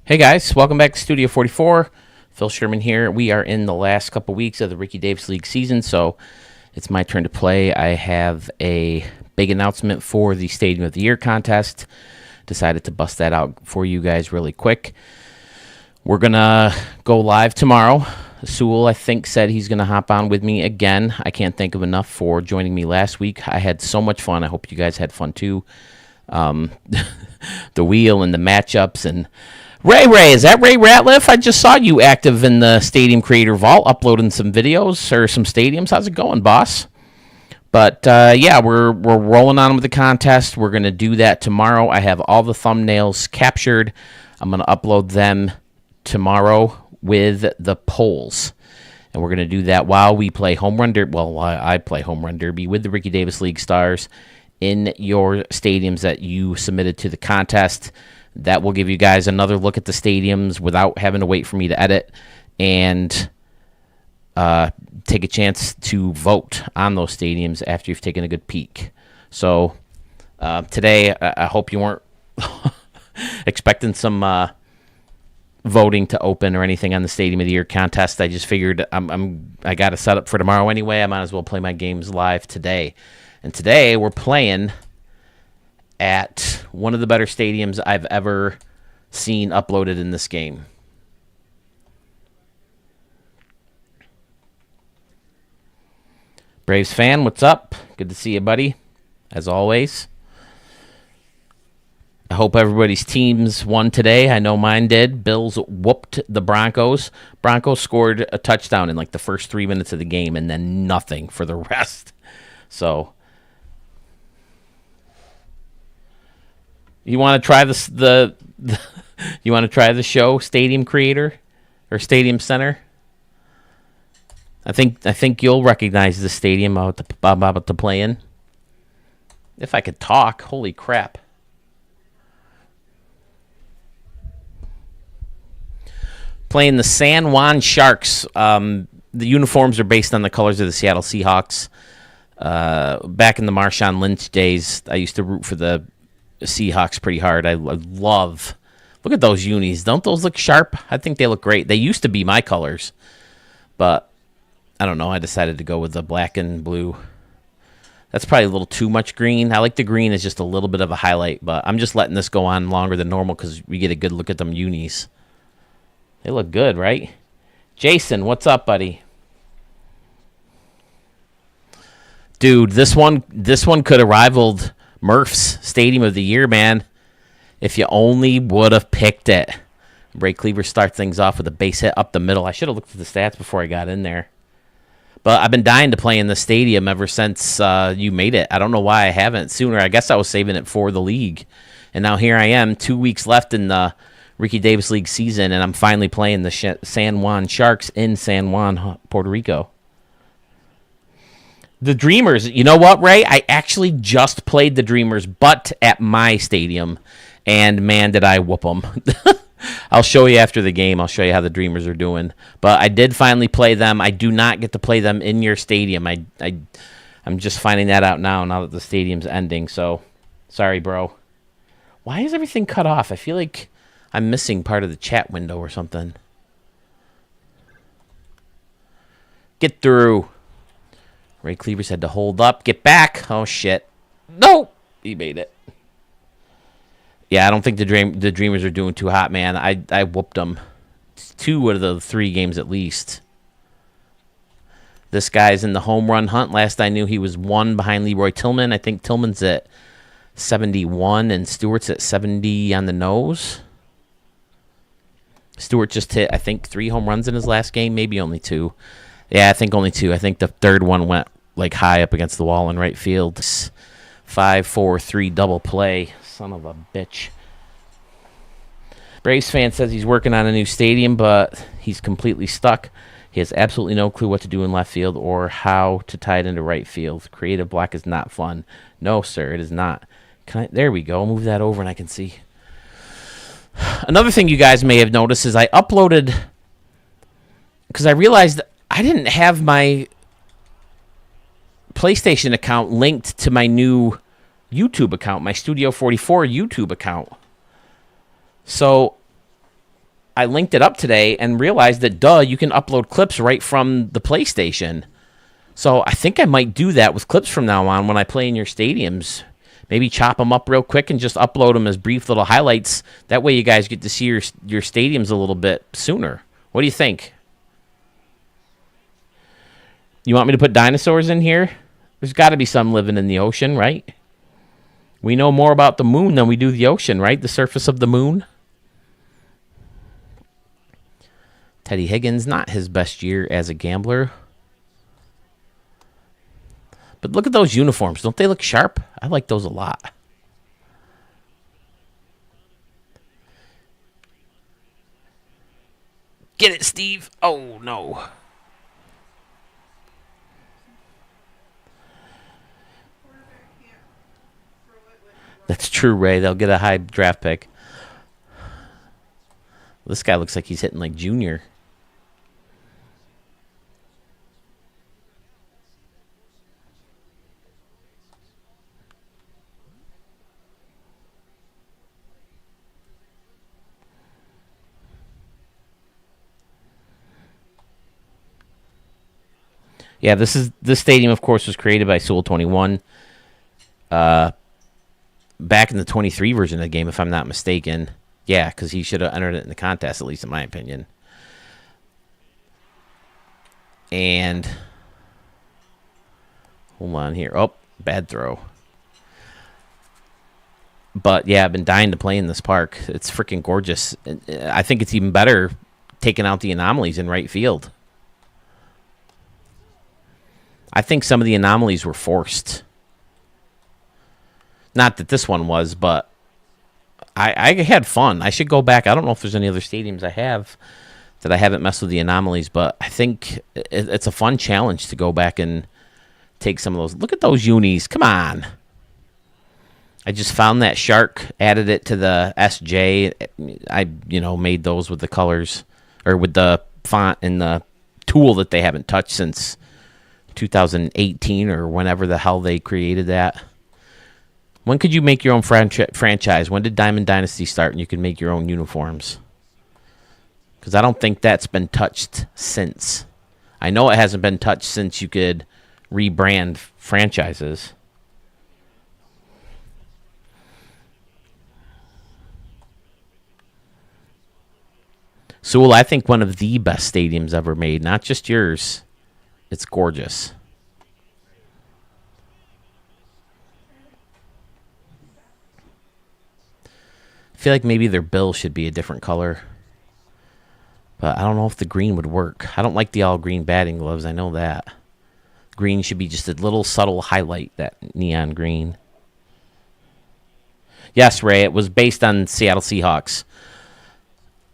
Hey guys, welcome back to Studio 44. Phil Sherman here. We are in the last couple weeks of the Ricky Davis League season, so it's my turn to play. I have a big announcement for the Stadium of the Year contest. Decided to bust that out for you guys really quick. We're going to go live tomorrow. Sewell, I think, said he's going to hop on with me again. I can't thank him enough for joining me last week. I had so much fun. I hope you guys had fun too. The wheel and the matchups and Ray, is that Ray Ratliff? I just saw you active in the Stadium Creator Vault, uploading some videos or some stadiums. How's it going, boss? But yeah, we're rolling on with the contest. We're going to do that tomorrow. I have all the thumbnails captured. I'm going to upload them tomorrow with the polls. And we're going to do that while we play Home Run Derby. Well, I play Home Run Derby with the Ricky Davis League stars in your stadiums that you submitted to the contest. That will give you guys another look at the stadiums without having to wait for me to edit and take a chance to vote on those stadiums after you've taken a good peek. So today, I hope you weren't expecting some voting to open or anything on the Stadium of the Year contest. I just figured I got it set up for tomorrow anyway. I might as well play my games live today. And today we're playing at one of the better stadiums I've ever seen uploaded in this game. Braves fan, what's up? Good to see you, buddy, as always. I hope everybody's teams won today. I know mine did. Bills whooped the Broncos. Broncos scored a touchdown in like the first 3 minutes of the game and then nothing for the rest. So you want to try you want to try the show Stadium Creator or Stadium Center? I think you'll recognize the stadium I'm about to play in. If I could talk, holy crap! Playing the San Juan Sharks. The uniforms are based on the colors of the Seattle Seahawks. Back in the Marshawn Lynch days, I used to root for the Seahawks pretty hard. I love. Look at those unis. Don't those look sharp? I think they look great. They used to be my colors, but I don't know. I decided to go with the black and blue. That's probably a little too much green. I like the green as just a little bit of a highlight, but I'm just letting this go on longer than normal because we get a good look at them unis. They look good, right? Jason, what's up, buddy? Dude, this one could have rivaled Murph's Stadium of the Year, man. If you only would have picked it. Ray Cleaver starts things off with a base hit up the middle. I should have looked at the stats before I got in there. But I've been dying to play in the stadium ever since you made it. I don't know why I haven't sooner. I guess I was saving it for the league. And now here I am, 2 weeks left in the Ricky Davis League season, and I'm finally playing the San Juan Sharks in San Juan, Puerto Rico. The Dreamers, you know what, Ray? I actually just played the Dreamers, but at my stadium, and man, did I whoop them. I'll show you after the game. I'll show you how the Dreamers are doing. But I did finally play them. I do not get to play them in your stadium. I'm just finding that out now that the stadium's ending. So, sorry, bro. Why is everything cut off? I feel like I'm missing part of the chat window or something. Get through. Ray Cleaver said to hold up. Get back. Oh, shit. No. He made it. Yeah, I don't think the Dreamers are doing too hot, man. I whooped them. 2 out of the 3 games at least. This guy's in the home run hunt. Last I knew, he was 1 behind Leroy Tillman. I think Tillman's at 71 and Stewart's at 70 on the nose. Stewart just hit, I think, 3 home runs in his last game. Maybe only 2. Yeah, I think only 2. I think the third one went like high up against the wall in right field. 5-4-3 double play. Son of a bitch. Braves fan says he's working on a new stadium, but he's completely stuck. He has absolutely no clue what to do in left field or how to tie it into right field. Creative block is not fun. No, sir, it is not. There we go. Move that over and I can see. Another thing you guys may have noticed is I uploaded, because I realized I didn't have my PlayStation account linked to my new YouTube account, my Studio 44 YouTube account. So I linked it up today and realized that, you can upload clips right from the PlayStation. So I think I might do that with clips from now on when I play in your stadiums. Maybe chop them up real quick and just upload them as brief little highlights. That way you guys get to see your stadiums a little bit sooner. What do you think? You want me to put dinosaurs in here? There's got to be some living in the ocean, right? We know more about the moon than we do the ocean, right? The surface of the moon. Teddy Higgins, not his best year as a gambler. But look at those uniforms. Don't they look sharp? I like those a lot. Get it, Steve. Oh, no. That's true, Ray. They'll get a high draft pick. This guy looks like he's hitting like junior. Yeah, this stadium, of course, was created by Sewell 21 back in the 23 version of the game, if I'm not mistaken. Yeah, because he should have entered it in the contest, at least in my opinion. And hold on here. Oh, bad throw. But yeah, I've been dying to play in this park. It's freaking gorgeous. I think it's even better taking out the anomalies in right field. I think some of the anomalies were forced. Not that this one was, but I had fun. I should go back. I don't know if there's any other stadiums I have that I haven't messed with the anomalies, but I think it's a fun challenge to go back and take some of those. Look at those unis. Come on. I just found that shark, added it to the SJ. I, made those with the colors or with the font and the tool that they haven't touched since 2018 or whenever the hell they created that. When could you make your own franchise? When did Diamond Dynasty start and you could make your own uniforms? Because I don't think that's been touched since. I know it hasn't been touched since you could rebrand franchises. Sewell, I think one of the best stadiums ever made, not just yours. It's gorgeous. I feel like maybe their bill should be a different color. But I don't know if the green would work. I don't like the all green batting gloves. I know that. Green should be just a little subtle highlight, that neon green. Yes, Ray, it was based on Seattle Seahawks.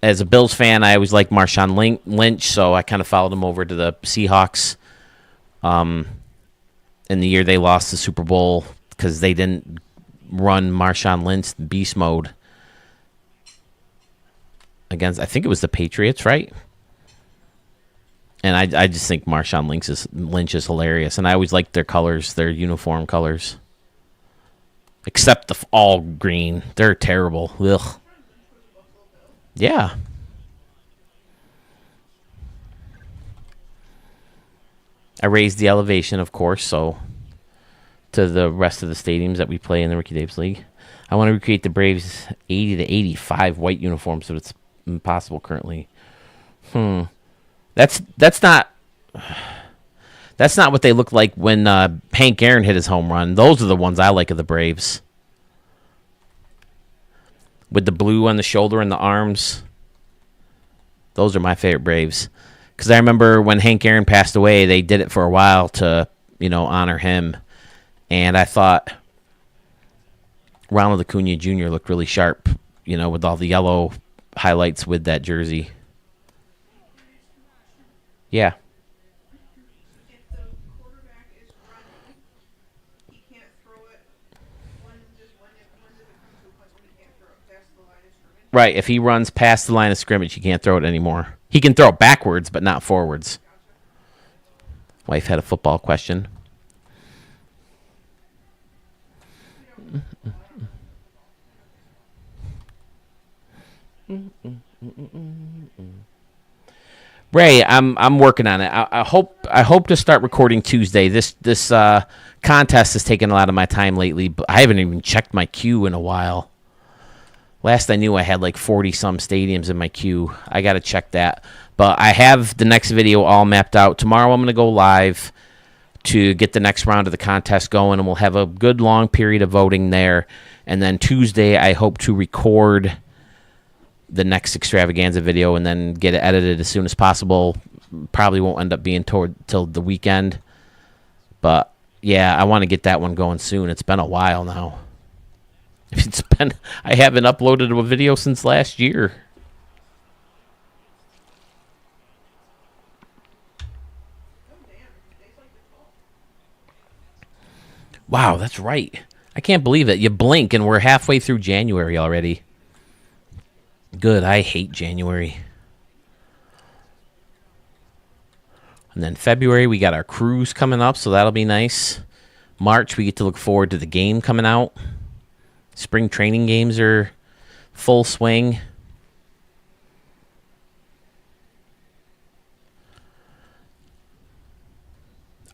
As a Bills fan, I always liked Marshawn Lynch, so I kind of followed him over to the Seahawks. In the year they lost the Super Bowl because they didn't run Marshawn Lynch beast mode against, I think it was the Patriots, right? And I just think Marshawn Lynch is hilarious, and I always liked their colors, their uniform colors, except the all green. They're terrible. Ugh. Yeah. I raised the elevation, of course, so to the rest of the stadiums that we play in the Ricky Davis League. I want to recreate the Braves 80 to 85 white uniforms, but it's impossible currently. That's not what they look like when Hank Aaron hit his home run. Those are the ones I like of the Braves. With the blue on the shoulder and the arms. Those are my favorite Braves. Because I remember when Hank Aaron passed away, they did it for a while to, honor him. And I thought Ronald Acuna Jr. looked really sharp, with all the yellow highlights with that jersey. Yeah. Right, if he runs past the line of scrimmage, he can't throw it anymore. He can throw it backwards, but not forwards. Wife had a football question. Ray, I'm working on it. I hope to start recording Tuesday. This contest has taken a lot of my time lately, but I haven't even checked my queue in a while. Last I knew, I had like 40 some stadiums in my queue. I got to check that. But I have the next video all mapped out. Tomorrow I'm going to go live to get the next round of the contest going, and we'll have a good long period of voting there. And then Tuesday, I hope to record the next extravaganza video and then get it edited as soon as possible. Probably won't end up being till the weekend. But yeah, I want to get that one going soon. It's been a while now. I haven't uploaded a video since last year. Wow, that's right. I can't believe it. You blink and we're halfway through January already. Good. I hate January. And then February, we got our cruise coming up, so that'll be nice. March, we get to look forward to the game coming out. Spring training games are full swing.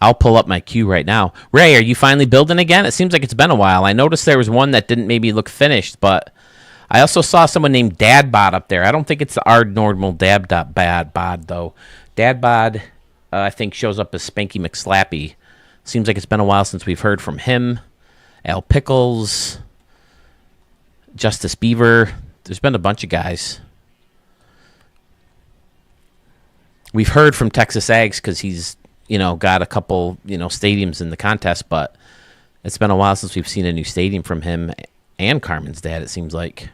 I'll pull up my queue right now. Ray, are you finally building again? It seems like it's been a while. I noticed there was one that didn't maybe look finished, but I also saw someone named Dadbod up there. I don't think it's our normal Dadbod, though. Dadbod, I think, shows up as Spanky McSlappy. Seems like it's been a while since we've heard from him. Al Pickles, Justice Beaver. There's been a bunch of guys. We've heard from Texas Ags because he's, got a couple, stadiums in the contest, but it's been a while since we've seen a new stadium from him and Carmen's dad, it seems like.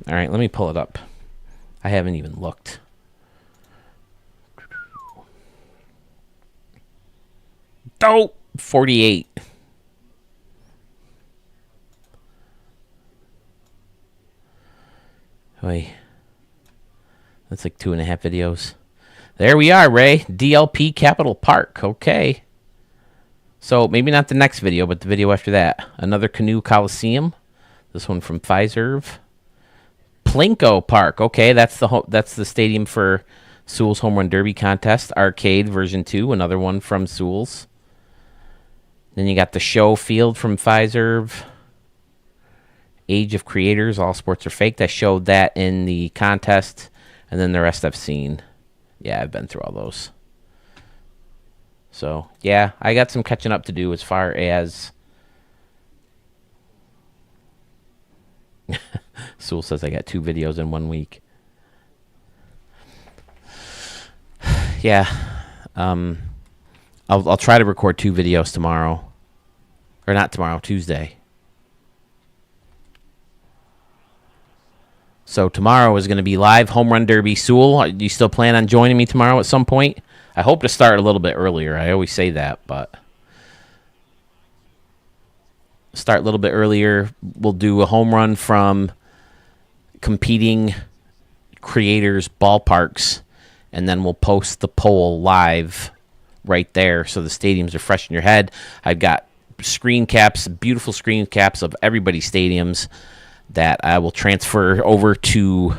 All right, let me pull it up. I haven't even looked. Oh, 48. Wait. That's like 2.5 videos. There we are, Ray. DLP Capital Park. Okay. So maybe not the next video, but the video after that. Another Canoe Coliseum. This one from Fiserv. Plinko Park. Okay, that's the stadium for Sewell's Home Run Derby contest. Arcade version 2. Another one from Sewell's. Then you got the show field from Fiserv. Age of Creators. All sports are faked. I showed that in the contest. And then the rest I've seen. Yeah, I've been through all those. So, yeah, I got some catching up to do as far as... Sewell says I got 2 videos in 1 week. Yeah. I'll try to record 2 videos tomorrow. Or not tomorrow, Tuesday. So tomorrow is going to be live Home Run Derby. Sewell, do you still plan on joining me tomorrow at some point? I hope to start a little bit earlier. I always say that, but start a little bit earlier. We'll do a home run from competing creators' ballparks, and then we'll post the poll live right there so the stadiums are fresh in your head. I've got screen caps, beautiful screen caps of everybody's stadiums that I will transfer over to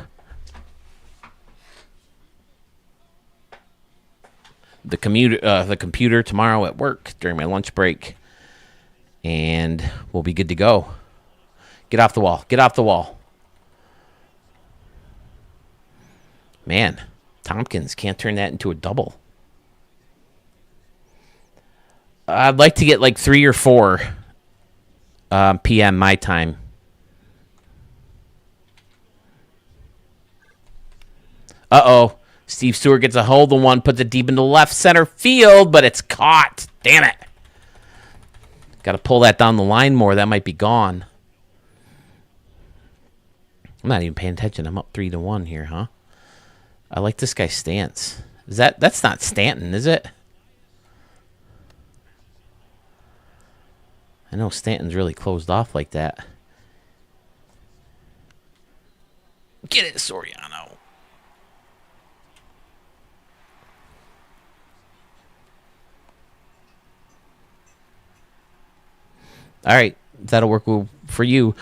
the computer tomorrow at work during my lunch break, and we'll be good to go. Get off the wall. Get off the wall. Man, Tompkins can't turn that into a double. I'd like to get like 3 or 4 p.m. my time. Uh-oh. Steve Stewart gets a hold of one, puts it deep into left center field, but it's caught. Damn it. Got to pull that down the line more. That might be gone. I'm not even paying attention. I'm up 3-1 here, huh? I like this guy's stance. That's not Stanton, is it? I know Stanton's really closed off like that. Get it, Soriano. All right, that'll work for you.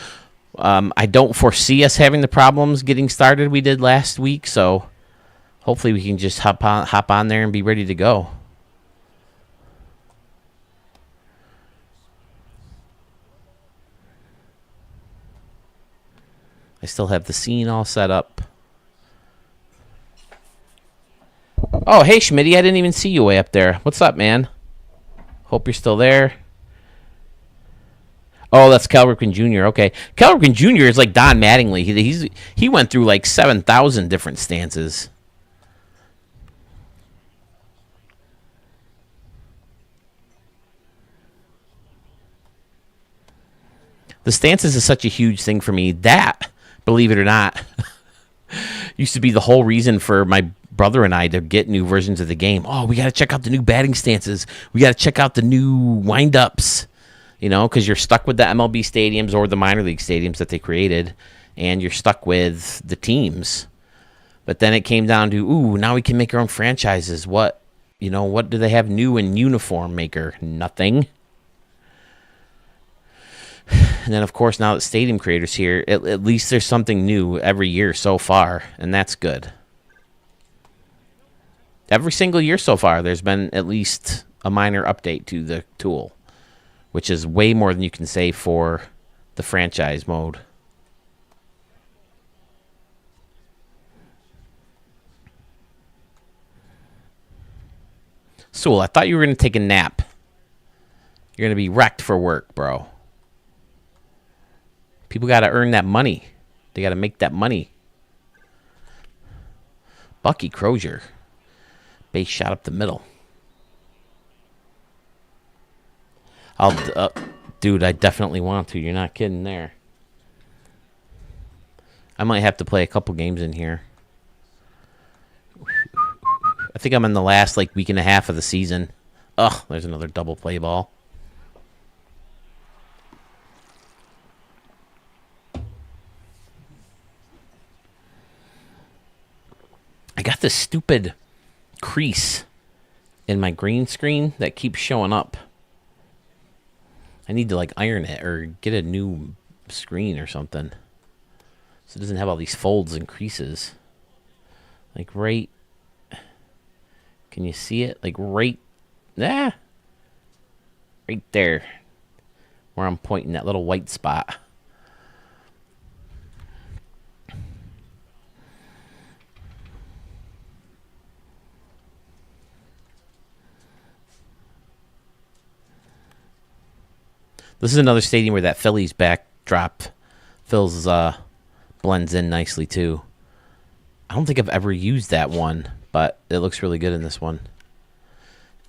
I don't foresee us having the problems getting started we did last week, so hopefully we can just hop on there and be ready to go. I still have the scene all set up. Oh, hey, Schmitty, I didn't even see you way up there. What's up, man? Hope you're still there. Oh, that's Cal Ripken Jr. Okay. Cal Ripken Jr. is like Don Mattingly. He went through like 7,000 different stances. The stances is such a huge thing for me. That, believe it or not, used to be the whole reason for my brother and I to get new versions of the game. Oh, we got to check out the new batting stances. We got to check out the new wind-ups, you know, because you're stuck with the MLB stadiums or the minor league stadiums that they created, and you're stuck with the teams. But then it came down to, ooh, now we can make our own franchises. What do they have new in Uniform Maker? Nothing. And then, of course, now that Stadium Creator's here, at least there's something new every year so far, and that's good. Every single year so far, there's been at least a minor update to the tool, which is way more than you can say for the franchise mode. Sewell, I thought you were going to take a nap. You're going to be wrecked for work, bro. People got to earn that money. They got to make that money. Bucky Crozier. Base shot up the middle. Dude, I definitely want to. You're not kidding there. I might have to play a couple games in here. I think I'm in the last week and a half of the season. Ugh, there's another double play ball. I got this stupid crease in my green screen that keeps showing up. I need to iron it or get a new screen or something, so it doesn't have all these folds and creases. Right, can you see it? Right there, where I'm pointing that little white spot. This is another stadium where that Phillies backdrop blends in nicely too. I don't think I've ever used that one, but it looks really good in this one.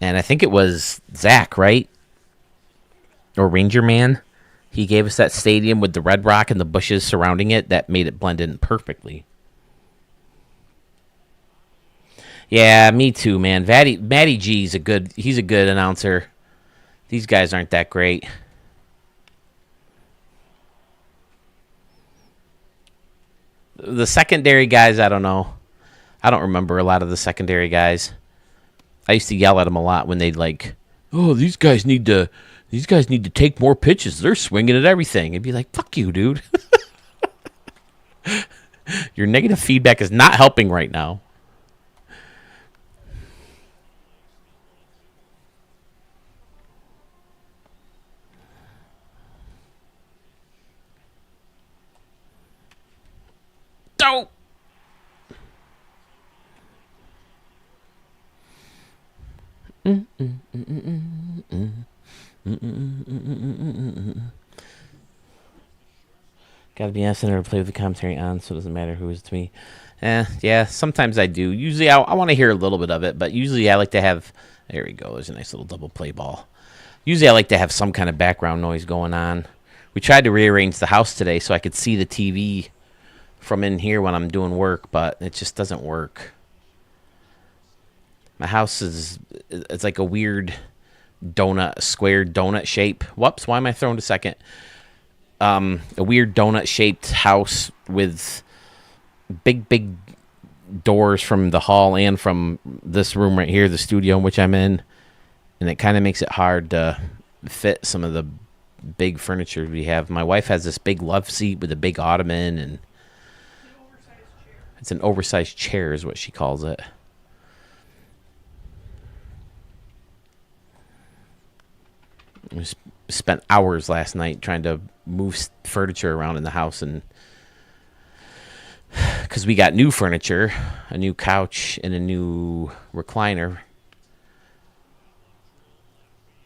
And I think it was Zach, right? Or Ranger Man. He gave us that stadium with the red rock and the bushes surrounding it that made it blend in perfectly. Yeah, me too, man. Matty G's he's a good announcer. These guys aren't that great. The secondary guys, I don't know. I don't remember a lot of the secondary guys. I used to yell at them a lot when they'd oh, these guys need to take more pitches. They're swinging at everything. It'd be like, fuck you, dude. Your negative feedback is not helping right now. Don't. Gotta be honest, I never play with the commentary on, so it doesn't matter who is to me. Yeah, sometimes I do. Usually I want to hear a little bit of it, but usually I like to have... There we go, there's a nice little double play ball. Usually I like to have some kind of background noise going on. We tried to rearrange the house today so I could see the TV from in here when I'm doing work, but it just doesn't work. My house it's like a weird square donut shape. Whoops, why am I throwing a second? A weird donut shaped house with big doors from the hall and from this room right here, the studio in which I'm in, and it kind of makes it hard to fit some of the big furniture we have. My wife has this big love seat with a big ottoman, and it's an oversized chair is what she calls it. We spent hours last night trying to move furniture around in the house, and because we got new furniture, a new couch and a new recliner.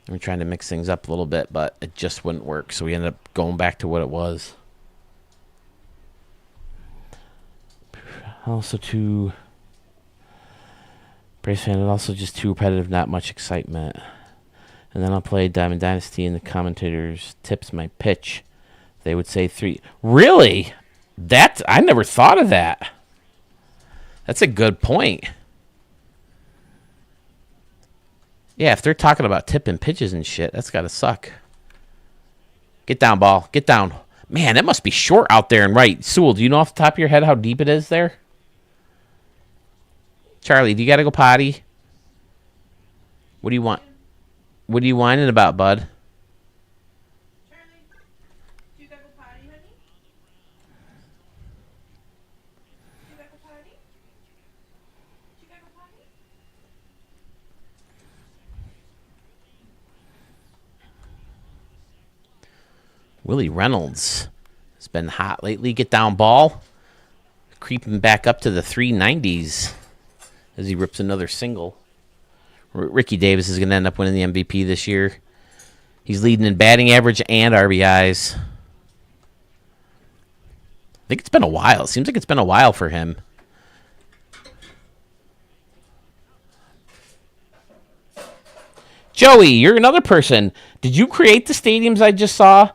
We're trying to mix things up a little bit, but it just wouldn't work, so we ended up going back to what it was. Also too Brace fan, also just too repetitive, not much excitement. And then I'll play Diamond Dynasty, and the commentators tips my pitch. They would say 3. Really? I never thought of that. That's a good point. Yeah, if they're talking about tipping pitches and shit, that's got to suck. Get down, ball. Get down. Man, that must be short out there and right. Sewell, do you know off the top of your head how deep it is there? Charlie, do you got to go potty? What do you want? What are you whining about, bud? Charlie, do you got to go potty, honey? Do you got to go potty? Do you got to go potty? Willie Reynolds has been hot lately. Get down, ball. Creeping back up to the 390s as he rips another single. Ricky Davis is going to end up winning the MVP this year. He's leading in batting average and RBIs. I think it's been a while. It seems like it's been a while for him. Joey, you're another person. Did you create the stadiums I just saw?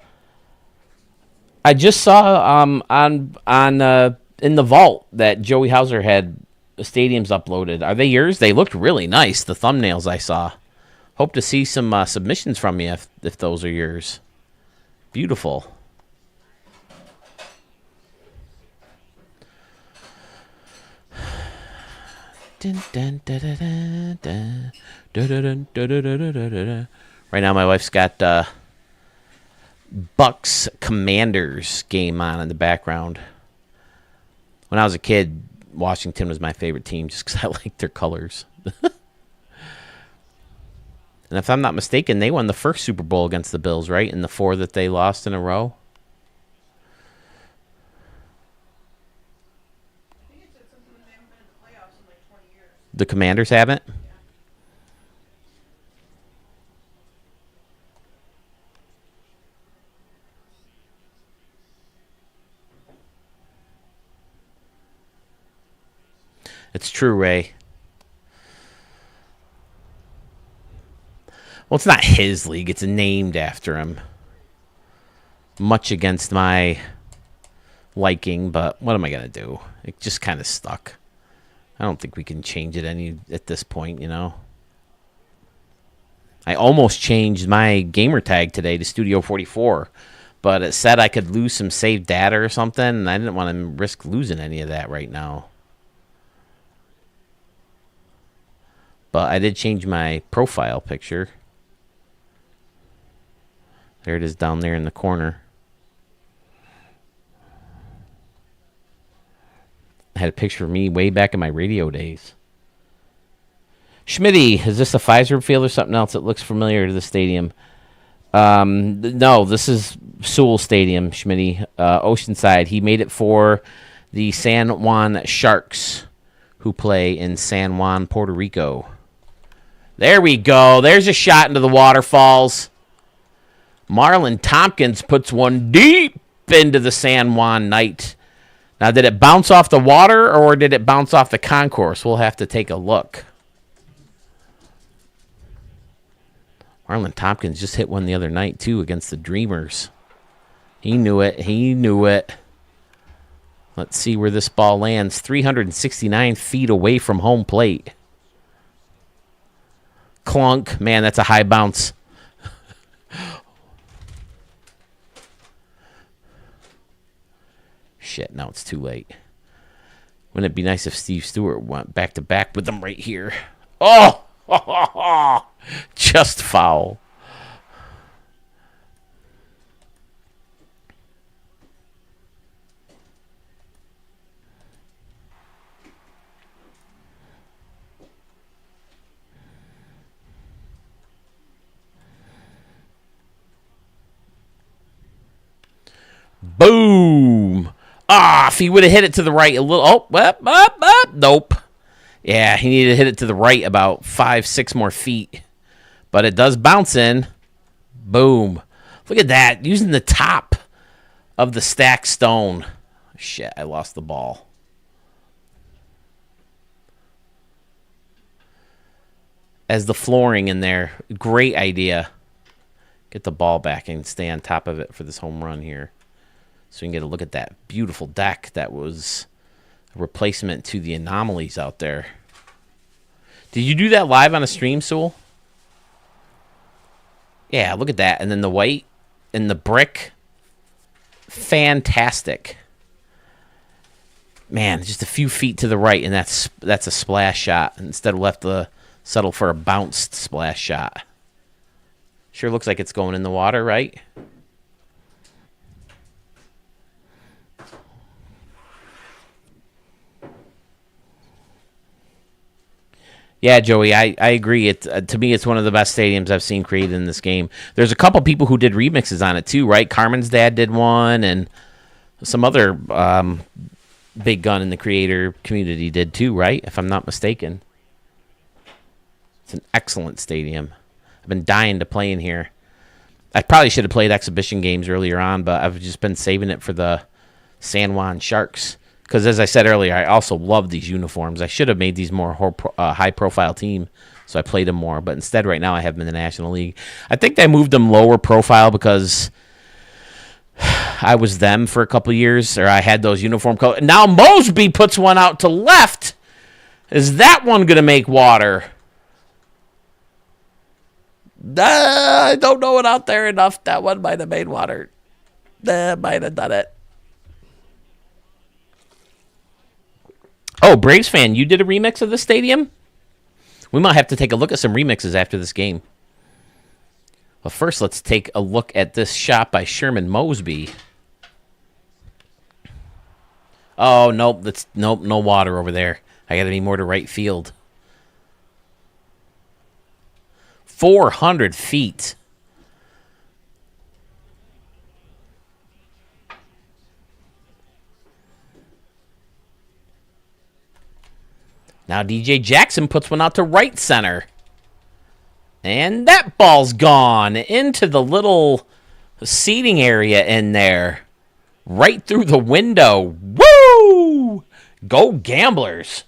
I just saw on in the vault that Joey Hauser had the stadiums uploaded. Are they yours? They looked really nice, the thumbnails I saw. Hope to see some submissions from you if those are yours. Beautiful. Right now my wife's got Bucks Commanders game on in the background. When I was a kid, Washington was my favorite team just because I liked their colors. And if I'm not mistaken, they won the first Super Bowl against the Bills, right? In the 4 that they lost in a row. I think it said something that they haven't been in the playoffs in like 20 years. The Commanders haven't? Yeah. It's true, Ray. Well, it's not his league. It's named after him. Much against my liking, but what am I going to do? It just kind of stuck. I don't think we can change it any at this point, you know. I almost changed my gamer tag today to Studio 44, but it said I could lose some saved data or something, and I didn't want to risk losing any of that right now. But I did change my profile picture. There it is down there in the corner. I had a picture of me way back in my radio days. Schmitty, is this a Pfizer field or something else that looks familiar to the stadium? No, this is Sewell Stadium, Schmitty. Oceanside. He made it for the San Juan Sharks, who play in San Juan, Puerto Rico. There we go. There's a shot into the waterfalls. Marlon Tompkins puts one deep into the San Juan night. Now, did it bounce off the water or did it bounce off the concourse? We'll have to take a look. Marlon Tompkins just hit one the other night, too, against the Dreamers. He knew it. He knew it. Let's see where this ball lands. 369 feet away from home plate. Clunk. Man, that's a high bounce. Shit, now it's too late. Wouldn't it be nice if Steve Stewart went back-to-back with them right here? Oh! Just foul. Boom. Ah, if he would have hit it to the right a little. Oh, nope. Yeah, he needed to hit it to the right about 5-6 more feet. But it does bounce in. Boom. Look at that. Using the top of the stacked stone. Shit, I lost the ball. As the flooring in there. Great idea. Get the ball back and stay on top of it for this home run here. So you can get a look at that beautiful deck that was a replacement to the anomalies out there. Did you do that live on a stream, Sewell? Yeah, look at that. And then the white and the brick. Fantastic. Man, just a few feet to the right, and that's a splash shot. Instead of left to settle for a bounced splash shot. Sure looks like it's going in the water, right? Yeah, Joey, I agree. To me, it's one of the best stadiums I've seen created in this game. There's a couple people who did remixes on it too, right? Carmen's dad did one, and some other big gun in the creator community did too, right? If I'm not mistaken. It's an excellent stadium. I've been dying to play in here. I probably should have played exhibition games earlier on, but I've just been saving it for the San Juan Sharks. Because as I said earlier, I also love these uniforms. I should have made these more high-profile team, so I played them more. But instead, right now, I have them in the National League. I think they moved them lower profile because I was them for a couple of years, or I had those uniform colors. Now Mosby puts one out to left. Is that one going to make water? I don't know it out there enough. That one might have made water. That might have done it. Oh, Braves fan, you did a remix of the stadium? We might have to take a look at some remixes after this game. Well, first, let's take a look at this shot by Sherman Mosby. Oh, nope, no water over there. I got to be more to right field. 400 feet. Now DJ Jackson puts one out to right center. And that ball's gone into the little seating area in there. Right through the window. Woo! Go Gamblers.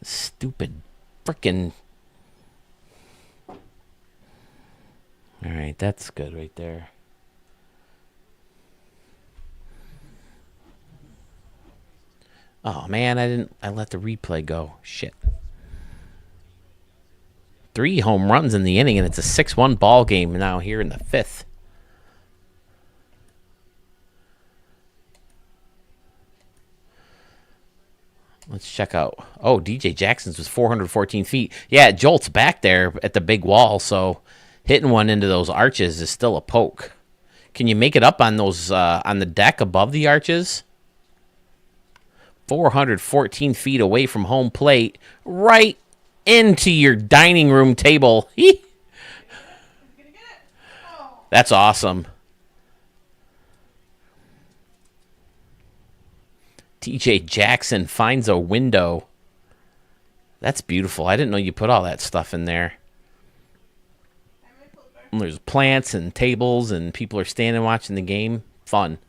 Stupid frickin'. All right, that's good right there. Oh, man, I let the replay go. Shit. 3 home runs in the inning, and it's a 6-1 ball game now here in the 5th. Let's check out. Oh, DJ Jackson's was 414 feet. Yeah, it jolts back there at the big wall, so hitting one into those arches is still a poke. Can you make it up on those on the deck above the arches? 414 feet away from home plate, right into your dining room table. That's awesome. TJ Jackson finds a window. That's beautiful. I didn't know you put all that stuff in there. And there's plants and tables and people are standing watching the game. Fun.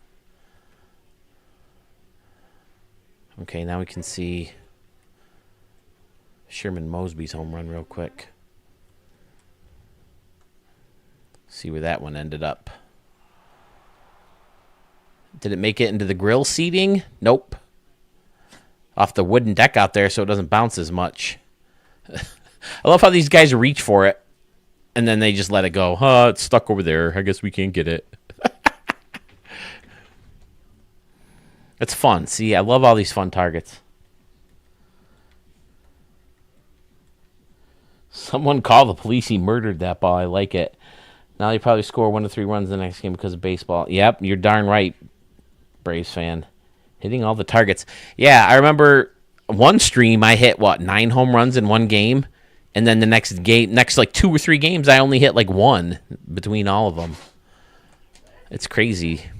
Okay, now we can see Sherman Mosby's home run real quick. See where that one ended up. Did it make it into the grill seating? Nope. Off the wooden deck out there so it doesn't bounce as much. I love how these guys reach for it and then they just let it go. It's stuck over there. I guess we can't get it. It's fun. See, I love all these fun targets. Someone call the police. He murdered that ball. I like it. Now he probably score 1 to 3 runs the next game because of baseball. Yep, you're darn right, Braves fan. Hitting all the targets. Yeah, I remember one stream I hit, 9 home runs in one game? And then the next like 2 or 3 games, I only hit like 1 between all of them. It's crazy.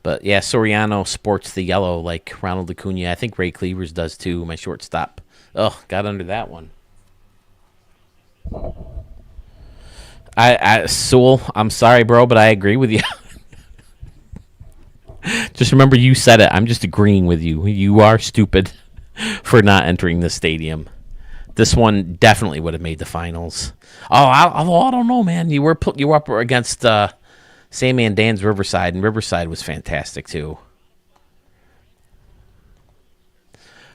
But yeah, Soriano sports the yellow like Ronald Acuna. I think Ray Cleavers does too. My shortstop. Oh, got under that one. Sewell, I'm sorry, bro, but I agree with you. Just remember, you said it. I'm just agreeing with you. You are stupid for not entering the stadium. This one definitely would have made the finals. I don't know, man. You were up against Sammy and Dan's Riverside, and Riverside was fantastic too.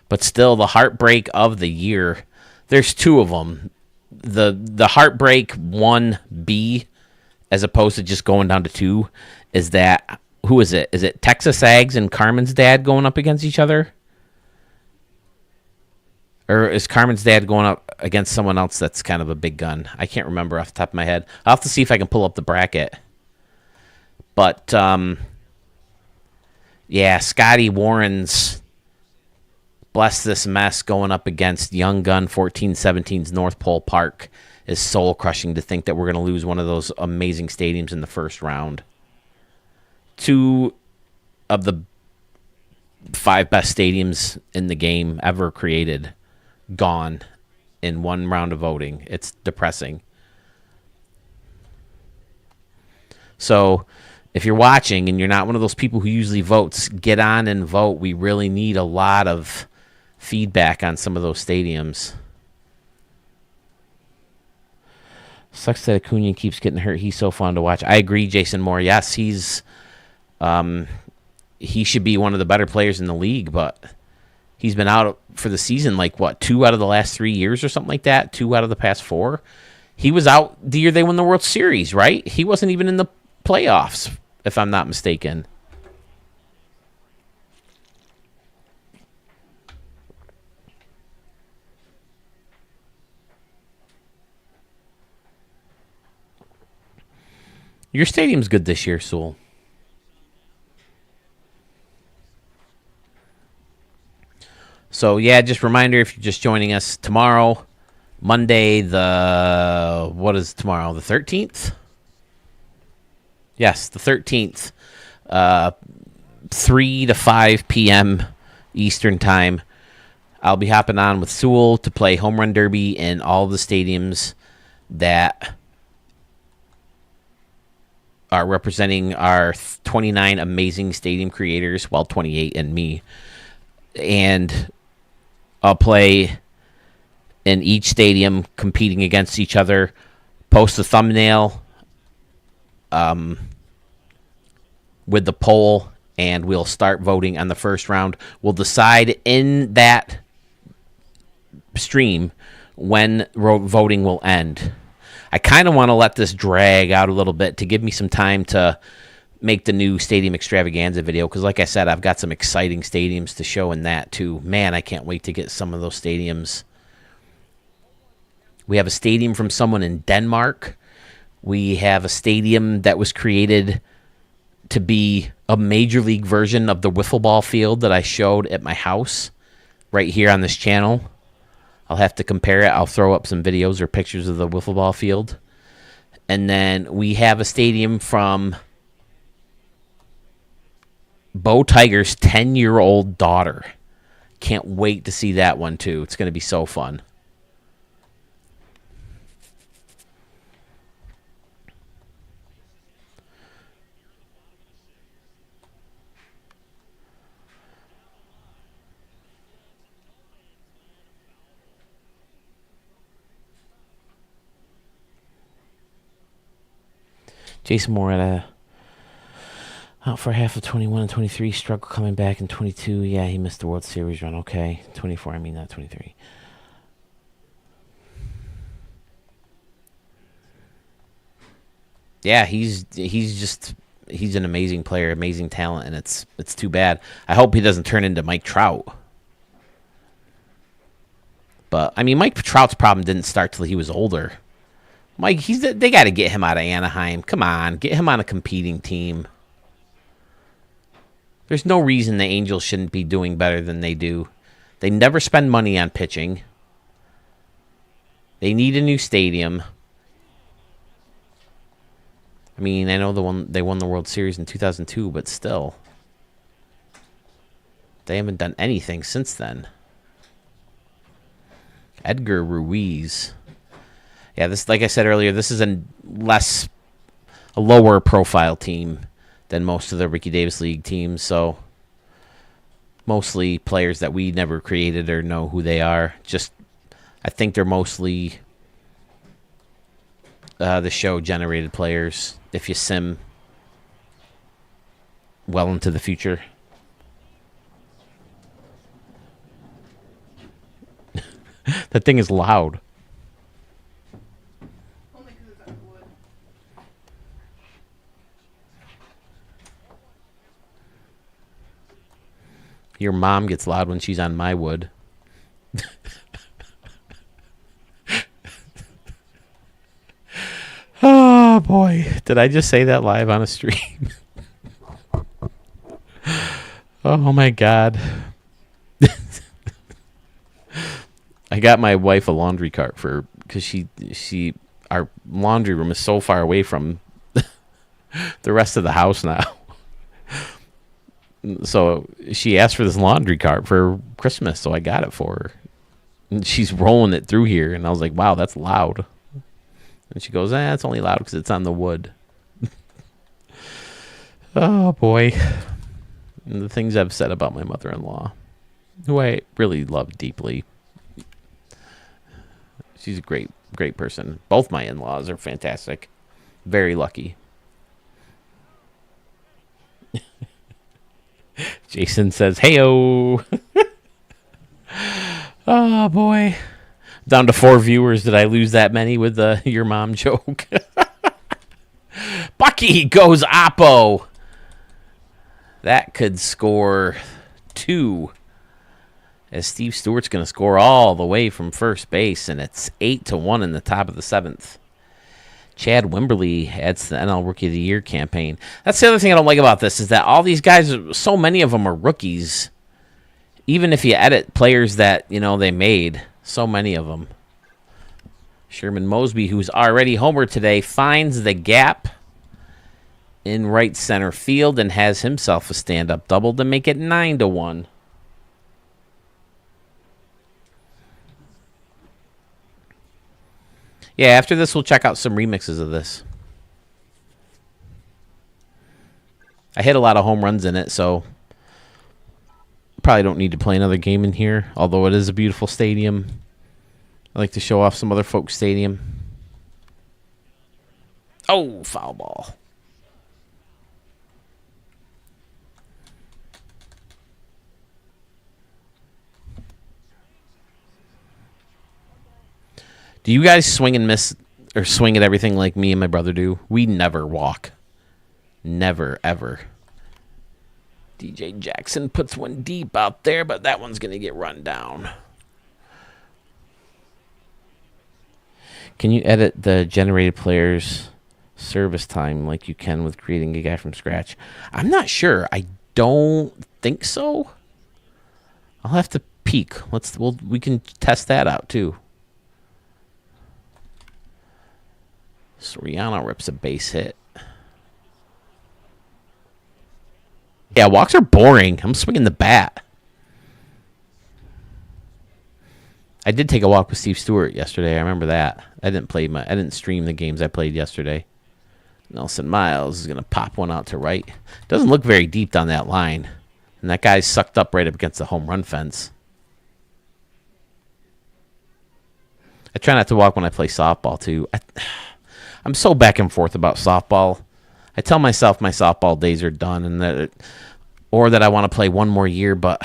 But still, the heartbreak of the year. There's two of them. The heartbreak 1B, as opposed to just going down to 2, is that who is it? Is it Texas Ags and Carmen's dad going up against each other? Or is Carmen's dad going up against someone else that's kind of a big gun? I can't remember off the top of my head. I'll have to see if I can pull up the bracket. But, yeah, Scotty Warren's Bless This Mess going up against Young Gun 1417's North Pole Park is soul crushing to think that we're going to lose one of those amazing stadiums in the first round. 2 of the 5 best stadiums in the game ever created gone in one round of voting. It's depressing. So if you're watching and you're not one of those people who usually votes, get on and vote. We really need a lot of feedback on some of those stadiums. Sucks that Acuna keeps getting hurt. He's so fun to watch. I agree, Jason Moore. Yes, he should be one of the better players in the league, but he's been out for the season like, what, 2 out of the last 3 years or something like that? 2 out of the past 4? He was out the year they won the World Series, right? He wasn't even in the playoffs, if I'm not mistaken. Your stadium's good this year, Sewell. So, yeah, just reminder, if you're just joining us tomorrow, Monday, what is tomorrow? The 13th? Yes, the 13th. 3 to 5 p.m. Eastern Time. I'll be hopping on with Sewell to play Home Run Derby in all the stadiums that are representing our 29 amazing stadium creators, well, 28 and me. And I'll play in each stadium competing against each other. Post a thumbnail with the poll, and we'll start voting on the first round. We'll decide in that stream when voting will end. I kind of want to let this drag out a little bit to give me some time to make the new Stadium Extravaganza video, because like I said, I've got some exciting stadiums to show in that too. Man, I can't wait to get some of those stadiums. We have a stadium from someone in Denmark. We have a stadium that was created to be a major league version of the wiffle ball field that I showed at my house right here on this channel. I'll have to compare it. I'll throw up some videos or pictures of the wiffle ball field. And then we have a stadium from Bo Tiger's 10-year-old daughter. Can't wait to see that one, too. It's going to be so fun. Jason Moore out for half of 21 and 23. Struggle coming back in 22. Yeah, he missed the World Series run. Okay. 24, I mean, not 23. Yeah, he's an amazing player, amazing talent, and it's too bad. I hope he doesn't turn into Mike Trout. But, I mean, Mike Trout's problem didn't start till he was older. Mike, they got to get him out of Anaheim. Come on, get him on a competing team. There's no reason the Angels shouldn't be doing better than they do. They never spend money on pitching. They need a new stadium. I mean, I know they won the World Series in 2002, but still. They haven't done anything since then. Edgar Ruiz. Yeah, this, like I said earlier, this is a lower profile team than most of the Ricky Davis League teams, so mostly players that we never created or know who they are. Just, I think they're mostly the show generated players if you sim well into the future. That thing is loud. Only 'cause it's out of wood. Your mom gets loud when she's on my wood. Oh, boy. Did I just say that live on a stream? Oh, my God. I got my wife a laundry cart because our laundry room is so far away from the rest of the house now. So she asked for this laundry cart for Christmas, so I got it for her. And she's rolling it through here, and I was like, wow, that's loud. And she goes, it's only loud because it's on the wood. Oh, boy. And the things I've said about my mother-in-law, who I really love deeply. She's a great, great person. Both my in-laws are fantastic. Very lucky. Jason says, "Heyo." Oh, boy. Down to 4 viewers. Did I lose that many with the your mom joke? Bucky goes Oppo. That could score 2. As Steve Stewart's going to score all the way from first base, and it's 8-1 in the top of the 7th. Chad Wimberly adds to the NL Rookie of the Year campaign. That's the other thing I don't like about this is that all these guys, so many of them are rookies. Even if you edit players that, they made, so many of them. Sherman Mosby, who's already homered today, finds the gap in right center field and has himself a stand-up double to make it 9-1. Yeah, after this, we'll check out some remixes of this. I hit a lot of home runs in it, so probably don't need to play another game in here, although it is a beautiful stadium. I like to show off some other folks' stadium. Oh, foul ball. Do you guys swing and miss or swing at everything like me and my brother do? We never walk. Never, ever. DJ Jackson puts one deep out there, but that one's going to get run down. Can you edit the generated player's service time like you can with creating a guy from scratch? I'm not sure. I don't think so. I'll have to peek. We can test that out too. Soriano rips a base hit. Yeah, walks are boring. I'm swinging the bat. I did take a walk with Steve Stewart yesterday. I remember that. I didn't stream the games I played yesterday. Nelson Miles is gonna pop one out to right. Doesn't look very deep down that line, and that guy's sucked up right up against the home run fence. I try not to walk when I play softball too. I'm so back and forth about softball. I tell myself my softball days are done and that I want to play one more year, but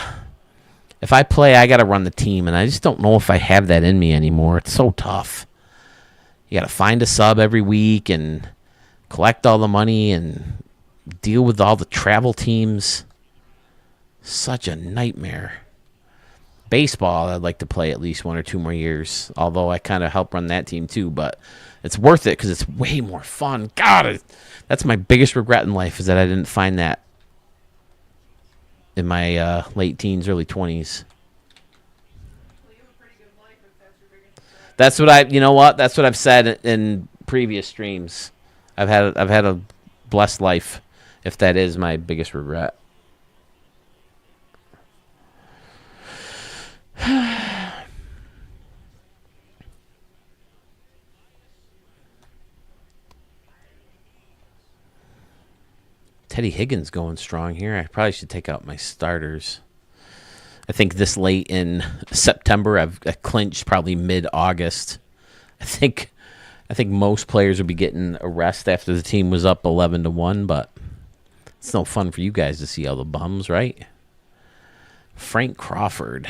if I play, I got to run the team, and I just don't know if I have that in me anymore. It's so tough. You got to find a sub every week and collect all the money and deal with all the travel teams. Such a nightmare. Baseball, I'd like to play at least 1 or 2 more years, although I kind of help run that team too, but it's worth it because it's way more fun. God, that's my biggest regret in life is that I didn't find that in my late teens, early 20s. Well, you have a pretty good life if that's your biggest regret. That's what I. You know what? That's what I've said in previous streams. I've had a blessed life. If that is my biggest regret. Teddy Higgins going strong here. I probably should take out my starters. I think this late in September, I clinched probably mid-August. I think most players would be getting a rest after the team was up 11-1, but it's no fun for you guys to see all the bums, right? Frank Crawford.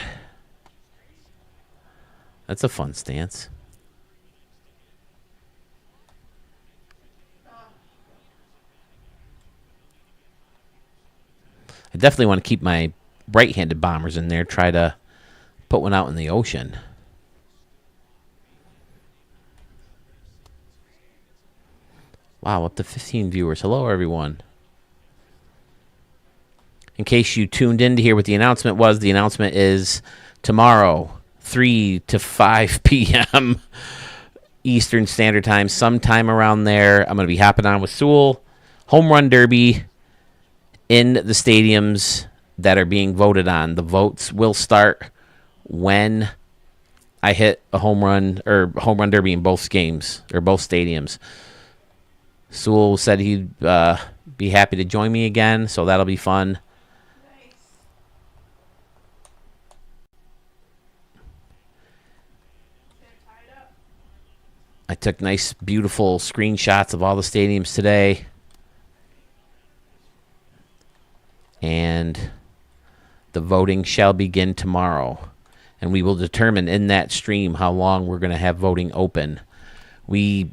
That's a fun stance. I definitely want to keep my right-handed bombers in there. Try to put one out in the ocean. Wow, up to 15 viewers. Hello, everyone. In case you tuned in to hear what the announcement was, the announcement is tomorrow, 3 to 5 p.m. Eastern Standard Time, sometime around there. I'm going to be hopping on with Sewell. Home Run Derby in the stadiums that are being voted on. The votes will start when I hit a home run derby in both games or both stadiums. Sewell said he'd be happy to join me again, so that'll be fun. Nice. They're tied up. I took nice, beautiful screenshots of all the stadiums today. And the voting shall begin tomorrow. And we will determine in that stream how long we're going to have voting open. We're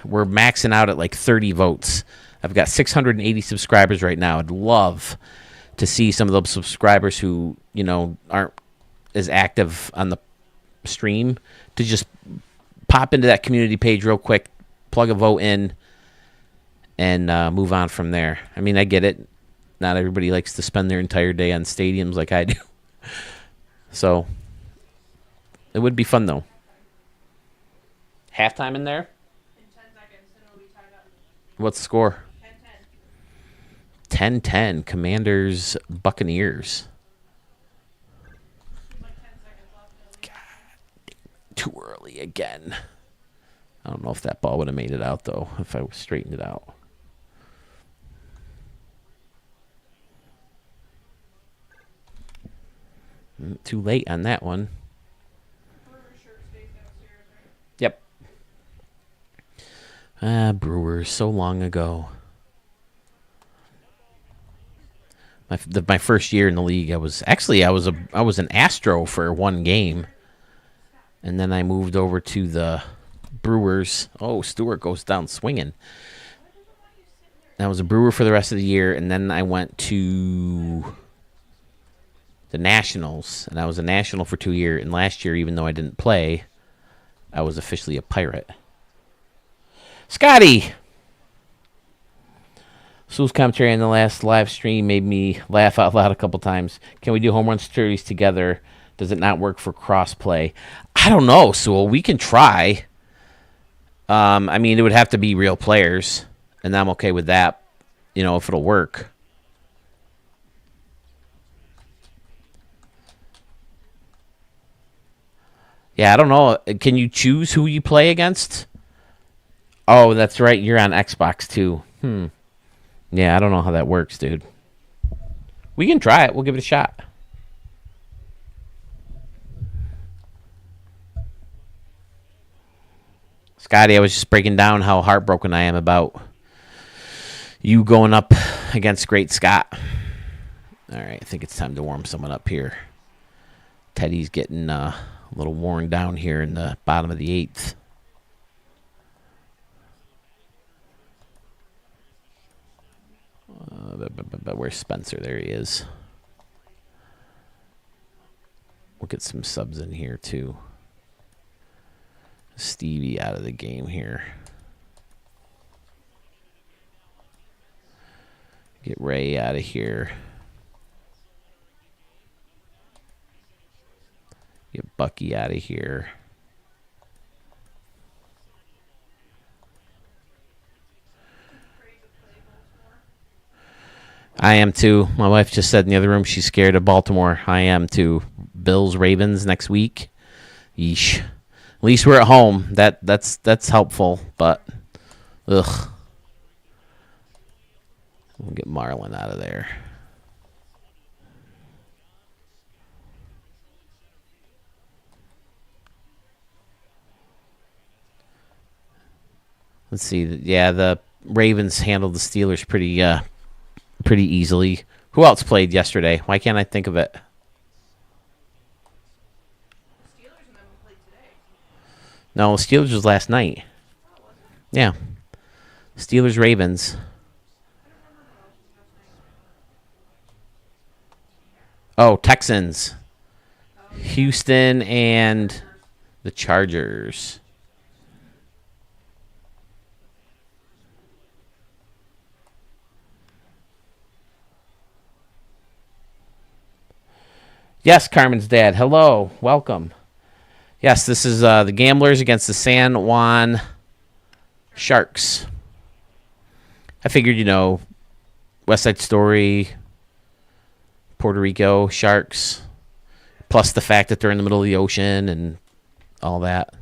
maxing out at like 30 votes. I've got 680 subscribers right now. I'd love to see some of those subscribers who, aren't as active on the stream to just pop into that community page real quick, plug a vote in, and move on from there. I mean, I get it. Not everybody likes to spend their entire day on stadiums like I do. So it would be fun, though. Halftime in there? In 10 seconds, and it'll be tied up. What's the score? 10-10. 10-10. Commanders, Buccaneers. There's like 10 seconds left. Too early again. I don't know if that ball would have made it out, though, if I straightened it out. Too late on that one. Brewer shirt stays downstairs, right? Yep. Brewers, so long ago. My first year in the league, I was an Astro for one game, and then I moved over to the Brewers. Oh, Stewart goes down swinging. I was a Brewer for the rest of the year, and then I went to the Nationals, and I was a National for 2 years. And last year, even though I didn't play, I was officially a Pirate. Scotty! Sue's commentary on the last live stream made me laugh out loud a couple times. Can we do home run series together? Does it not work for cross-play? I don't know, Sewell. We can try. I mean, it would have to be real players, and I'm okay with that, if it'll work. Yeah, I don't know. Can you choose who you play against? Oh, that's right. You're on Xbox, too. Yeah, I don't know how that works, dude. We can try it. We'll give it a shot. Scotty, I was just breaking down how heartbroken I am about you going up against Great Scott. All right, I think it's time to warm someone up here. Teddy's getting a little worn down here in the bottom of the 8th. Where's Spencer? There he is. We'll get some subs in here, too. Stevie out of the game here. Get Ray out of here. Get Bucky out of here. I am too. My wife just said in the other room she's scared of Baltimore. I am too. Bills Ravens next week. Yeesh. At least we're at home. That's helpful. But ugh. We'll get Marlon out of there. Let's see. Yeah, the Ravens handled the Steelers pretty easily. Who else played yesterday? Why can't I think of it? Steelers and them played today. No, Steelers was last night. Oh, was it? Yeah. Steelers Ravens. I don't remember who else was last night. Oh, Texans. Oh, yeah. Houston and the Chargers. Yes, Carmen's dad. Hello. Welcome. Yes, this is the Gamblers against the San Juan Sharks. I figured, West Side Story, Puerto Rico, Sharks, plus the fact that they're in the middle of the ocean and all that.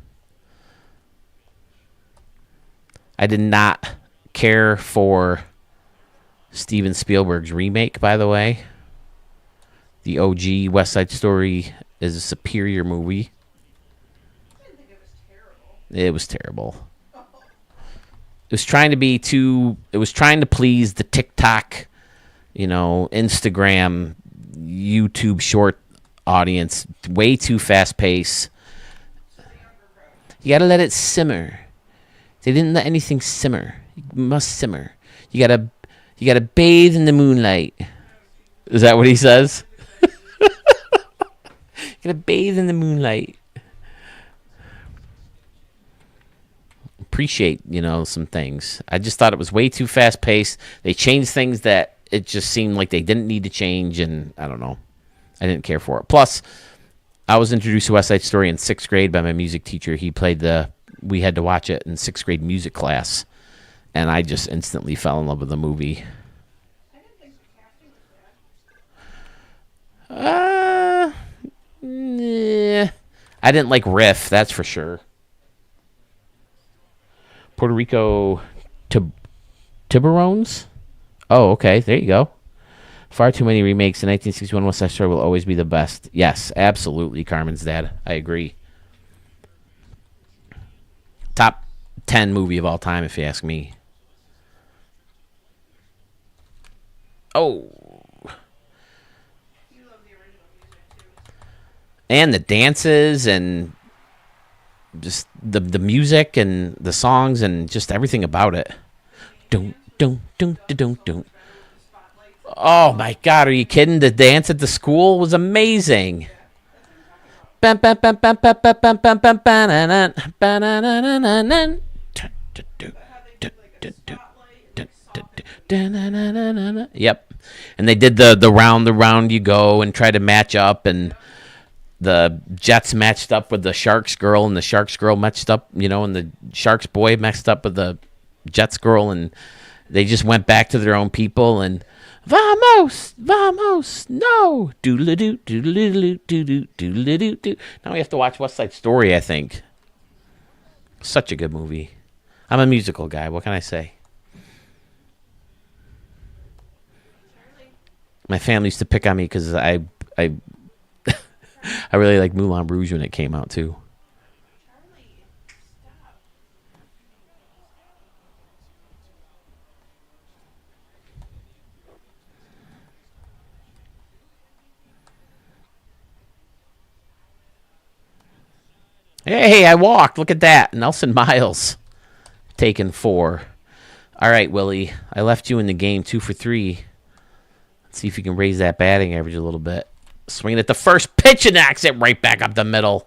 I did not care for Steven Spielberg's remake, by the way. The OG West Side Story is a superior movie. I didn't think it was terrible. It was terrible. It was trying to be too. It was trying to please the TikTok, Instagram, YouTube short audience. Way too fast pace. You gotta let it simmer. They didn't let anything simmer. It must simmer. You gotta bathe in the moonlight. Is that what he says? You gotta bathe in the moonlight. Appreciate, some things. I just thought it was way too fast paced. They changed things that it just seemed like they didn't need to change, and I don't know. I didn't care for it. Plus, I was introduced to West Side Story in 6th grade by my music teacher. We had to watch it in 6th grade music class, and I just instantly fell in love with the movie. I didn't think the casting was bad. Yeah. I didn't like Riff, that's for sure. Puerto Rico Tiburones? Oh, okay. There you go. Far too many remakes. The 1961 West Side Story will always be the best. Yes, absolutely, Carmen's dad. I agree. Top 10 movie of all time, if you ask me. Oh. You love the original music too. And the dances and just the music and the songs and just everything about it. Don't. Oh my God, are you kidding? The dance at the school was amazing. Yep. And they did the round you go and try to match up, and the Jets matched up with the Sharks girl, and the Sharks girl matched up, and the Sharks boy matched up with the Jets girl, and they just went back to their own people and vamos, no, doodle-doo, doodle-doo, doodle-doo, doodle-doo. Now we have to watch West Side Story, I think. Such a good movie. I'm a musical guy. What can I say? My family used to pick on me because I really like Moulin Rouge when it came out too. Charlie, stop. Hey, I walked. Look at that. Nelson Miles taken 4. All right, Willie. I left you in the game 2 for 3. Let's see if you can raise that batting average a little bit. Swinging at the first pitch and knocks it right back up the middle.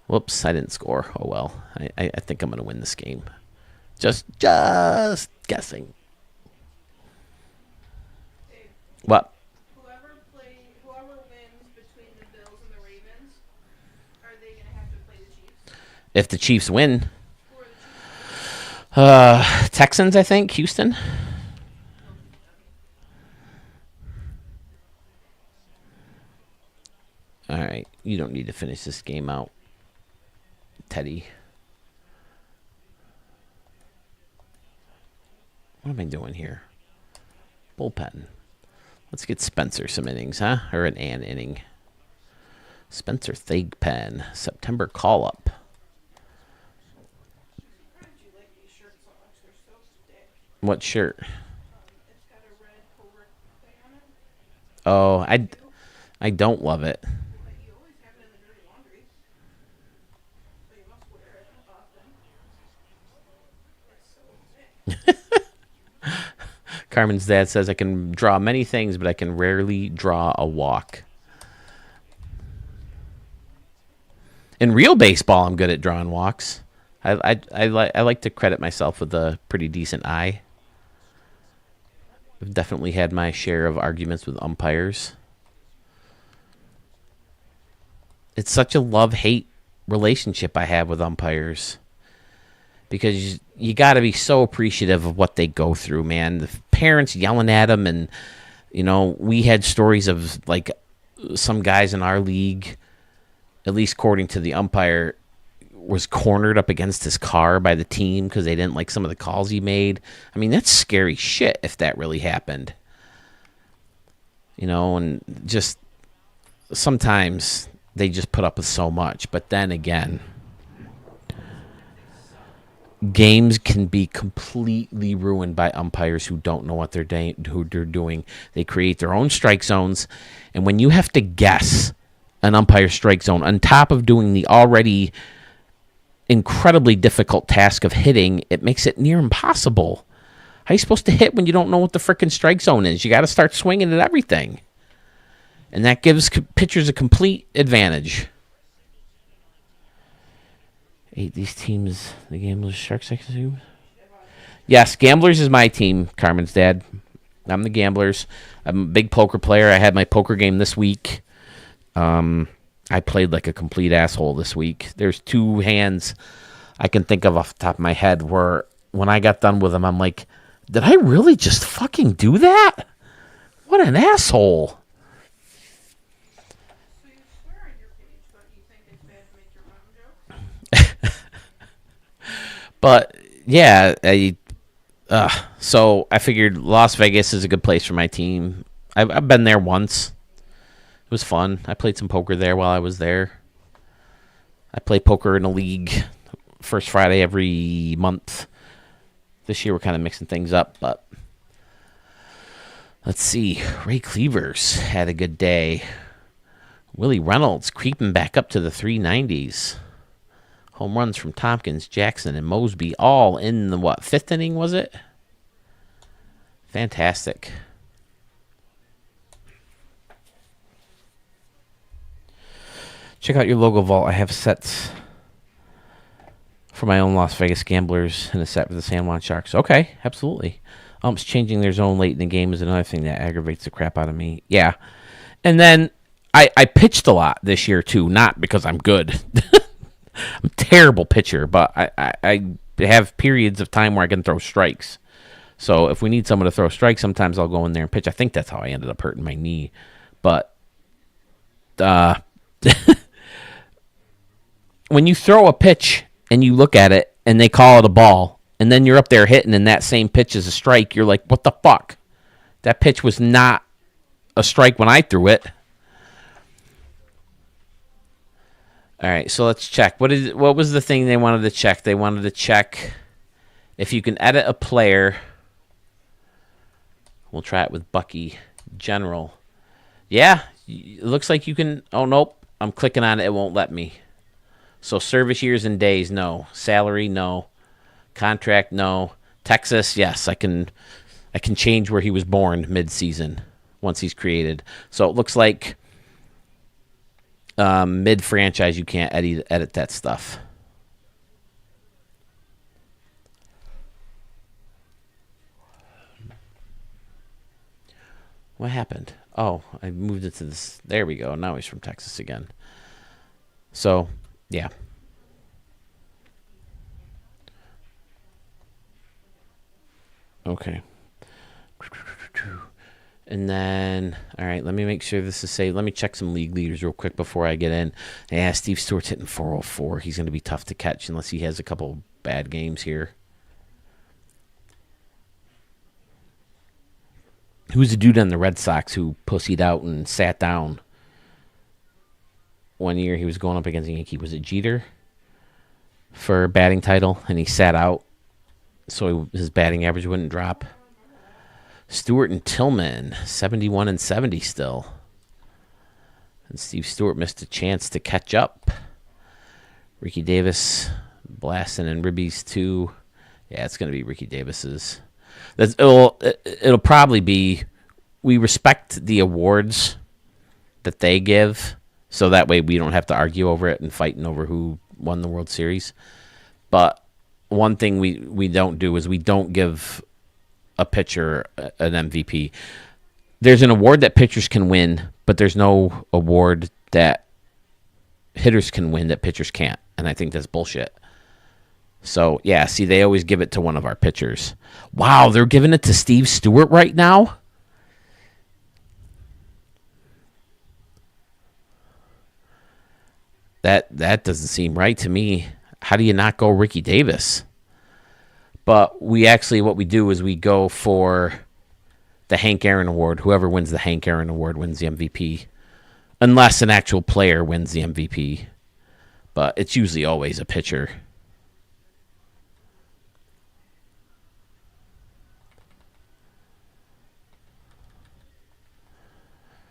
Whoops, I didn't score. Oh, well. I think I'm going to win this game. Just guessing. Dave, What? whoever wins between the Bills and the Ravens, are they gonna have to play the Chiefs? If the Chiefs win, Who are the Chiefs? Texans, I think. Houston. All right, you don't need to finish this game out, Teddy. What am I doing here? Bullpen. Let's get Spencer some innings, huh? Or an inning. Spencer Thigpen, September call-up. How did you like these shirts so much? They're so thick. What shirt? It's got a red cobra thing on it. Oh, I don't love it. But you always have it in the dirty laundry. So you must wear it often. It's so thick. Carmen's dad says I can draw many things, but I can rarely draw a walk. In real baseball, I'm good at drawing walks. I like to credit myself with a pretty decent eye. I've definitely had my share of arguments with umpires. It's such a love-hate relationship I have with umpires. Because you got to be so appreciative of what they go through, man. The parents yelling at them, and, you know, we had stories of, like, some guys in our league, at least according to the umpire, was cornered up against his car by the team because they didn't like some of the calls he made. I mean, that's scary shit if that really happened. You know, and just sometimes they just put up with so much. But then again, games can be completely ruined by umpires who don't know what they're doing. They create their own strike zones, and when you have to guess an umpire strike zone on top of doing the already incredibly difficult task of hitting, it makes it near impossible. How are you supposed to hit when you don't know what the frickin' strike zone is? You got to start swinging at everything, and that gives pitchers a complete advantage. These teams, the Gamblers, Sharks, I assume? Yes, Gamblers is my team, Carmen's dad. I'm the Gamblers. I'm a big poker player. I had my poker game this week. I played like a complete asshole this week. There's 2 hands I can think of off the top of my head where when I got done with them, I'm like, did I really just fucking do that? What an asshole. So you swear on your page, but you think it's bad to make your mom jokes? But yeah, so I figured Las Vegas is a good place for my team. I've been there once. It was fun. I played some poker there while I was there. I play poker in a league first Friday every month. This year we're kind of mixing things up, but let's see. Ray Cleavers had a good day. Willie Reynolds creeping back up to the 390s. Home runs from Tompkins, Jackson, and Mosby, all in the, 5th inning, was it? Fantastic. Check out your logo vault. I have sets for my own Las Vegas Gamblers and a set for the San Juan Sharks. Okay, absolutely. Umps changing their zone late in the game is another thing that aggravates the crap out of me. Yeah. And then I pitched a lot this year, too, not because I'm good. I'm a terrible pitcher, but I have periods of time where I can throw strikes. So if we need someone to throw strikes, sometimes I'll go in there and pitch. I think that's how I ended up hurting my knee. But when you throw a pitch and you look at it and they call it a ball, and then you're up there hitting and that same pitch is a strike, you're like, what the fuck? That pitch was not a strike when I threw it. All right, so let's check. What was the thing they wanted to check? They wanted to check if you can edit a player. We'll try it with Bucky General. Yeah, it looks like you can. Oh, nope. I'm clicking on it. It won't let me. So service years and days, no. Salary, no. Contract, no. Texas, yes. I can change where he was born mid-season once he's created. So it looks like mid-franchise you can't edit that stuff. What happened? Oh, I moved it to this. There we go. Now he's from Texas again. So, yeah. Okay. And then, all right, let me make sure this is safe. Let me check some league leaders real quick before I get in. Yeah, Steve Stewart's hitting 404. He's going to be tough to catch unless he has a couple bad games here. Who's the dude on the Red Sox who pussied out and sat down? One year he was going up against a Yankee. Was it Jeter for a batting title? And he sat out so his batting average wouldn't drop. Stewart and Tillman, 71 and 70 still. And Steve Stewart missed a chance to catch up. Ricky Davis blasting in ribbies too. Yeah, it's going to be Ricky Davis's. It'll probably be, we respect the awards that they give, so that way we don't have to argue over it and fighting over who won the World Series. But one thing we don't do is we don't give a pitcher an MVP. There's an award that pitchers can win, but there's no award that hitters can win that pitchers can't. And I think that's bullshit. So, yeah, see, they always give it to one of our pitchers. Wow, they're giving it to Steve Stewart right now? That doesn't seem right to me. How do you not go Ricky Davis? But what we do is we go for the Hank Aaron Award. Whoever wins the Hank Aaron Award wins the MVP. Unless an actual player wins the MVP. But it's usually always a pitcher.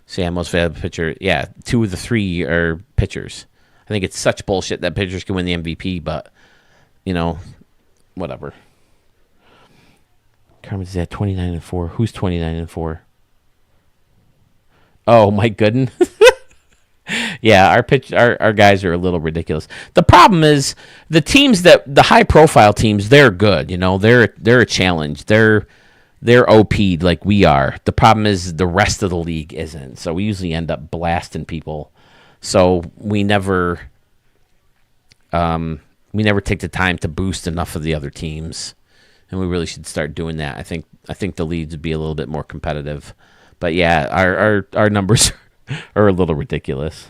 So yeah, most valuable pitcher. Yeah, 2 of the 3 are pitchers. I think it's such bullshit that pitchers can win the MVP, but, whatever. Carmen's at 29 and 4. Who's 29 and 4? Oh my goodness. Yeah, our guys are a little ridiculous. The problem is the teams the high profile teams, they're good. They're a challenge. They're OP'd like we are. The problem is the rest of the league isn't. So we usually end up blasting people. So we never take the time to boost enough of the other teams. And we really should start doing that. I think the leads would be a little bit more competitive. But yeah, our numbers are a little ridiculous.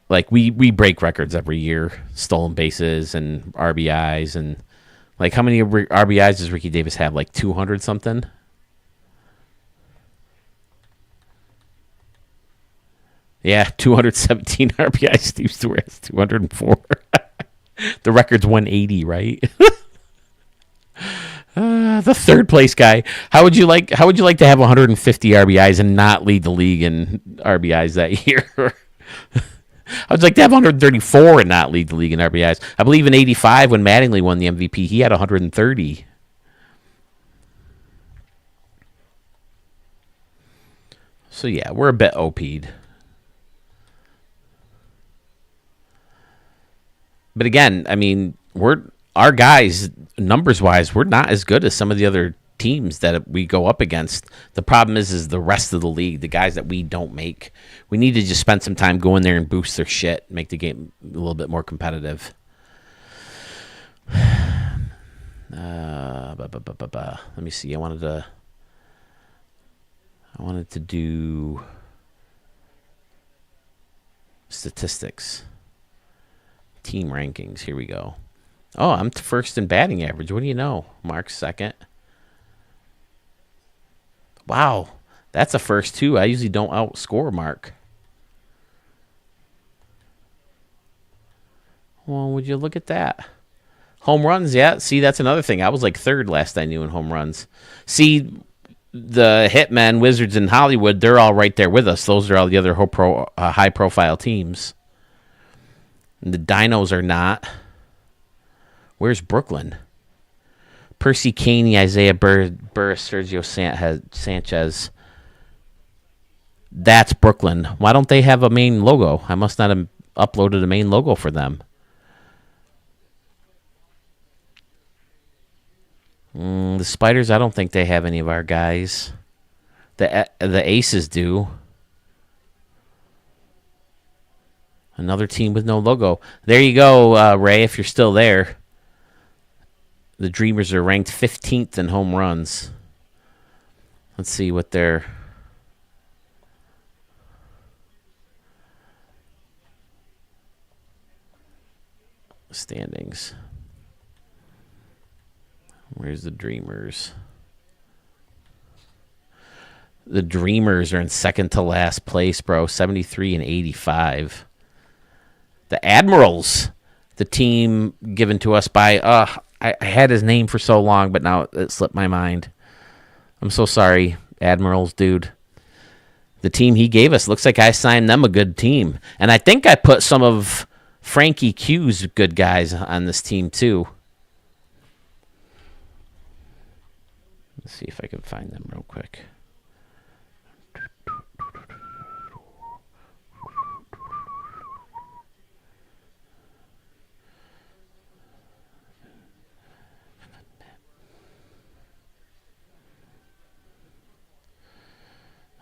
Like we break records every year, stolen bases and RBIs, and like how many RBIs does Ricky Davis have? Like 200 something. Yeah, 217 RBIs. Steve Stewart has 204. The record's 180, right? The third place guy. How would you like to have 150 RBIs and not lead the league in RBIs that year? I would like to have 134 and not lead the league in RBIs. I believe in '85 when Mattingly won the MVP, he had 130. So yeah, we're a bit OP'd. But again, I mean, our guys, numbers-wise, we're not as good as some of the other teams that we go up against. The problem is the rest of the league, the guys that we don't make. We need to just spend some time going there and boost their shit, make the game a little bit more competitive. Let me see. I wanted to do statistics. Team rankings. Here we go. Oh, I'm first in batting average. What do you know? Mark's second. Wow. That's a first, too. I usually don't outscore Mark. Well, would you look at that? Home runs, yeah. See, that's another thing. I was like third last I knew in home runs. See, the Hitmen, Wizards, and Hollywood, they're all right there with us. Those are all the other high-profile teams. And the Dinos are not. Where's Brooklyn? Percy Caney, Isaiah Burris, Sergio Sanchez. That's Brooklyn. Why don't they have a main logo? I must not have uploaded a main logo for them. The Spiders, I don't think they have any of our guys. The Aces do. Another team with no logo. There you go, Ray, if you're still there. The Dreamers are ranked 15th in home runs. Let's see what their standings. Where's the Dreamers? The Dreamers are in second to last place, bro. 73 and 85. The Admirals, the team given to us by I had his name for so long, but now it slipped my mind. I'm so sorry, Admirals, dude. The team he gave us, looks like I signed them a good team. And I think I put some of Frankie Q's good guys on this team, too. Let's see if I can find them real quick.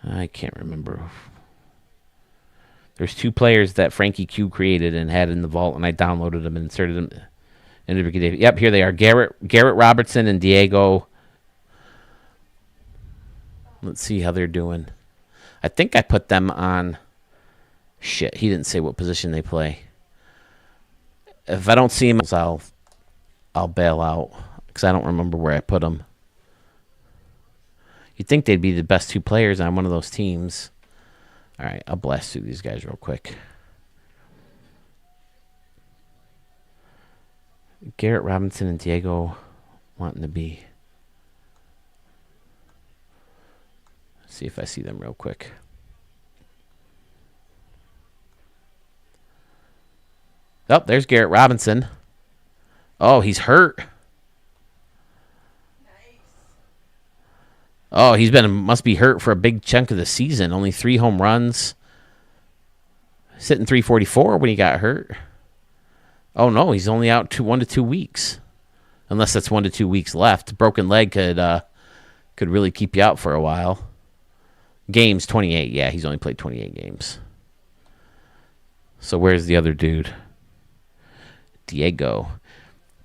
I can't remember. There's two players that Frankie Q created and had in the vault, and I downloaded them and inserted them into Ricky Davis. Yep, here they are. Garrett Robertson and Diego. Let's see how they're doing. I think I put them on. Shit, he didn't say what position they play. If I don't see him, I'll bail out because I don't remember where I put them. You'd think they'd be the best two players on one of those teams. All right, I'll blast through these guys real quick. Garrett Robinson and Diego wanting to be. Let's see if I see them real quick. Oh, there's Garrett Robinson. Oh, he's hurt. Oh, must be hurt for a big chunk of the season. Only 3 home runs. Sitting 344 when he got hurt. Oh no, he's only out 1 to 2 weeks, unless that's 1 to 2 weeks left. Broken leg could really keep you out for a while. Games 28. Yeah, he's only played 28 games. So where's the other dude? Diego.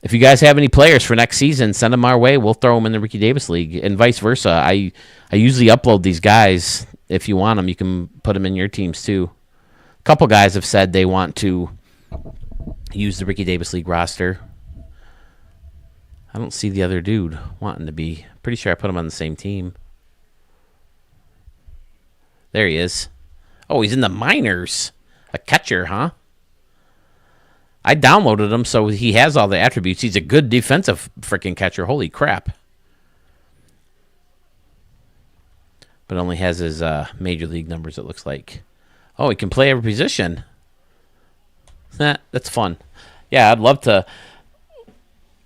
If you guys have any players for next season, send them our way. We'll throw them in the Ricky Davis League, and vice versa. I usually upload these guys. If you want them, you can put them in your teams too. A couple guys have said they want to use the Ricky Davis League roster. I don't see the other dude wanting to be. Pretty sure I put him on the same team. There he is. Oh, he's in the minors. A catcher, huh? I downloaded him, so he has all the attributes. He's a good defensive freaking catcher. Holy crap. But only has his major league numbers, it looks like. Oh, he can play every position. That's fun. Yeah, I'd love to.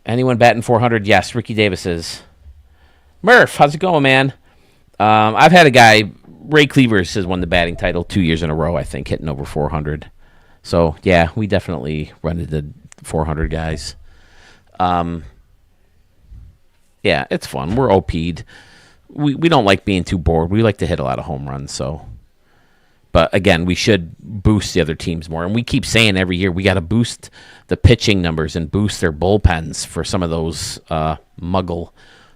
Anyone batting 400? Yes, Ricky Davis is. Murph, how's it going, man? I've had a guy, Ray Cleavers, has won the batting title 2 years in a row, I think, hitting over 400. So, yeah, we definitely run into 400 guys. Yeah, it's fun. We're OP'd. We don't like being too bored. We like to hit a lot of home runs, so. But, again, we should boost the other teams more. And we keep saying every year we got to boost the pitching numbers and boost their bullpens for some of those muggle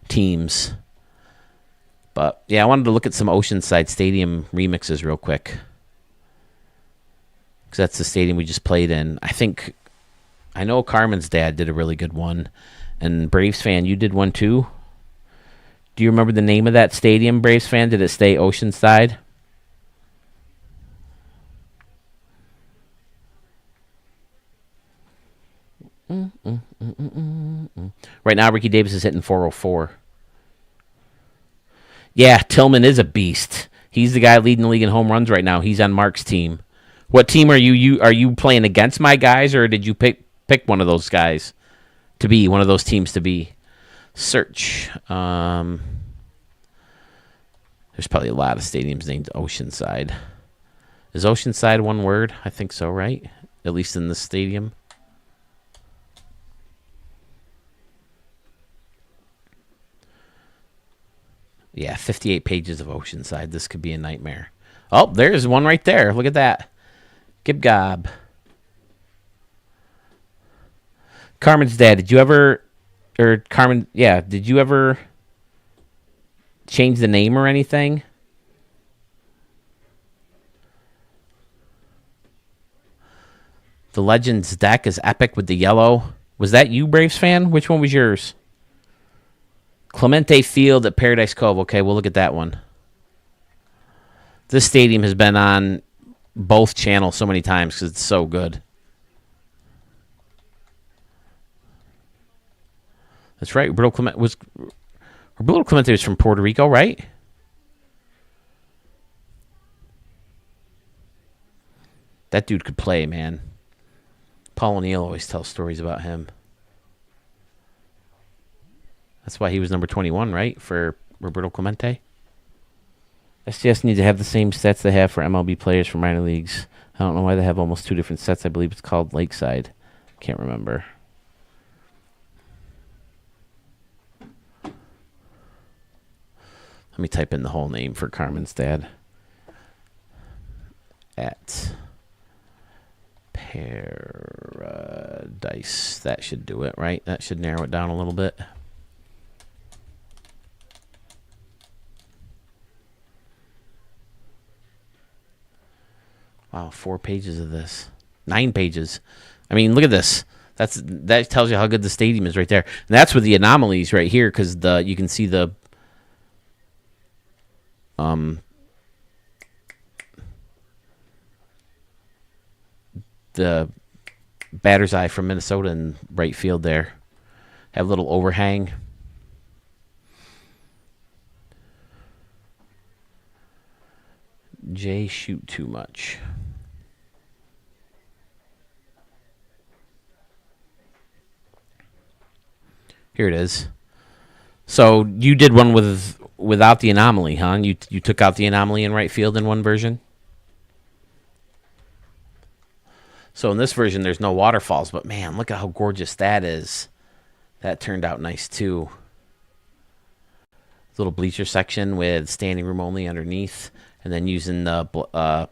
teams. But, yeah, I wanted to look at some Oceanside Stadium remixes real quick. Because that's the stadium we just played in. I know Carmen's dad did a really good one. And Braves fan, you did one too? Do you remember the name of that stadium, Braves fan? Did it stay Oceanside? Right now, Ricky Davis is hitting 404. Yeah, Tillman is a beast. He's the guy leading the league in home runs right now. He's on Mark's team. What team are you? Are you playing against my guys, or did you pick one of those guys to be one of those teams to be? Search. There's probably a lot of stadiums named Oceanside. Is Oceanside one word? I think so, right? At least in the stadium. Yeah, 58 pages of Oceanside. This could be a nightmare. Oh, there's one right there. Look at that. Gib Gob. Carmen's dad, did you ever or Carmen, yeah, did you ever change the name or anything? The Legends deck is epic with the yellow. Was that you, Braves fan? Which one was yours? Clemente Field at Paradise Cove. Okay, we'll look at that one. This stadium has been on both channels so many times because it's so good. That's right. Roberto Clemente was from Puerto Rico, right? That dude could play, man. Paul O'Neill always tells stories about him. That's why he was number 21, right? For Roberto Clemente. STS need to have the same stats they have for MLB players from minor leagues. I don't know why they have almost two different sets. I believe it's called Lakeside. Can't remember. Let me type in the whole name for Carmen's dad. At Paradise. That should do it, right? That should narrow it down a little bit. Wow, 4 pages of this. 9 pages. I mean, look at this. That tells you how good the stadium is right there. And that's with the anomalies right here, because you can see the batter's eye from Minnesota in right field there. Have a little overhang. Jay shoot too much. Here it is. So you did one without the anomaly, huh? You took out the anomaly in right field in one version? So in this version, there's no waterfalls, but man, look at how gorgeous that is. That turned out nice too. Little bleacher section with standing room only underneath, and then using the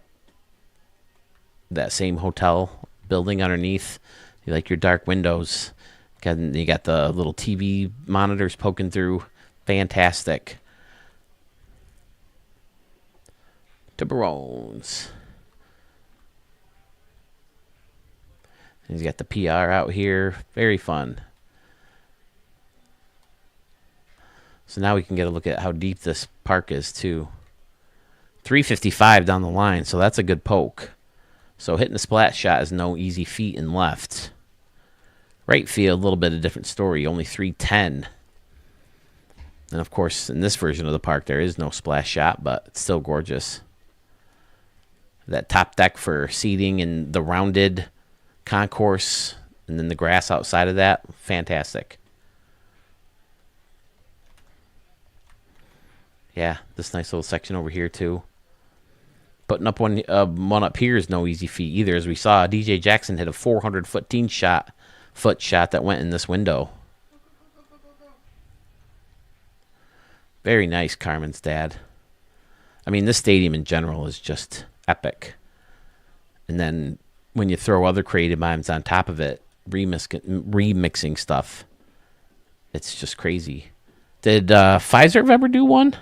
that same hotel building underneath. You like your dark windows. You got the little TV monitors poking through. Fantastic. Tiburones. And he's got the PR out here. Very fun. So now we can get a look at how deep this park is too. 355 down the line, so that's a good poke. So hitting a splat shot is no easy feat in left. Right field, a little bit of a different story. Only 310. And of course, in this version of the park, there is no splash shot, but it's still gorgeous. That top deck for seating and the rounded concourse, and then the grass outside of that, fantastic. Yeah, this nice little section over here too. Putting up one up here is no easy feat either. As we saw, DJ Jackson hit a 400-foot shot that went in this window. Very nice, Carmen's dad. I mean, this stadium in general is just epic. And then when you throw other creative minds on top of it, remixing stuff, it's just crazy. Did Pfizer ever do one?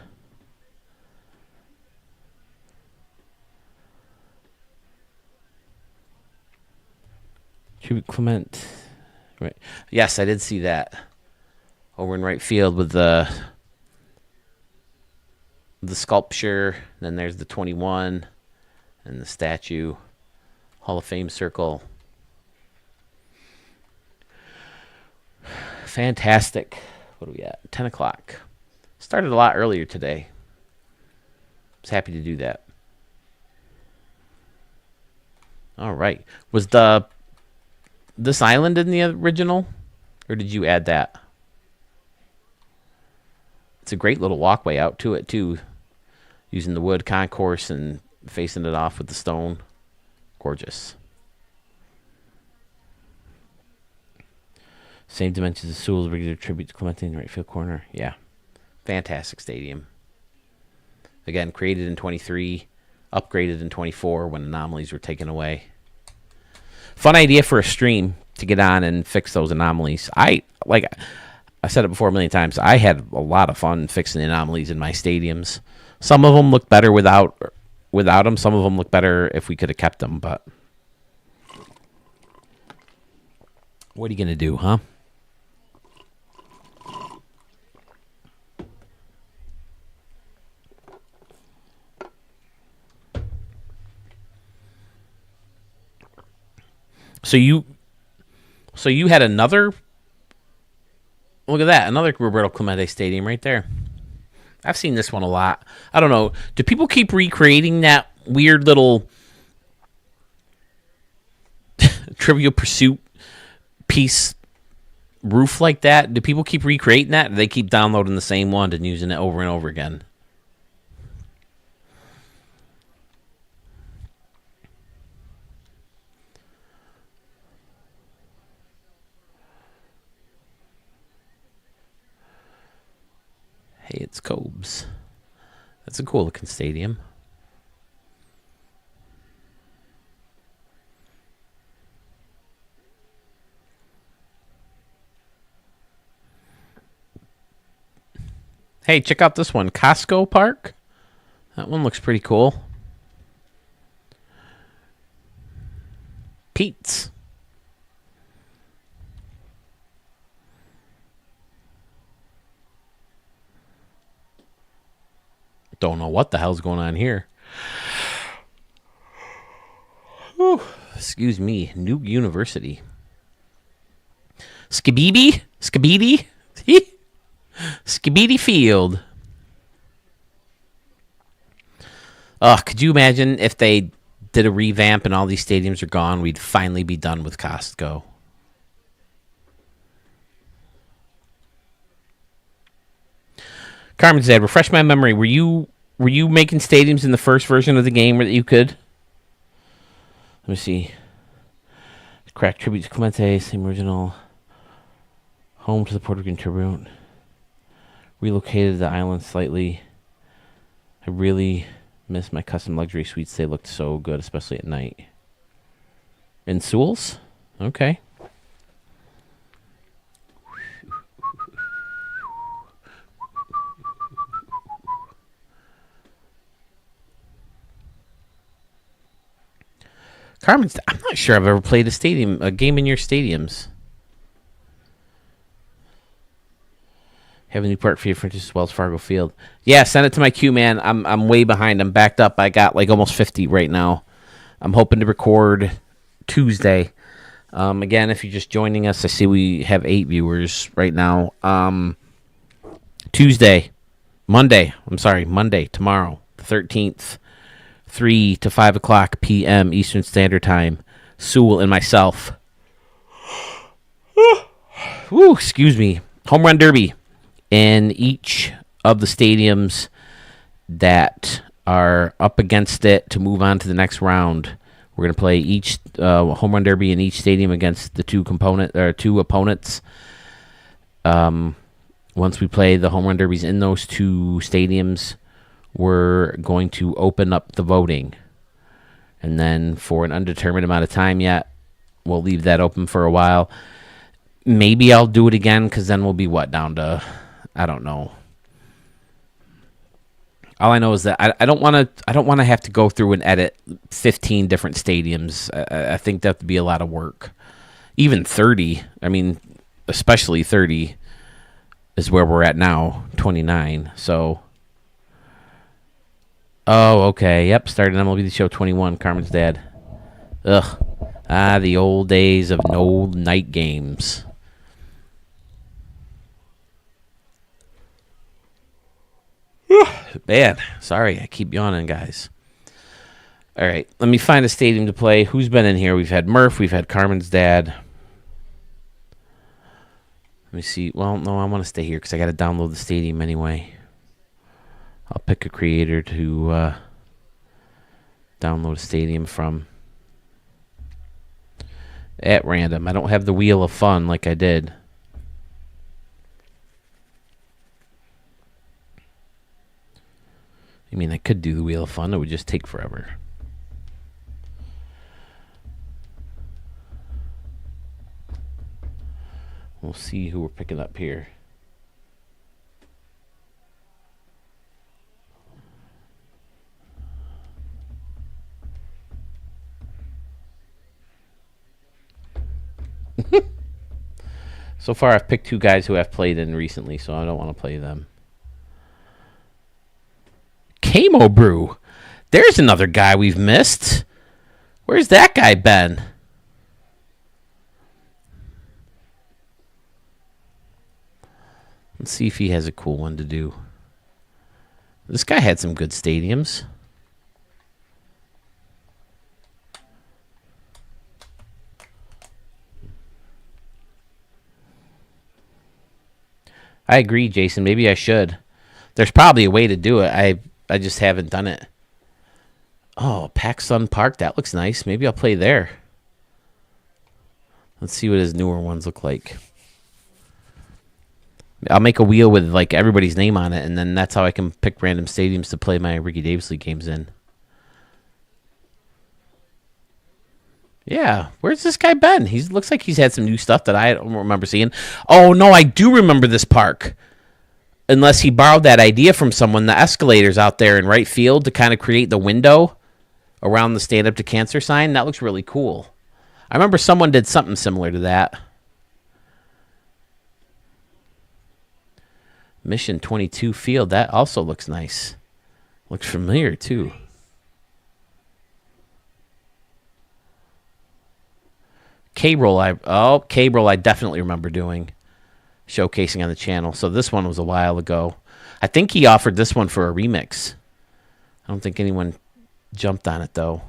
Clement. Right. Yes, I did see that. Over in right field with the sculpture. Then there's the 21 and the statue. Hall of Fame circle. Fantastic. What are we at? 10 o'clock. Started a lot earlier today. Was happy to do that. All right. Was this island in the original, or did you add that? It's a great little walkway out to it too, using the wood concourse and facing it off with the stone. Gorgeous. Same dimensions as Sewell's regular tribute to Clemente in the right field corner. Yeah. Fantastic stadium. Again, created in 23, upgraded in 24 when anomalies were taken away. Fun idea for a stream to get on and fix those anomalies. I said it before a million times. I had a lot of fun fixing anomalies in my stadiums. Some of them look better without them. Some of them look better if we could have kept them. But what are you gonna do, huh? So you had another. Look at that, another Roberto Clemente stadium right there. I've seen this one a lot. I don't know. Do people keep recreating that weird little Trivial Pursuit piece roof like that? Do people keep recreating that? Or do they keep downloading the same one and using it over and over again? Hey, it's Cobes. That's a cool looking stadium. Hey, check out this one. Costco Park. That one looks pretty cool. Pete's. Don't know what the hell's going on here. Whew. Excuse me. Nuke University. Skibidi? Skibidi? Skibidi Field. Could you imagine if they did a revamp and all these stadiums are gone? We'd finally be done with Costco. Carmen's dad, refresh my memory. Were you making stadiums in the first version of the game that you could? Let me see. Crack tribute to Clemente, same original. Home to the Puerto Rican Tribute. Relocated the island slightly. I really miss my custom luxury suites. They looked so good, especially at night. In Sewell's? Okay. Carmen's, I'm not sure I've ever played a game in your stadiums. Have a new part for you for just Wells Fargo Field. Yeah, send it to my queue, man. I'm way behind. I'm backed up. I got like almost 50 right now. I'm hoping to record Tuesday. Again, if you're just joining us, I see we have 8 viewers right now. Monday, tomorrow, the 13th, 3 to 5 o'clock p.m. Eastern Standard Time. Sewell and myself. Woo, excuse me. Home Run Derby. In each of the stadiums that are up against it to move on to the next round, we're going to play each home run derby in each stadium against the two opponents. Once we play the home run derbies in those 2 stadiums, we're going to open up the voting. And then for an undetermined amount of time yet, we'll leave that open for a while. Maybe I'll do it again because then we'll be down to... I don't know. All I know is that I don't want to have to go through and edit 15 different stadiums. I think that would be a lot of work. Even 30. I mean, especially 30 is where we're at now. 29. So. Oh, okay. Yep. Started MLB The Show 21. Carmen's dad. Ugh. The old days of no night games. Man, sorry, I keep yawning, guys. All right, let me find a stadium to play. Who's been in here? We've had Murph, we've had Carmen's dad. Let me see. Well, no, I want to stay here because I got to download the stadium anyway. I'll pick a creator to download a stadium from at random. I don't have the Wheel of Fun like I did. I mean, I could do the Wheel of Fun. It would just take forever. We'll see who we're picking up here. So far, I've picked 2 guys who I've played in recently, so I don't want to play them. Camo Brew. There's another guy we've missed. Where's that guy been? Let's see if he has a cool one to do. This guy had some good stadiums. I agree, Jason. Maybe I should. There's probably a way to do it. I just haven't done it. Oh, PacSun Park. That looks nice. Maybe I'll play there. Let's see what his newer ones look like. I'll make a wheel with like everybody's name on it, and then that's how I can pick random stadiums to play my Ricky Davis League games in. Yeah, where's this guy been? He looks like he's had some new stuff that I don't remember seeing. Oh, no, I do remember this park. Unless he borrowed that idea from someone, the escalators out there in right field to kind of create the window around the Stand Up to Cancer sign. That looks really cool. I remember someone did something similar to that. Mission 22 field. That also looks nice. Looks familiar, too. K-Roll, I definitely remember doing, showcasing on the channel. So this one was a while ago. I think he offered this one for a remix. I don't think anyone jumped on it, though.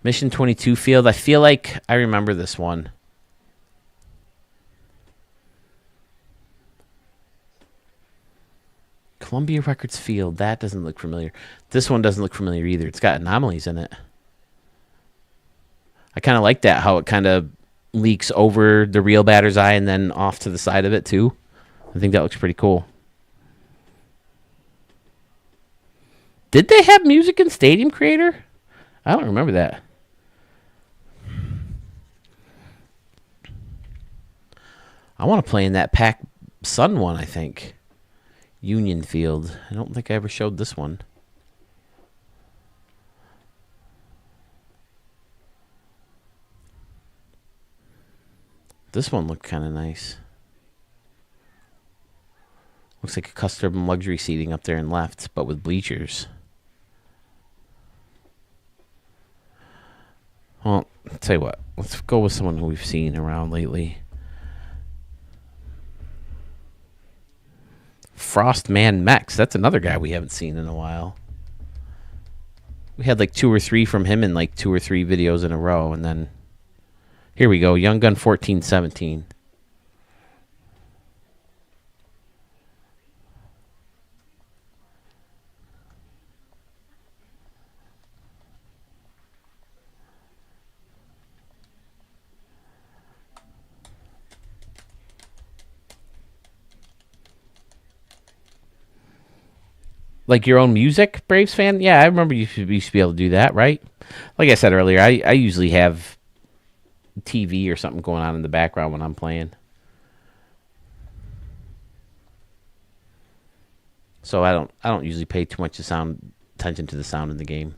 Mission 22 field. I feel like I remember this one. Columbia Records field. That doesn't look familiar. This one doesn't look familiar either. It's got anomalies in it. I kind of like that, how it kind of leaks over the real batter's eye and then off to the side of it, too. I think that looks pretty cool. Did they have music in Stadium Creator? I don't remember that. I want to play in that PacSun one, I think. Union Field. I don't think I ever showed this one. This one looked kind of nice. Looks like a custom luxury seating up there in left, but with bleachers. Well, I'll tell you what. Let's go with someone who we've seen around lately. Frostman Mex. That's another guy we haven't seen in a while. We had like 2 or 3 from him in like 2 or 3 videos in a row, and then here we go. Young Gun 1417. Like your own music, Braves fan? Yeah, I remember you used to be able to do that, right? Like I said earlier, I usually have TV or something going on in the background when I'm playing. So I don't usually pay too much attention to the sound in the game.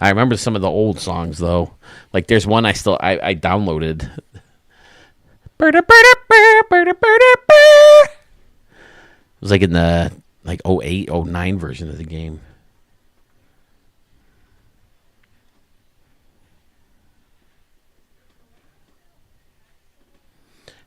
I remember some of the old songs though. Like there's one I downloaded. It was like in the like 08, 09 version of the game.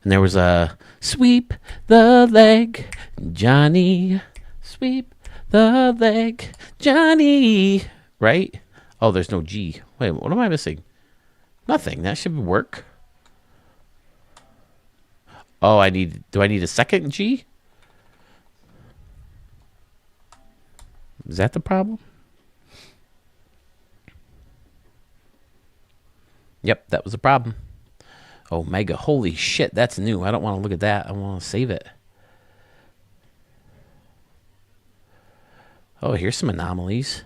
And there was a sweep the leg, Johnny. Sweep the leg, Johnny. Right? Oh, there's no G. Wait, what am I missing? Nothing. That should work. Oh, do I need a second G? Is that the problem? Yep, that was the problem. Omega. Holy shit, that's new. I don't want to look at that. I want to save it. Oh, here's some anomalies.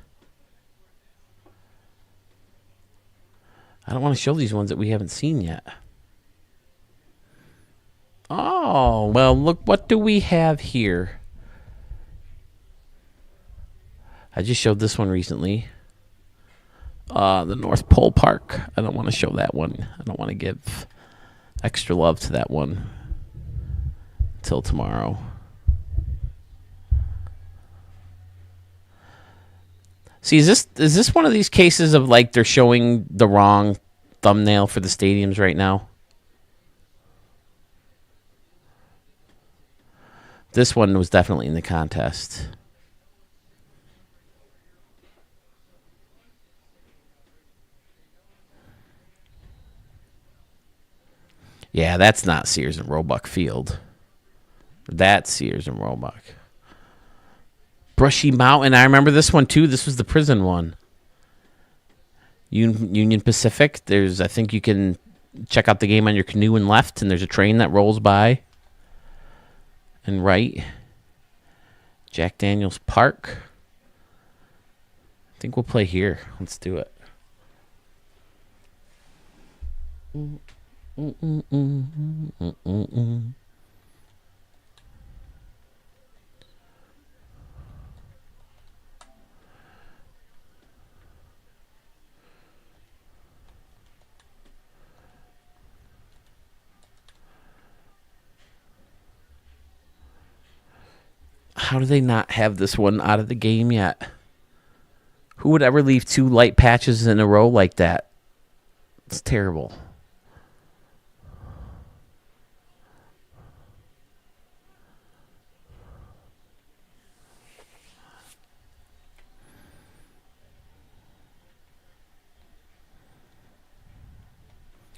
I don't want to show these ones that we haven't seen yet. Oh, well, look, what do we have here? I just showed this one recently. The North Pole Park. I don't want to show that one. I don't want to give extra love to that one until tomorrow. See, is this one of these cases of like they're showing the wrong thumbnail for the stadiums right now? This one was definitely in the contest. Yeah, that's not Sears and Roebuck Field. That's Sears and Roebuck. Brushy Mountain. I remember this one too. This was the prison one. Union Pacific. I think you can check out the game on your canoe and left, and there's a train that rolls by. And right. Jack Daniels Park. I think we'll play here. Let's do it. How do they not have this one out of the game yet? Who would ever leave 2 light patches in a row like that? It's terrible.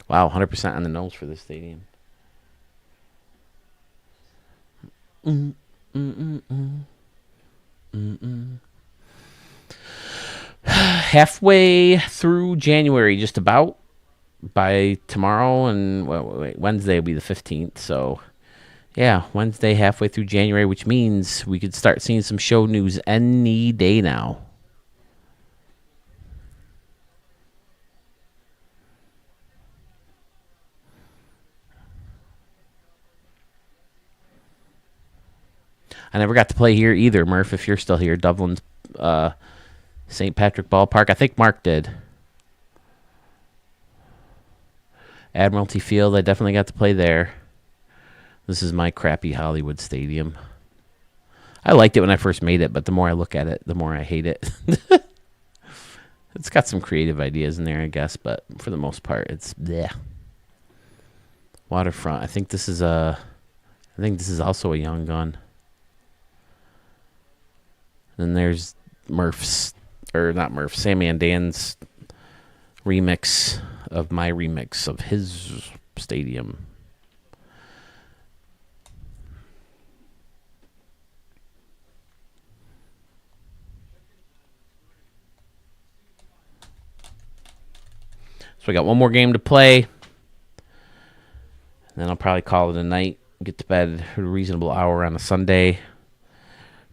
Wow, 100% on the nose for this stadium. Halfway through January, just about. By tomorrow and Wednesday will be the 15th. So, yeah, Wednesday halfway through January, which means we could start seeing some show news any day now. I never got to play here either, Murph, if you're still here. Dublin's St. Patrick Ballpark. I think Mark did. Admiralty Field, I definitely got to play there. This is my crappy Hollywood Stadium. I liked it when I first made it, but the more I look at it, the more I hate it. It's got some creative ideas in there, I guess, but for the most part, it's bleh. Waterfront. I think this is also a young gun. Then there's Sammy and Dan's remix of my remix of his stadium. So we got one more game to play. And then I'll probably call it a night. Get to bed at a reasonable hour on a Sunday.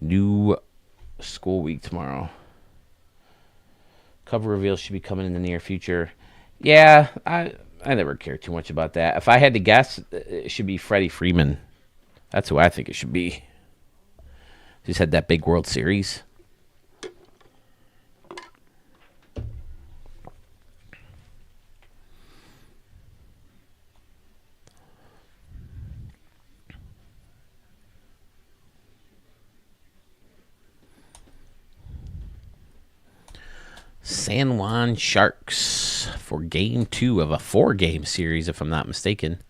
New school week tomorrow. Cover reveal should be coming in the near future. Yeah, I never cared too much about that. If I had to guess, it should be Freddie Freeman. That's who I think it should be. Just had that big World Series. San Juan Sharks for game 2 of a 4-game series, if I'm not mistaken.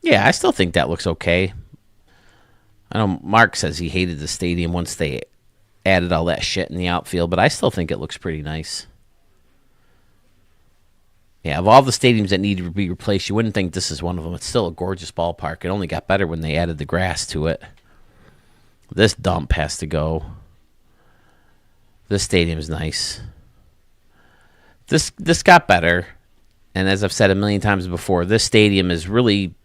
Yeah, I still think that looks okay. I know Mark says he hated the stadium once they added all that shit in the outfield, but I still think it looks pretty nice. Yeah, of all the stadiums that need to be replaced, you wouldn't think this is one of them. It's still a gorgeous ballpark. It only got better when they added the grass to it. This dump has to go. This stadium's nice. This got better. And as I've said a million times before, this stadium is really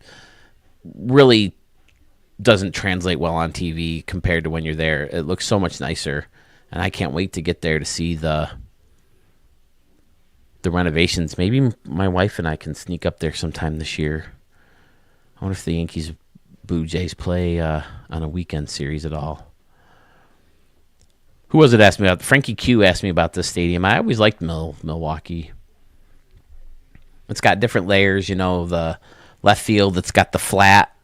doesn't translate well on TV compared to when you're there. It looks so much nicer. And I can't wait to get there to see the renovations. Maybe my wife and I can sneak up there sometime this year. I wonder if the Yankees Blue Jays play on a weekend series at all. Who was it asked me about? Frankie Q asked me about this stadium. I always liked Milwaukee. It's got different layers. The left field, it's got the flat,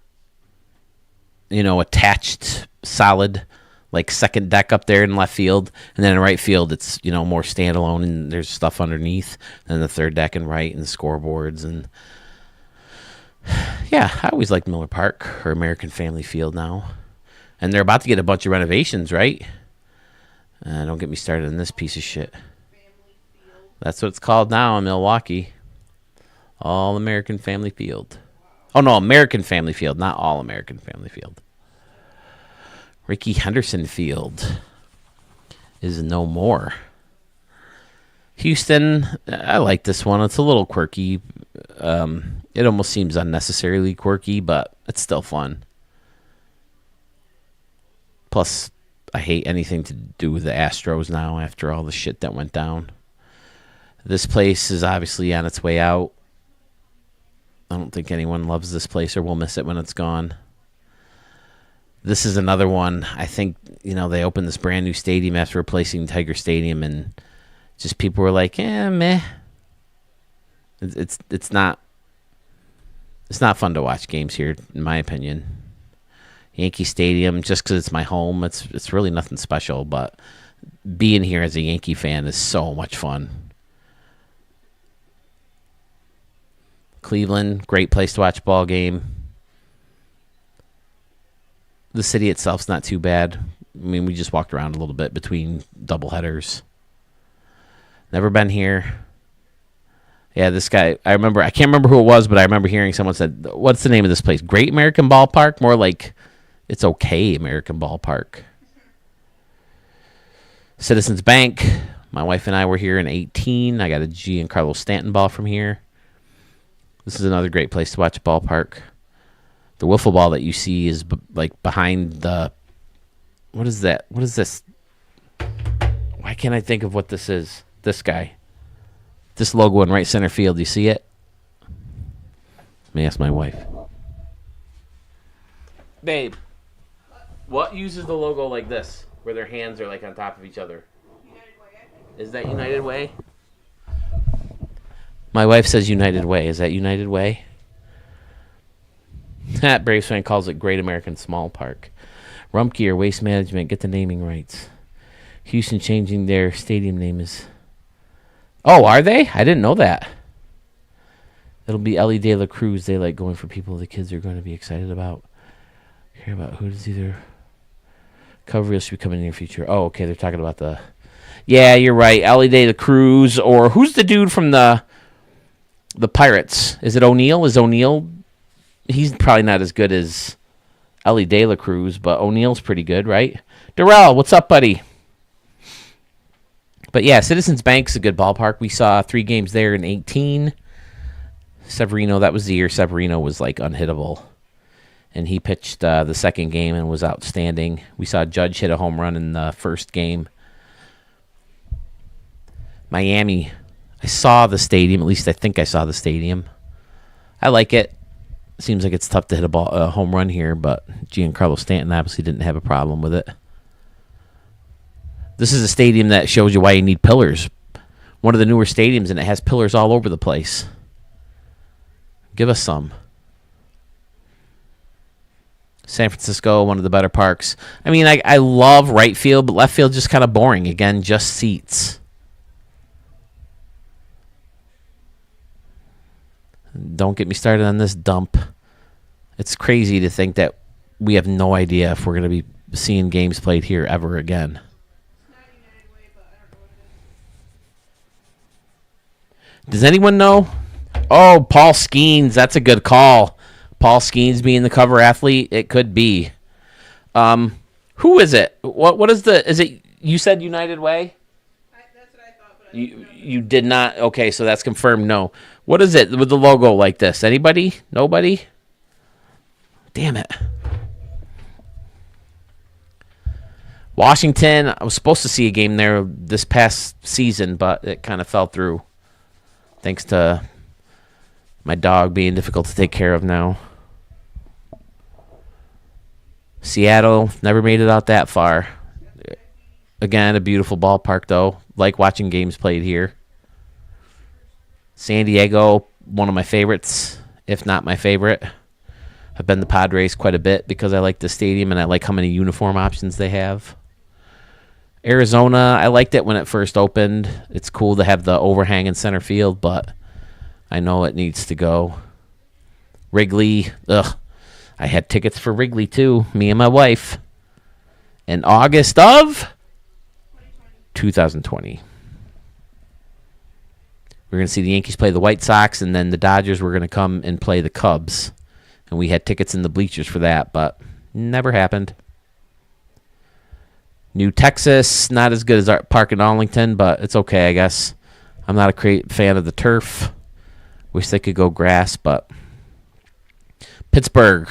attached solid, like second deck up there in left field. And then in right field, it's, more standalone and there's stuff underneath. And the third deck in right and the scoreboards. And yeah, I always liked Miller Park or American Family Field now. And they're about to get a bunch of renovations, right? Don't get me started on this piece of shit. That's what it's called now in Milwaukee. All American Family Field. Oh, no, American Family Field, not All American Family Field. Ricky Henderson Field is no more. Houston, I like this one. It's a little quirky. It almost seems unnecessarily quirky, but it's still fun. Plus, I hate anything to do with the Astros now after all the shit that went down. This place is obviously on its way out. I don't think anyone loves this place or will miss it when it's gone. This is another one. I think, they opened this brand new stadium after replacing Tiger Stadium, and just people were like, meh. It's not fun to watch games here, in my opinion. Yankee Stadium, just because it's my home, it's really nothing special, but being here as a Yankee fan is so much fun. Cleveland, great place to watch a ball game. The city itself's not too bad. I mean, we just walked around a little bit between doubleheaders. Never been here. Yeah, this guy, I can't remember who it was, but I remember hearing someone said, what's the name of this place? Great American Ballpark? More like, it's okay American Ballpark. Citizens Bank. My wife and I were here in 2018. I got a Giancarlo Stanton ball from here. This is another great place to watch a ballpark. The wiffle ball that you see is behind the... What is that? What is this? Why can't I think of what this is? This guy. This logo in right center field. You see it? Let me ask my wife. Babe, what uses the logo like this, where their hands are like on top of each other? United Way. Is that United Way? My wife says United Way. Is that United Way? That Braves fan calls it Great American Small Park. Rumpke or Waste Management, get the naming rights. Houston changing their stadium name is... Oh, are they? I didn't know that. It'll be Ellie De La Cruz. They like going for people the kids are going to be excited about. Hear about who does either... Cover reel should be coming in the near future. Oh, okay, they're talking about the... Yeah, you're right. Ellie De La Cruz, or who's the dude from the Pirates? Is it O'Neill? Is O'Neill... He's probably not as good as Ellie De La Cruz, but O'Neill's pretty good, right? Darrell, what's up, buddy? But yeah, Citizens Bank's a good ballpark. We saw 3 games there in 2018. Severino, that was the year Severino was like unhittable. And he pitched the second game and was outstanding. We saw Judge hit a home run in the first game. Miami, I saw the stadium. At least I think I saw the stadium. I like it. Seems like it's tough to hit a home run here, but Giancarlo Stanton obviously didn't have a problem with it. This is a stadium that shows you why you need pillars. One of the newer stadiums, and it has pillars all over the place. Give us some. San Francisco, one of the better parks. I mean, I love right field, but left field just kind of boring. Again, just seats. Don't get me started on this dump. It's crazy to think that we have no idea if we're going to be seeing games played here ever again. It's not United Way, but I don't know what it is. Does anyone know? Oh, Paul Skeens. That's a good call. Paul Skeens being the cover athlete. It could be. Who is it? What is the... Is it... You said United Way? That's what I thought, but You did not... Okay, so that's confirmed. No. What is it with the logo like this? Anybody? Nobody? Damn it. Washington, I was supposed to see a game there this past season, but it kind of fell through. Thanks to my dog being difficult to take care of now. Seattle, never made it out that far. Again, a beautiful ballpark, though. Like watching games played here. San Diego, one of my favorites, if not my favorite. I've been to Padres quite a bit because I like the stadium and I like how many uniform options they have. Arizona, I liked it when it first opened. It's cool to have the overhang in center field, but I know it needs to go. Wrigley, ugh. I had tickets for Wrigley too, me and my wife, in August of 2020. We're going to see the Yankees play the White Sox, and then the Dodgers were going to come and play the Cubs. And we had tickets in the bleachers for that, but never happened. New Texas, not as good as our park in Arlington, but it's okay, I guess. I'm not a great fan of the turf. Wish they could go grass, but Pittsburgh,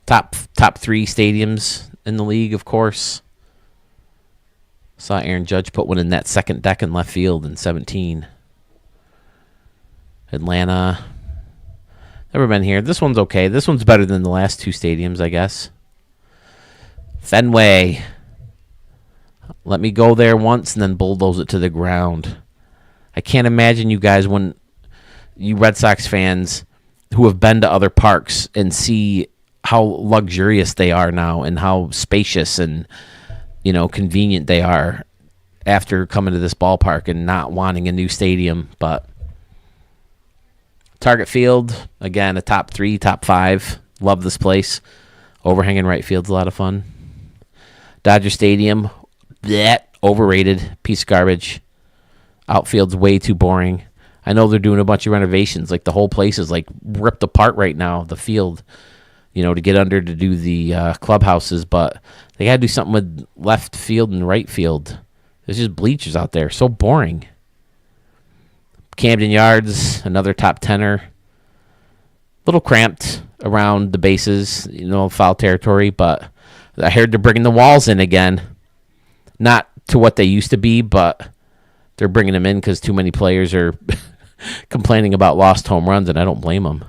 top 3 stadiums in the league, of course. Saw Aaron Judge put one in that second deck in left field in 17. Atlanta. Never been here. This one's okay. This one's better than the last 2 stadiums, I guess. Fenway. Let me go there once and then bulldoze it to the ground. I can't imagine you guys, when you Red Sox fans who have been to other parks and see how luxurious they are now and how spacious and, convenient they are after coming to this ballpark and not wanting a new stadium. But Target Field, again, a top 3, top 5. Love this place. Overhanging right field's a lot of fun. Dodger Stadium, bleh, overrated, piece of garbage. Outfield's way too boring. I know they're doing a bunch of renovations. Like, the whole place is, ripped apart right now, the field, to get under to do the clubhouses. But they got to do something with left field and right field. There's just bleachers out there. So boring. Camden Yards, another top 10er. Little cramped around the bases, foul territory, but I heard they're bringing the walls in again. Not to what they used to be, but they're bringing them in because too many players are complaining about lost home runs, and I don't blame them.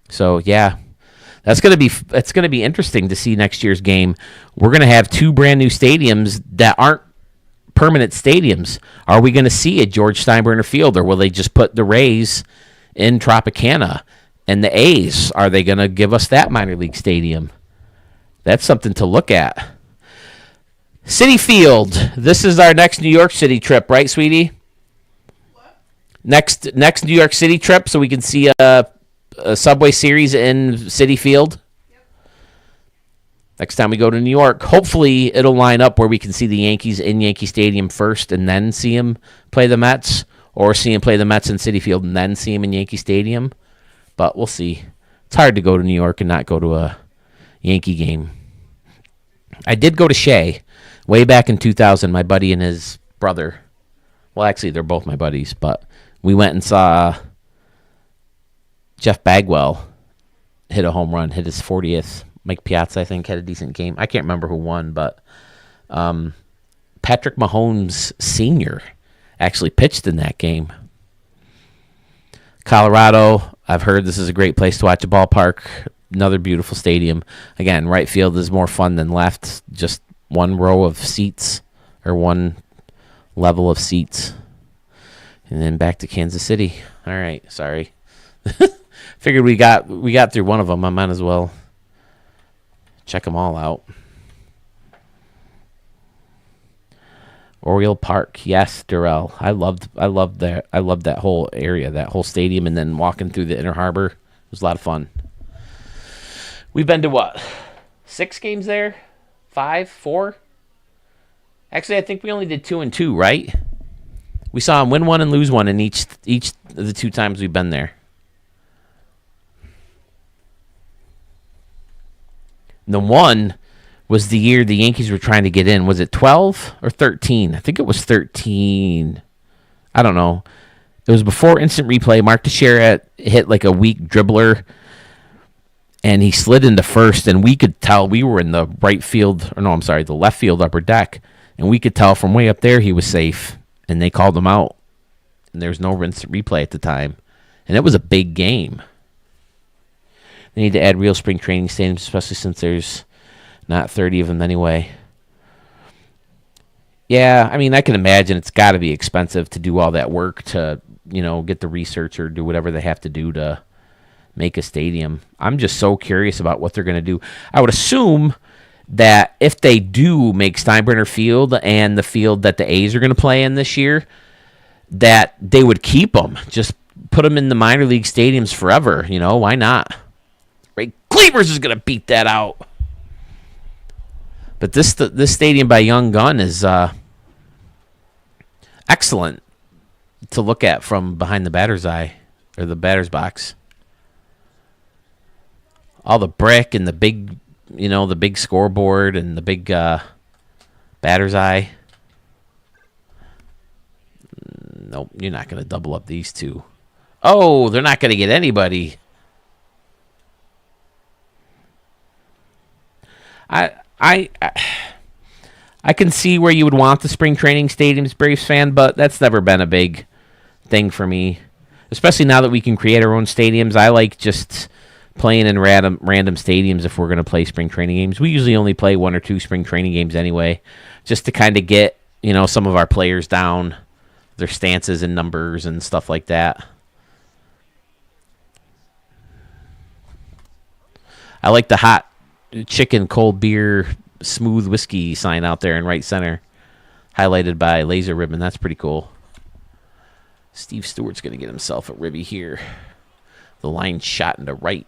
So, yeah, it's going to be interesting to see next year's game. We're going to have 2 brand new stadiums that aren't permanent stadiums. Are we going to see a George Steinbrenner Field, or will they just put the Rays in Tropicana? And the A's, are they going to give us that minor league stadium? That's something to look at. Citi Field. This is our next New York City trip, right, sweetie? What? Next New York City trip, so we can see a Subway Series in Citi Field. Next time we go to New York, hopefully it'll line up where we can see the Yankees in Yankee Stadium first and then see them play the Mets, or see them play the Mets in Citi Field and then see them in Yankee Stadium. But we'll see. It's hard to go to New York and not go to a Yankee game. I did go to Shea way back in 2000, my buddy and his brother. Well, actually, they're both my buddies, but we went and saw Jeff Bagwell hit a home run, hit his 40th. Mike Piazza, I think, had a decent game. I can't remember who won, but Patrick Mahomes Sr. actually pitched in that game. Colorado, I've heard this is a great place to watch a ballpark. Another beautiful stadium. Again, right field is more fun than left. Just one row of seats, or one level of seats. And then back to Kansas City. All right, sorry. Figured we got through one of them. I might as well check them all out. Oriole Park, yes, Durrell. I loved that whole area, that whole stadium, and then walking through the Inner Harbor. It was a lot of fun. We've been to what? 6 games there? 5? 4? Actually, I think we only did 2 and 2, right? We saw them win 1 and lose 1 in each of the 2 times we've been there. The one was the year the Yankees were trying to get in. Was it 12 or 13? I think it was 13. I don't know. It was before instant replay. Mark Teixeira hit like a weak dribbler, and he slid into first, and we could tell we were in the the left field upper deck, and we could tell from way up there he was safe, and they called him out, and there was no instant replay at the time, and it was a big game. They need to add real spring training stadiums, especially since there's not 30 of them anyway. Yeah, I mean, I can imagine it's got to be expensive to do all that work to get the research or do whatever they have to do to make a stadium. I'm just so curious about what they're going to do. I would assume that if they do make Steinbrenner Field and the field that the A's are going to play in this year, that they would keep them. Just put them in the minor league stadiums forever. Why not? Ray Cleavers is going to beat that out. But this stadium by Young Gun is excellent to look at from behind the batter's eye or the batter's box. All the brick and the big, the big scoreboard and the big batter's eye. Nope, you're not going to double up these two. Oh, they're not going to get anybody. I can see where you would want the spring training stadiums, Braves fan, but that's never been a big thing for me. Especially now that we can create our own stadiums. I like just playing in random stadiums if we're going to play spring training games. We usually only play 1 or 2 spring training games anyway, just to kind of get, some of our players down, their stances and numbers and stuff like that. I like the hot chicken, cold beer, smooth whiskey sign out there in right center, highlighted by laser ribbon. That's pretty cool. Steve Stewart's going to get himself a ribby here. The line shot into right.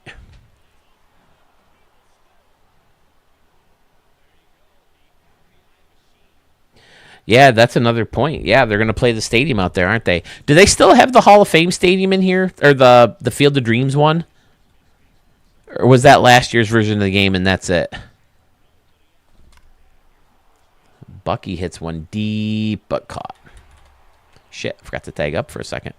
Yeah, that's another point. Yeah, they're going to play the stadium out there, aren't they? Do they still have the Hall of Fame stadium in here? Or the Field of Dreams one? Or was that last year's version of the game and that's it? Bucky hits one deep but caught. Shit, I forgot to tag up for a second.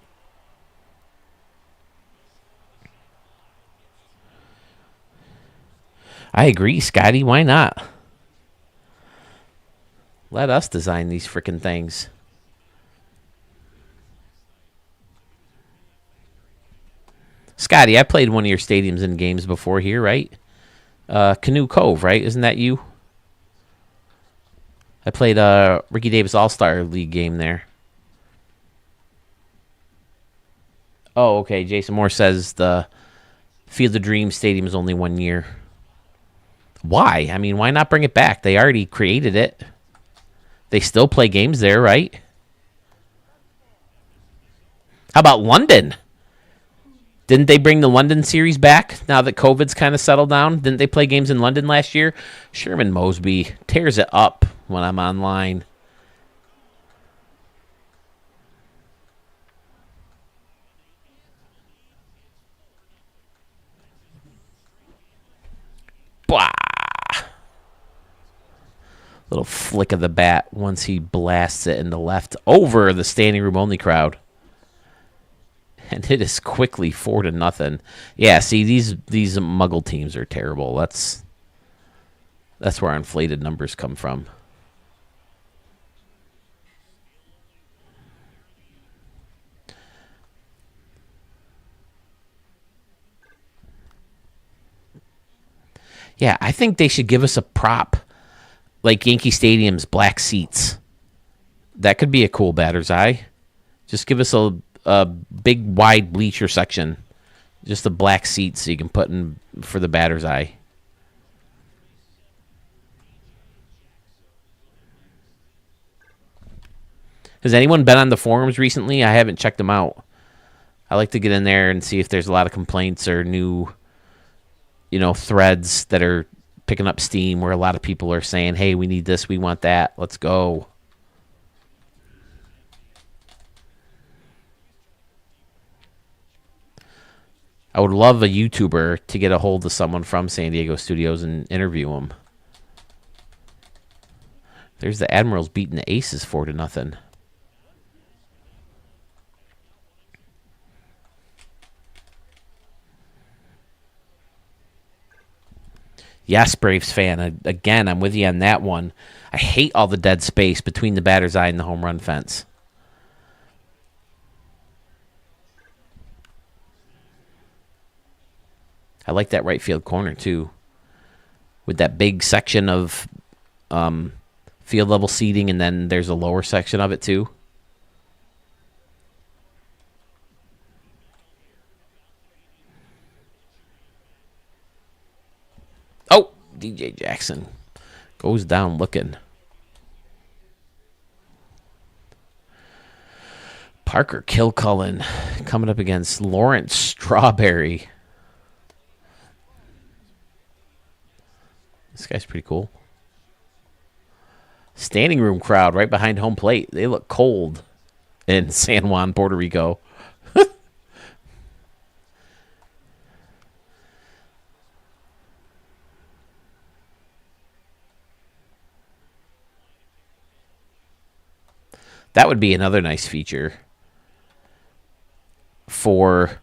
I agree, Scotty. Why not? Let us design these freaking things. Scotty, I played one of your stadiums in games before here, right? Canoe Cove, right? Isn't that you? I played Ricky Davis All-Star League game there. Oh, okay. Jason Moore says the Field of Dreams Stadium is only 1 year. Why? I mean, why not bring it back? They already created it. They still play games there, right? How about London? Didn't they bring the London series back now that COVID's kind of settled down? Didn't they play games in London last year? Sherman Mosby tears it up when I'm online. Blah. Little flick of the bat once he blasts it in the left over the standing room only crowd. And it is quickly 4-0. Yeah, see, these Muggle teams are terrible. That's where our inflated numbers come from. Yeah, I think they should give us a prop like Yankee Stadium's black seats. That could be a cool batter's eye. Just give us a big, wide bleacher section. Just the black seats so you can put in for the batter's eye. Has anyone been on the forums recently? I haven't checked them out. I like to get in there and see if there's a lot of complaints or new, threads that are picking up steam where a lot of people are saying, hey, we need this, we want that, let's go. I would love a YouTuber to get a hold of someone from San Diego Studios and interview them. There's the Admirals beating the Aces 4-0. Yes, Braves fan. Again, I'm with you on that one. I hate all the dead space between the batter's eye and the home run fence. I like that right field corner, too. With that big section of field level seating, and then there's a lower section of it, too. DJ Jackson goes down looking. Parker Kilcullen coming up against Lawrence Strawberry. This guy's pretty cool. Standing room crowd right behind home plate. They look cold in San Juan, Puerto Rico. That would be another nice feature for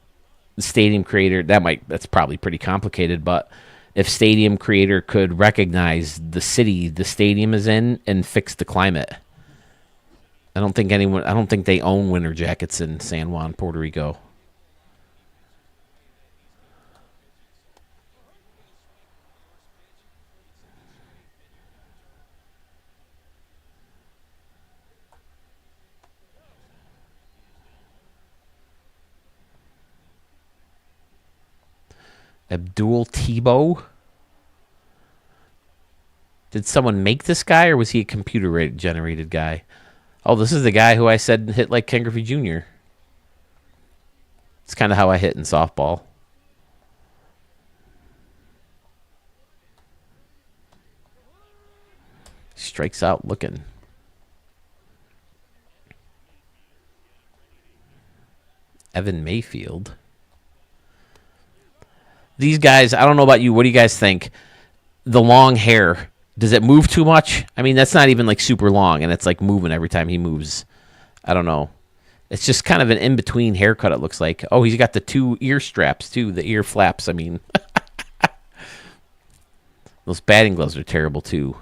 the Stadium Creator. That's probably pretty complicated, but if Stadium Creator could recognize the city the stadium is in and fix the climate. I don't think they own winter jackets in San Juan, Puerto Rico. Abdul Tebow. Did someone make this guy, or was he a computer-generated guy? Oh, this is the guy who I said hit like Ken Griffey Jr. It's kind of how I hit in softball. Strikes out looking. Evan Mayfield. These guys, I don't know about you. What do you guys think? The long hair, does it move too much? I mean, that's not even like super long, and it's like moving every time he moves. I don't know. It's just kind of an in-between haircut, it looks like. Oh, he's got the 2 ear straps, too. The ear flaps, I mean. Those batting gloves are terrible, too.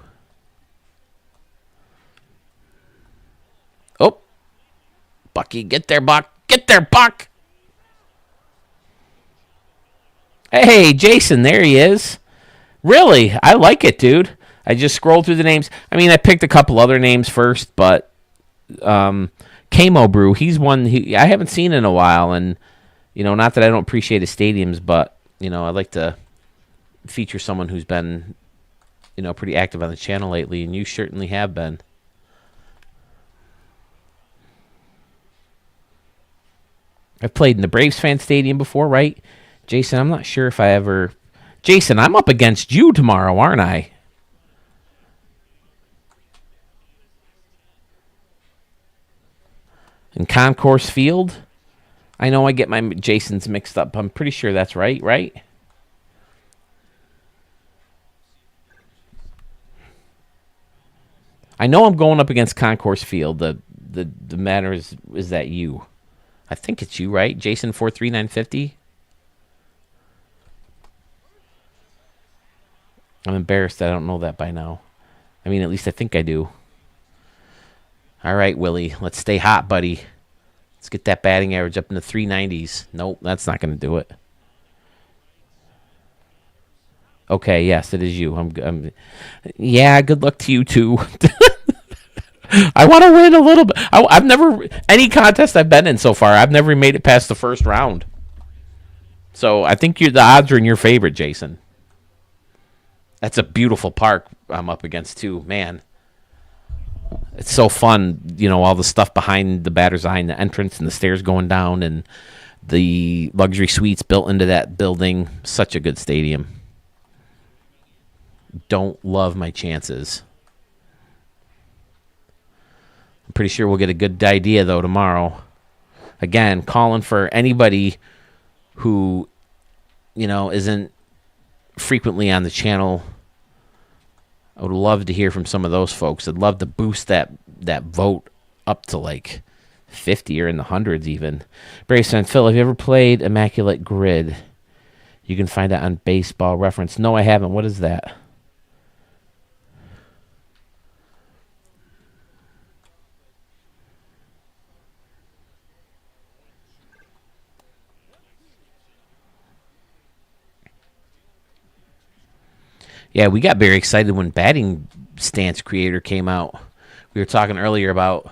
Oh. Bucky, get there, Buck. Get there, Buck. Hey, Jason, there he is. Really? I like it, dude. I just scrolled through the names. I mean, I picked a couple other names first, but Camo Brew, he's one I haven't seen in a while, and, not that I don't appreciate his stadiums, but, I'd like to feature someone who's been, pretty active on the channel lately, and you certainly have been. I've played in the Braves fan stadium before, right? Jason, I'm not sure if I ever... Jason, I'm up against you tomorrow, aren't I? In Concourse Field? I know I get my Jasons mixed up. I'm pretty sure that's right? I know I'm going up against Concourse Field. The matter is that you? I think it's you, right? Jason 43950. I'm embarrassed that I don't know that by now. I mean, at least I think I do. All right, Willie, let's stay hot, buddy. Let's get that batting average up in the 390s. Nope, that's not going to do it. Okay, yes, it is you. Yeah, good luck to you, too. I want to win a little bit. I've never... Any contest I've been in so far, I've never made it past the first round. So I think the odds are in your favor, Jason. That's a beautiful park I'm up against, too. Man, it's so fun, all the stuff behind the batter's eye and the entrance and the stairs going down and the luxury suites built into that building. Such a good stadium. Don't love my chances. I'm pretty sure we'll get a good idea, though, tomorrow. Again, calling for anybody who, isn't frequently on the channel. I would love to hear from some of those folks. I'd love to boost that vote up to like 50 or in the hundreds even. Braves fan Phil, have you ever played Immaculate Grid? You can find that on Baseball Reference. No, I haven't. What is that? Yeah, we got very excited when Batting Stance Creator came out. We were talking earlier about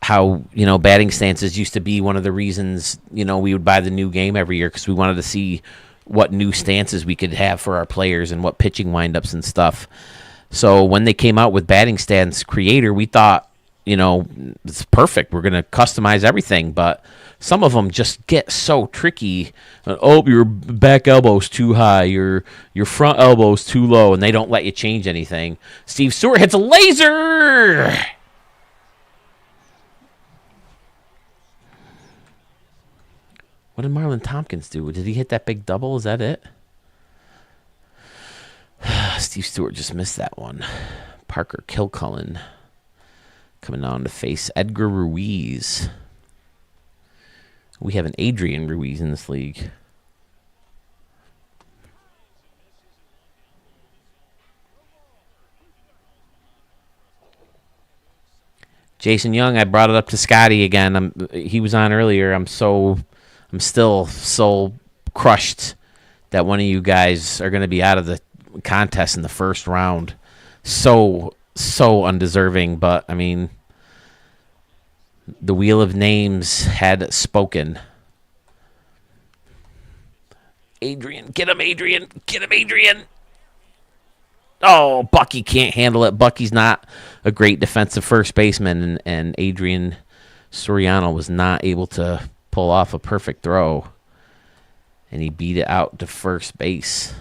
how, batting stances used to be one of the reasons, we would buy the new game every year because we wanted to see what new stances we could have for our players and what pitching windups and stuff. So when they came out with batting stance creator, we thought, it's perfect. We're going to customize everything, but some of them just get so tricky. Oh, your back elbow's too high, your front elbow's too low, and they don't let you change anything. Steve Stewart hits a laser. What did Marlon Tompkins do? Did he hit that big double? Is that it? Steve Stewart just missed that one. Parker Kilcullen coming on to face Edgar Ruiz. We have an Adrian Ruiz in this league. Jason Young, I brought it up to Scotty again. He was on earlier. I'm still so crushed that one of you guys are going to be out of the contest in the first round. So undeserving, but I mean, the Wheel of Names had spoken. Adrian, get him, Adrian. Get him, Adrian. Oh, Bucky can't handle it. Bucky's not a great defensive first baseman, and Adrian Soriano was not able to pull off a perfect throw, and he beat it out to first base.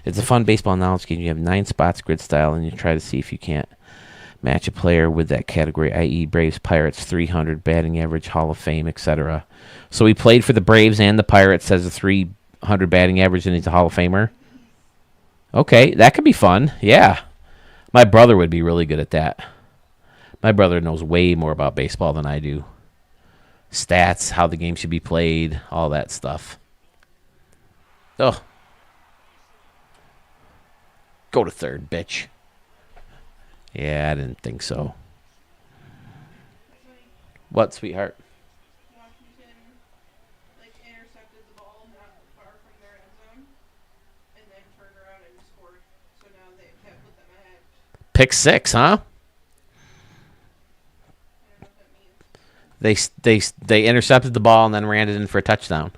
It's a fun baseball knowledge game. You have 9 spots, grid style, and you try to see if you can't match a player with that category, i.e. Braves, Pirates, 300, batting average, Hall of Fame, etc. So he played for the Braves and the Pirates, has a 300 batting average, and he's a Hall of Famer. Okay, that could be fun. Yeah. My brother would be really good at that. My brother knows way more about baseball than I do. Stats, how the game should be played, all that stuff. Oh. Go to third, bitch. Yeah, I didn't think so. What, sweetheart? Washington intercepted the ball not far from their end zone, and then turned around and scored. So now they have put them ahead. Pick 6, huh? I don't know what that means. They intercepted the ball and then ran it in for a touchdown.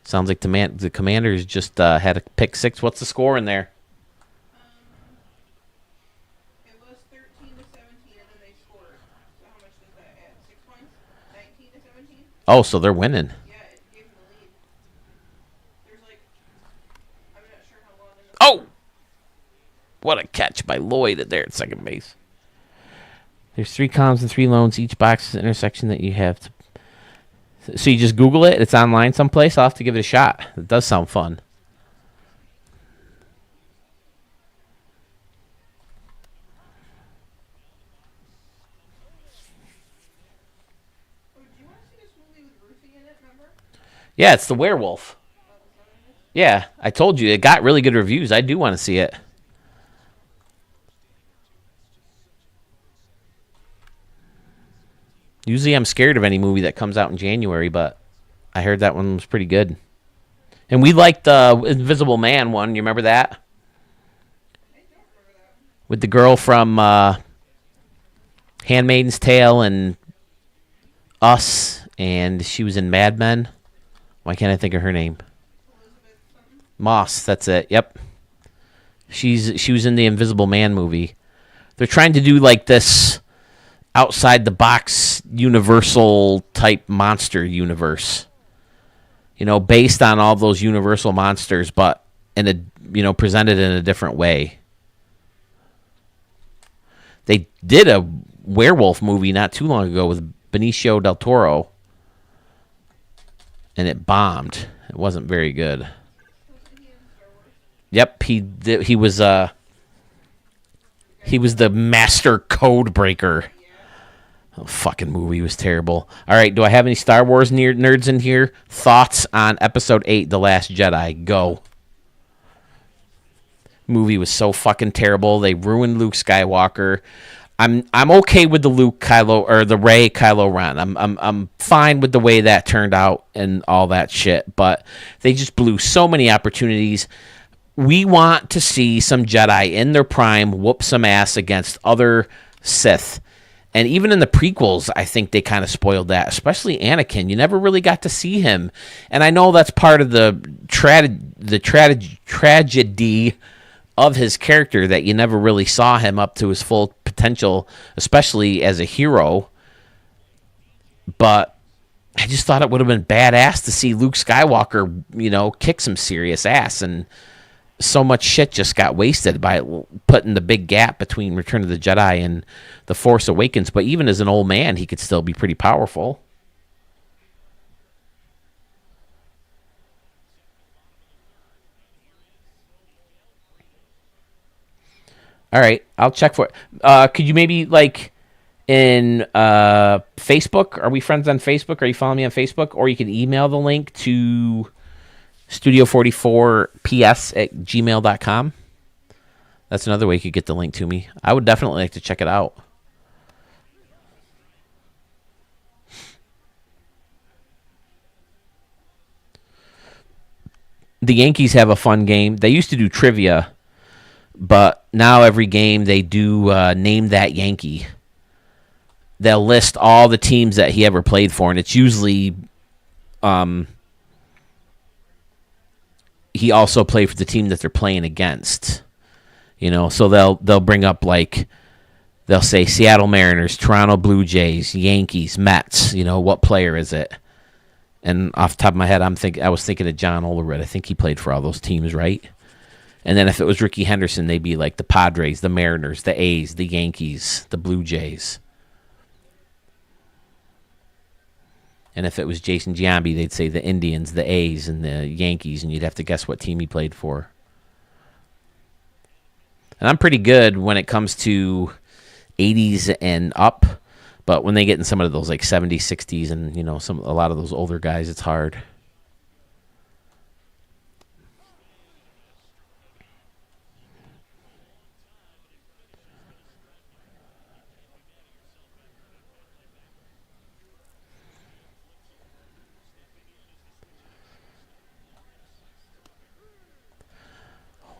Sounds like the Commanders just had a pick 6. What's the score in there? It was 13-17, and then they scored. So how much does that add? 6 points? 19-17? Oh, so they're winning. Yeah, it gave them the lead. There's I'm not sure how long in the Oh! What a catch by Lloyd there at second base. There's 3 columns and 3 loans. Each box is an intersection that you have to. So you just Google it. It's online someplace. I'll have to give it a shot. It does sound fun. Oh, do you want to see this movie with Ruthie in it, remember? Yeah, it's the werewolf. Yeah, I told you. It got really good reviews. I do want to see it. Usually I'm scared of any movie that comes out in January, but I heard that one was pretty good. And we liked the Invisible Man one. You remember that? I don't remember that. With the girl from Handmaid's Tale and Us, and she was in Mad Men. Why can't I think of her name? Elizabeth something? Moss, that's it. Yep. She was in the Invisible Man movie. They're trying to do like this outside the box universal type monster universe. Based on all those universal monsters, but presented in a different way. They did a werewolf movie not too long ago with Benicio del Toro, and it bombed. It wasn't very good. Wasn't he in Star Wars? Yep, he was the master code breaker. Oh, fucking movie was terrible. All right, do I have any Star Wars nerds in here? Thoughts on Episode 8, The Last Jedi? Go. Movie was so fucking terrible. They ruined Luke Skywalker. I'm okay with the Luke Kylo or the Rey Kylo Ren. I'm fine with the way that turned out and all that shit, but they just blew so many opportunities. We want to see some Jedi in their prime whoop some ass against other Sith. And even in the prequels, I think they kind of spoiled that, especially Anakin. You never really got to see him. And I know that's part of the tragedy of his character, that you never really saw him up to his full potential, especially as a hero. But I just thought it would have been badass to see Luke Skywalker, kick some serious ass. And so much shit just got wasted by putting the big gap between Return of the Jedi and The Force Awakens. But even as an old man, he could still be pretty powerful. All right, I'll check for it. Could you maybe, like, in Facebook? Are we friends on Facebook? Are you following me on Facebook? Or you can email the link to studio44ps@gmail.com. That's another way you could get the link to me. I would definitely like to check it out. The Yankees have a fun game. They used to do trivia, but now every game they do name that Yankee. They'll list all the teams that he ever played for, and it's usually he also played for the team that they're playing against. So they'll bring up, like, they'll say Seattle Mariners, Toronto Blue Jays, Yankees, Mets. What player is it? And off the top of my head, I was thinking of John Olerud. I think he played for all those teams, right? And then if it was Ricky Henderson, they'd be like the Padres, the Mariners, the A's, the Yankees, the Blue Jays. And if it was Jason Giambi, they'd say the Indians, the A's, and the Yankees, and you'd have to guess what team he played for. And I'm pretty good when it comes to 80s and up, but when they get in some of those like 70s, 60s, and a lot of those older guys, it's hard.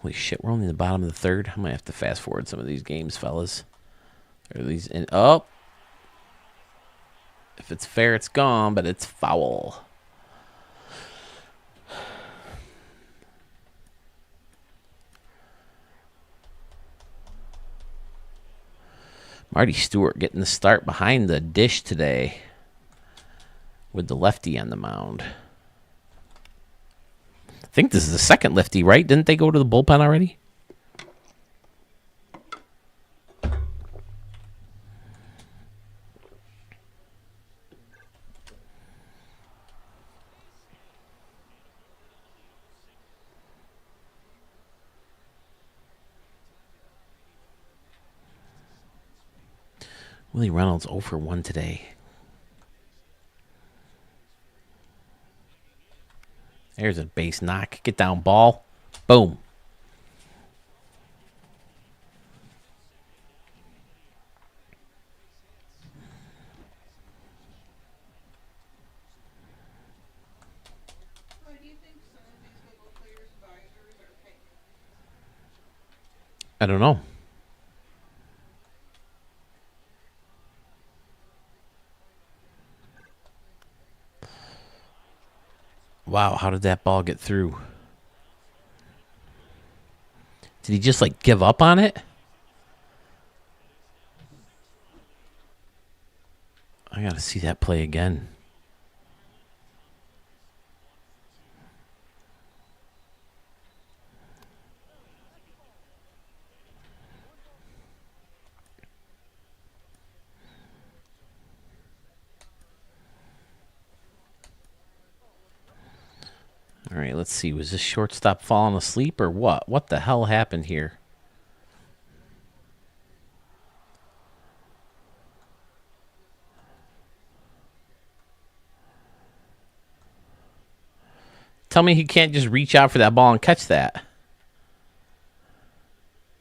Holy shit, we're only in the bottom of the third. I might have to fast forward some of these games, fellas. If it's fair, it's gone, but it's foul. Marty Stewart getting the start behind the dish today with the lefty on the mound. I think this is the second lefty, right? Didn't they go to the bullpen already? Willie Reynolds 0 for 1 today. There's a base knock. Get down, ball. Boom. Why do you think some of these little players' visors are pink? I don't know. Wow, how did that ball get through? Did he just, like, give up on it? I gotta see that play again. All right, let's see. Was this shortstop falling asleep or what? What the hell happened here? Tell me he can't just reach out for that ball and catch that.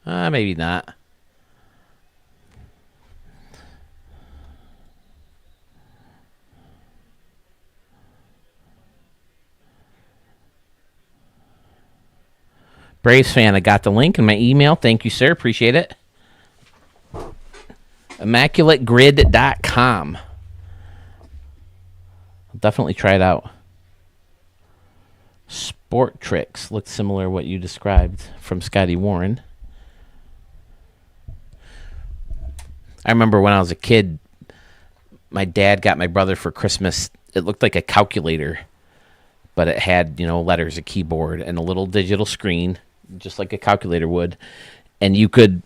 Maybe not. Braves fan, I got the link in my email. Thank you, sir. Appreciate it. ImmaculateGrid.com. I'll definitely try it out. Sport Tricks looks similar to what you described from Scotty Warren. I remember when I was a kid, my dad got my brother for Christmas. It looked like a calculator, but it had, letters, a keyboard, and a little digital screen, just like a calculator would. And you could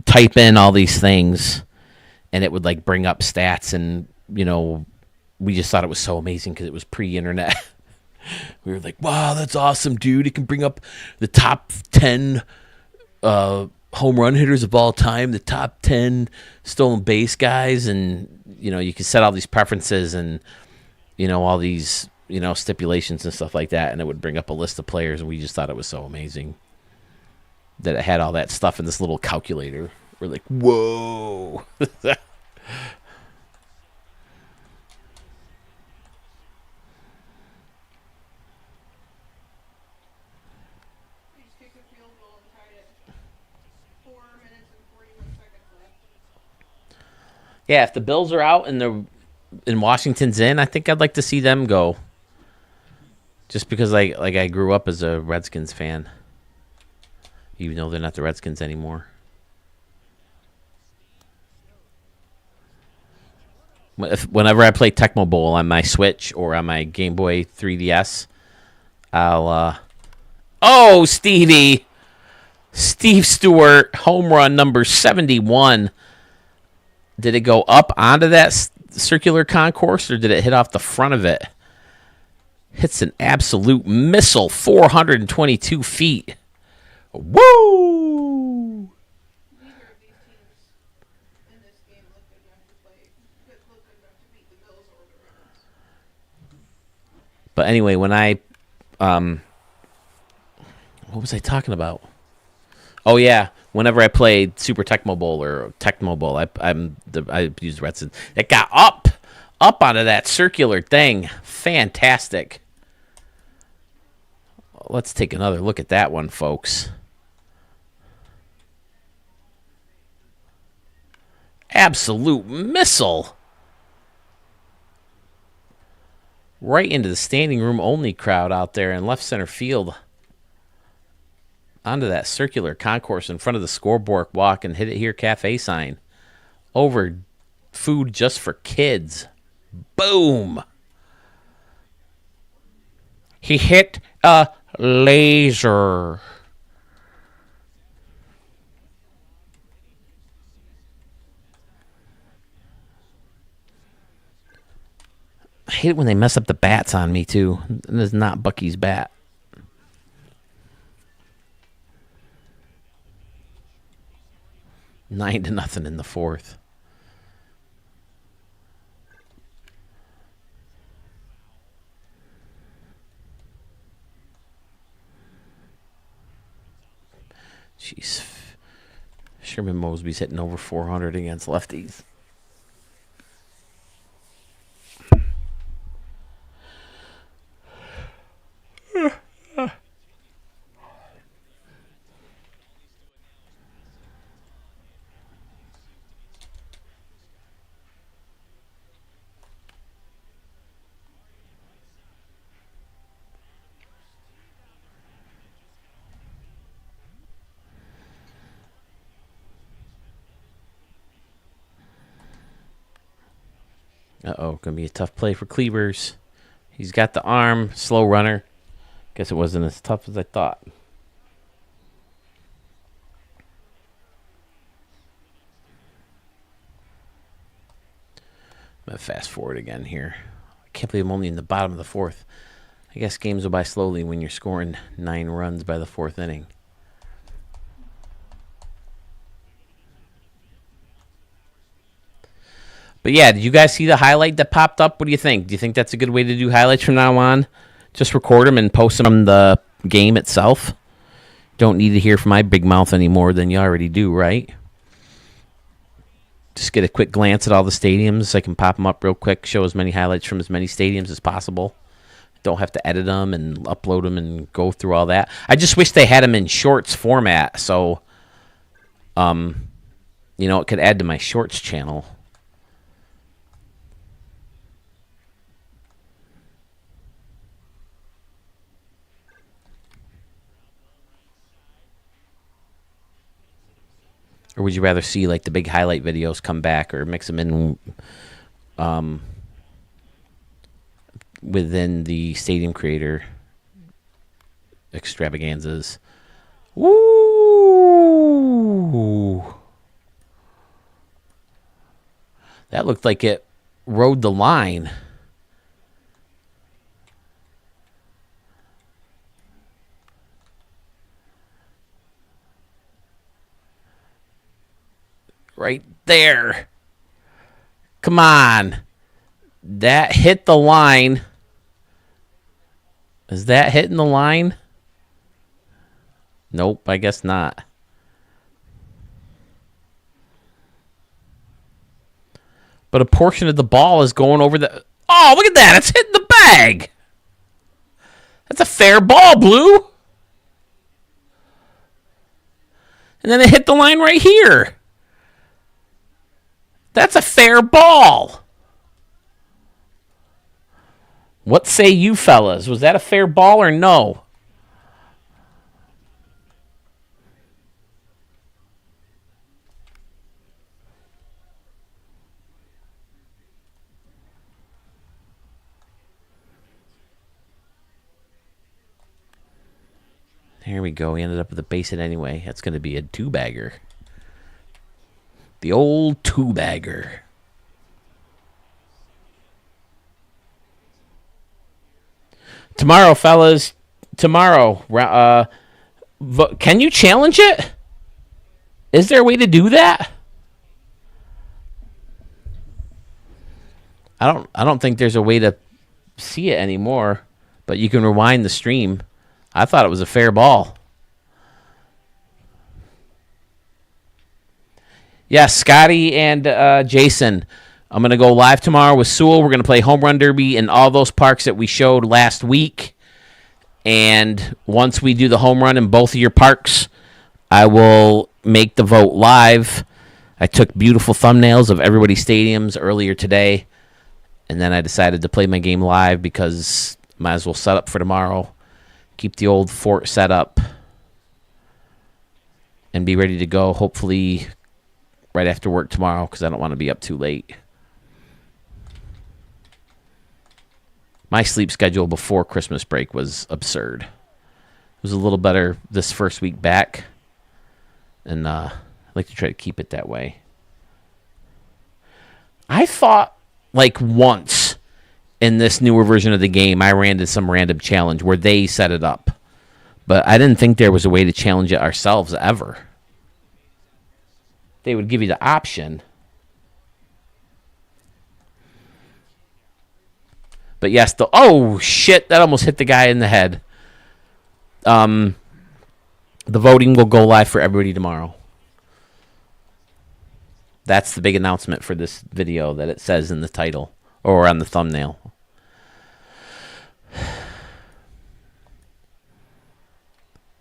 type in all these things, and it would like bring up stats. And, we just thought it was so amazing because it was pre-internet. We were like, wow, that's awesome, dude. It can bring up the top 10 home run hitters of all time, the top 10 stolen base guys, and you can set all these preferences and all these stipulations and stuff like that, and it would bring up a list of players. And we just thought it was so amazing that it had all that stuff in this little calculator. We're like, whoa. Yeah, if the Bills are out and Washington's in, I think I'd like to see them go. Just because I grew up as a Redskins fan, even though they're not the Redskins anymore. Whenever I play Tecmo Bowl on my Switch or on my Game Boy 3DS, I'll Steve Stewart, home run number 71. Did it go up onto that circular concourse, or did it hit off the front of it? Hits an absolute missile, 422 feet. Woo! Neither of these teams in this game look good enough to beat the Bills or the Ravens. But anyway, when I, what was I talking about? Oh yeah, whenever I played Super Tecmo Bowl or Tecmo Bowl, I used Redskins. It got up onto that circular thing. Fantastic. Let's take another look at that one, folks. Absolute missile. Right into the standing room only crowd out there in left center field. Onto that circular concourse in front of the scoreboard walk and Hit It Here Cafe sign. Over food just for kids. Boom. He hit a laser. I hate it when they mess up the bats on me, too. This is not Bucky's bat. 9-0 in the fourth. Jeez. Sherman Mosby's hitting over 400 against lefties. Uh-oh, going to be a tough play for Cleavers. He's got the arm, slow runner. Guess it wasn't as tough as I thought. I'm going to fast forward again here. I can't believe I'm only in the bottom of the fourth. I guess games go by slowly when you're scoring 9 runs by the fourth inning. But yeah, did you guys see the highlight that popped up? What do you think? Do you think that's a good way to do highlights from now on? Just record them and post them on the game itself? Don't need to hear from my big mouth any more than you already do, right? Just get a quick glance at all the stadiums. I can pop them up real quick, show as many highlights from as many stadiums as possible. Don't have to edit them and upload them and go through all that. I just wish they had them in shorts format. So, it could add to my shorts channel. Or would you rather see like the big highlight videos come back, or mix them in within the Stadium Creator extravaganzas? Ooh. That looked like it rode the line. Right there. Come on. That hit the line. Is that hitting the line? Nope, I guess not. But a portion of the ball is going over the... Oh, look at that. It's hitting the bag. That's a fair ball, Blue. And then it hit the line right here. That's a fair ball. What say you fellas? Was that a fair ball or no? Here we go. He ended up with a base hit anyway. That's going to be a two-bagger. The old two-bagger. Tomorrow, fellas. Tomorrow. Can you challenge it? Is there a way to do that? I don't think there's a way to see it anymore, but you can rewind the stream. I thought it was a fair ball. Yes, Scotty and Jason. I'm going to go live tomorrow with Sewell. We're going to play Home Run Derby in all those parks that we showed last week. And once we do the home run in both of your parks, I will make the vote live. I took beautiful thumbnails of everybody's stadiums earlier today. And then I decided to play my game live because might as well set up for tomorrow. Keep the old fort set up. And be ready to go, hopefully, right after work tomorrow because I don't want to be up too late. My sleep schedule before Christmas break was absurd. It was a little better this first week back. And I'd like to try to keep it that way. I thought, like, once in this newer version of the game, I ran into some random challenge where they set it up. But I didn't think there was a way to challenge it ourselves ever. They would give you the option. But yes, oh shit, that almost hit the guy in the head. The voting will go live for everybody tomorrow. That's the big announcement for this video that it says in the title or on the thumbnail.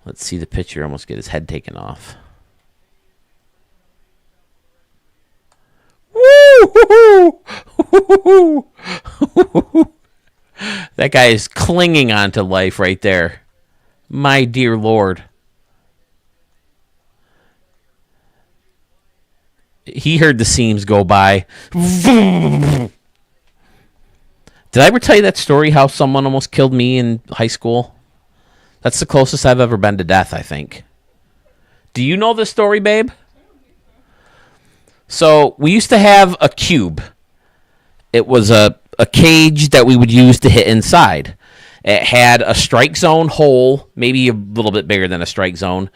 Let's see the pitcher almost get his head taken off. Woo! That guy is clinging on to life right there. My dear Lord. He heard the seams go by. Did I ever tell you that story how someone almost killed me in high school? That's the closest I've ever been to death, I think. Do you know this story, babe? So we used to have a cube. It was a cage that we would use to hit inside. It had a strike zone hole, maybe a little bit bigger than a strike zone,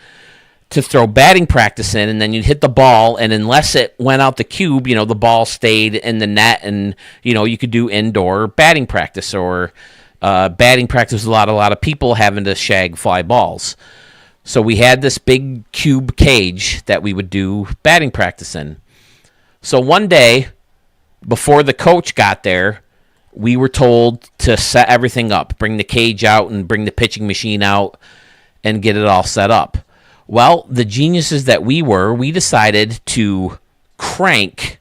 to throw batting practice in, and then you'd hit the ball, and unless it went out the cube, the ball stayed in the net, and, you could do indoor batting practice, or batting practice with a lot of people having to shag fly balls. So we had this big cube cage that we would do batting practice in. So one day, before the coach got there, we were told to set everything up, bring the cage out and bring the pitching machine out and get it all set up. Well, the geniuses that we were, we decided to crank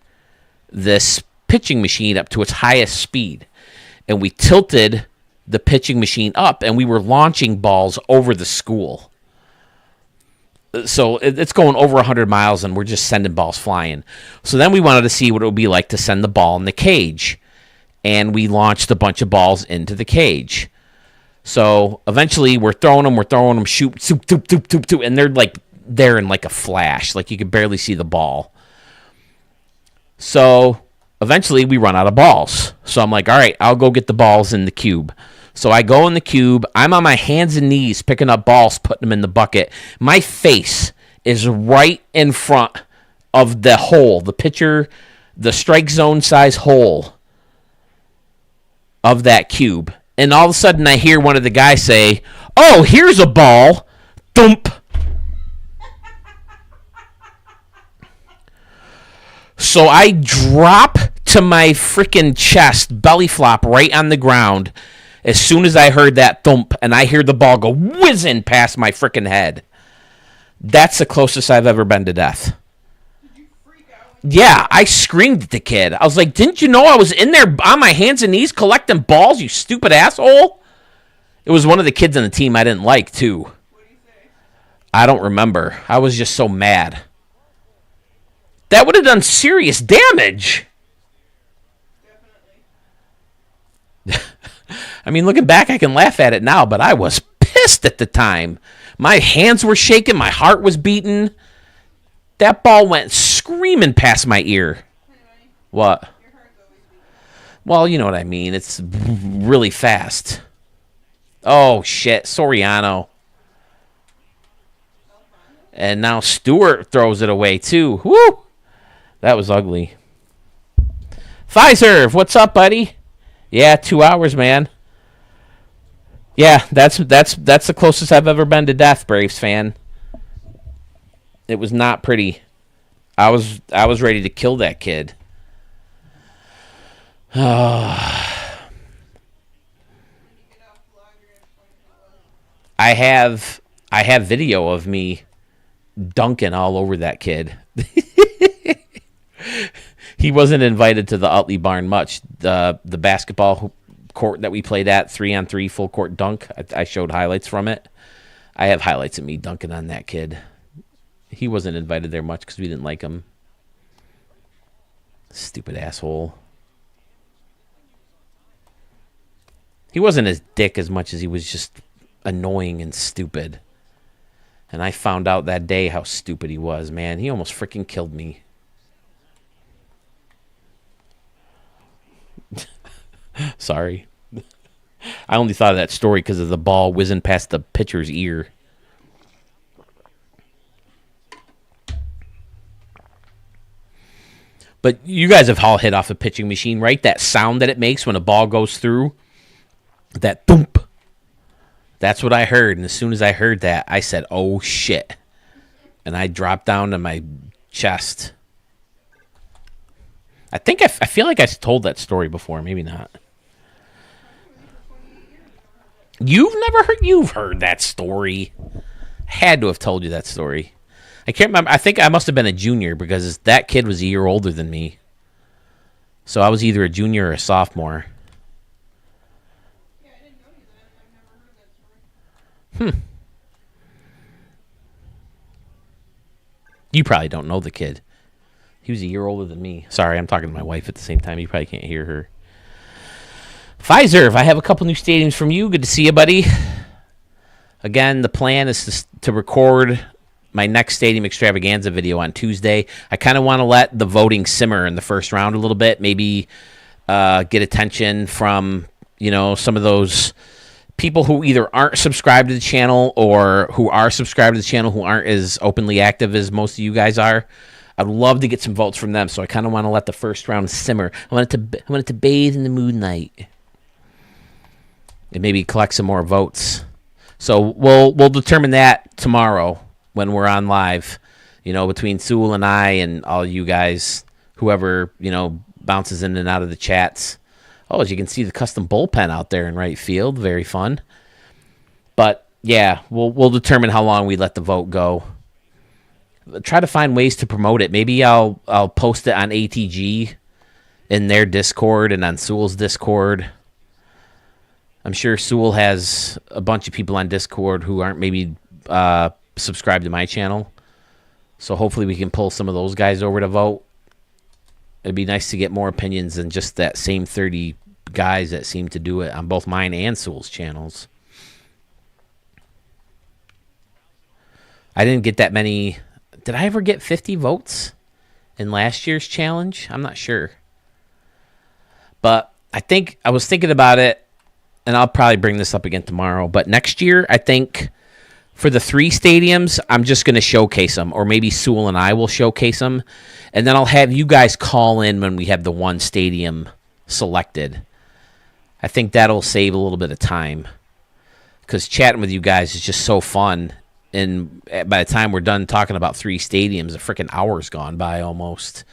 this pitching machine up to its highest speed. And we tilted the pitching machine up, and we were launching balls over the school. So it's going over 100 miles, and we're just sending balls flying. So then we wanted to see what it would be like to send the ball in the cage. And we launched a bunch of balls into the cage. So eventually we're throwing them, shoot, soup, toop, toop, toop, toop, and they're like there in like a flash. Like you could barely see the ball. So eventually we run out of balls. So I'm like, all right, I'll go get the balls in the cube. So I go in the cube. I'm on my hands and knees picking up balls, putting them in the bucket. My face is right in front of the hole, the pitcher, the strike zone size hole of that cube. And all of a sudden I hear one of the guys say, "Oh, here's a ball." Thump. So I drop to my freaking chest, belly flop right on the ground as soon as I heard that thump, and I hear the ball go whizzing past my freaking head. That's the closest I've ever been to death. Did you freak out? Yeah, I screamed at the kid. I was like, "Didn't you know I was in there on my hands and knees collecting balls, you stupid asshole?" It was one of the kids on the team I didn't like, too. What do you say? I don't remember. I was just so mad. That would have done serious damage. Definitely. I mean, looking back, I can laugh at it now, but I was pissed at the time. My hands were shaking. My heart was beating. That ball went screaming past my ear. Anyway, What? your heart's always beating. Well, you know what I mean. It's really fast. Oh, shit. Soriano. And now Stewart throws it away, too. Woo! That was ugly. Pfizer, what's up, buddy? Yeah, 2 hours, man. Yeah, that's the closest I've ever been to death, Braves fan. It was not pretty. I was ready to kill that kid. I have video of me dunking all over that kid. He wasn't invited to the Utley Barn much. The basketball court that we played at, 3-on-3 full court dunk. I showed highlights from it. I have highlights of me dunking on that kid. He wasn't invited there much because we didn't like him. Stupid asshole. He wasn't his dick as much as he was just annoying and stupid. And I found out that day how stupid he was, man. He almost freaking killed me. Sorry. I only thought of that story because of the ball whizzing past the pitcher's ear. But you guys have all hit off a pitching machine, right? That sound that it makes when a ball goes through. That thump. That's what I heard. And as soon as I heard that, I said, "Oh, shit." And I dropped down to my chest. I think I feel like I told that story before. Maybe not. You've heard that story. Had to have told you that story. I can't remember. I think I must have been a junior because that kid was a year older than me. So I was either a junior or a sophomore. Yeah, I didn't know you then. I've never heard that story. You probably don't know the kid. He was a year older than me. Sorry, I'm talking to my wife at the same time. You probably can't hear her. Pfizer, if I have a couple new stadiums from you, good to see you, buddy. Again, the plan is to record my next Stadium Extravaganza video on Tuesday. I kind of want to let the voting simmer in the first round a little bit. Maybe get attention from, some of those people who either aren't subscribed to the channel or who are subscribed to the channel who aren't as openly active as most of you guys are. I'd love to get some votes from them, so I kind of want to let the first round simmer. I want it to bathe in the moonlight and maybe collect some more votes. So we'll determine that tomorrow when we're on live, between Sewell and I and all you guys, whoever, bounces in and out of the chats. Oh, as you can see, the custom bullpen out there in right field. Very fun. But, yeah, we'll determine how long we let the vote go. try to find ways to promote it. Maybe I'll post it on ATG in their Discord and on Sewell's Discord. I'm sure Sewell has a bunch of people on Discord who aren't maybe subscribed to my channel. So hopefully we can pull some of those guys over to vote. It'd be nice to get more opinions than just that same 30 guys that seem to do it on both mine and Sewell's channels. I didn't get that many. Did I ever get 50 votes in last year's challenge? I'm not sure. But I was thinking about it, and I'll probably bring this up again tomorrow. But next year, I think for the 3 stadiums, I'm just going to showcase them. Or maybe Sewell and I will showcase them. And then I'll have you guys call in when we have the 1 stadium selected. I think that'll save a little bit of time. Because chatting with you guys is just so fun. And by the time we're done talking about 3 stadiums, a freaking hour's gone by almost.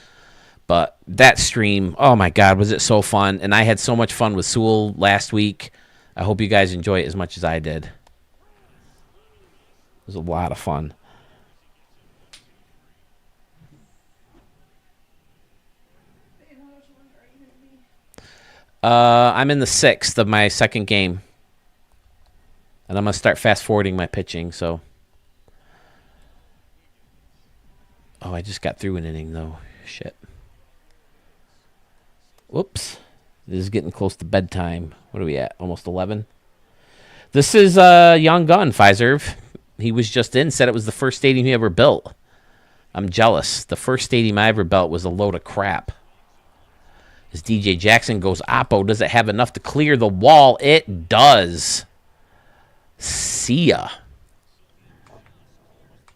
But that stream, oh my God, was it so fun. And I had so much fun with Sewell last week. I hope you guys enjoy it as much as I did. It was a lot of fun. I'm in the 6th of my second game. And I'm going to start fast-forwarding my pitching, so. Oh, I just got through an inning, though. Shit. Whoops. This is getting close to bedtime. What are we at? Almost 11? This is Young Gun, Fiserv. He was just in, said it was the first stadium he ever built. I'm jealous. The first stadium I ever built was a load of crap. As DJ Jackson goes, Oppo, does it have enough to clear the wall? It does. See ya.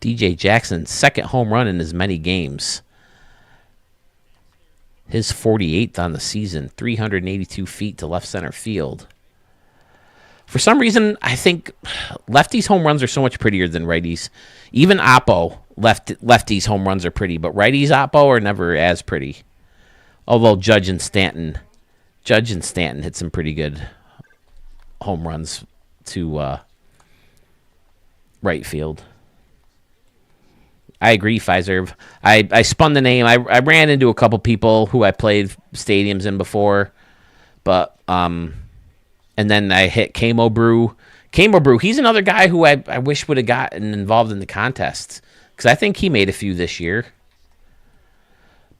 DJ Jackson's second home run in as many games. His 48th on the season, 382 feet to left center field. For some reason, I think lefties' home runs are so much prettier than righties. Even Oppo, lefties' home runs are pretty, but righties' Oppo are never as pretty. Although Judge and Stanton hit some pretty good home runs to right field. I agree, Fiserv. I spun the name. I ran into a couple people who I played stadiums in before, but and then I hit Camo Brew. Camo Brew, he's another guy who I wish would have gotten involved in the contests because I think he made a few this year.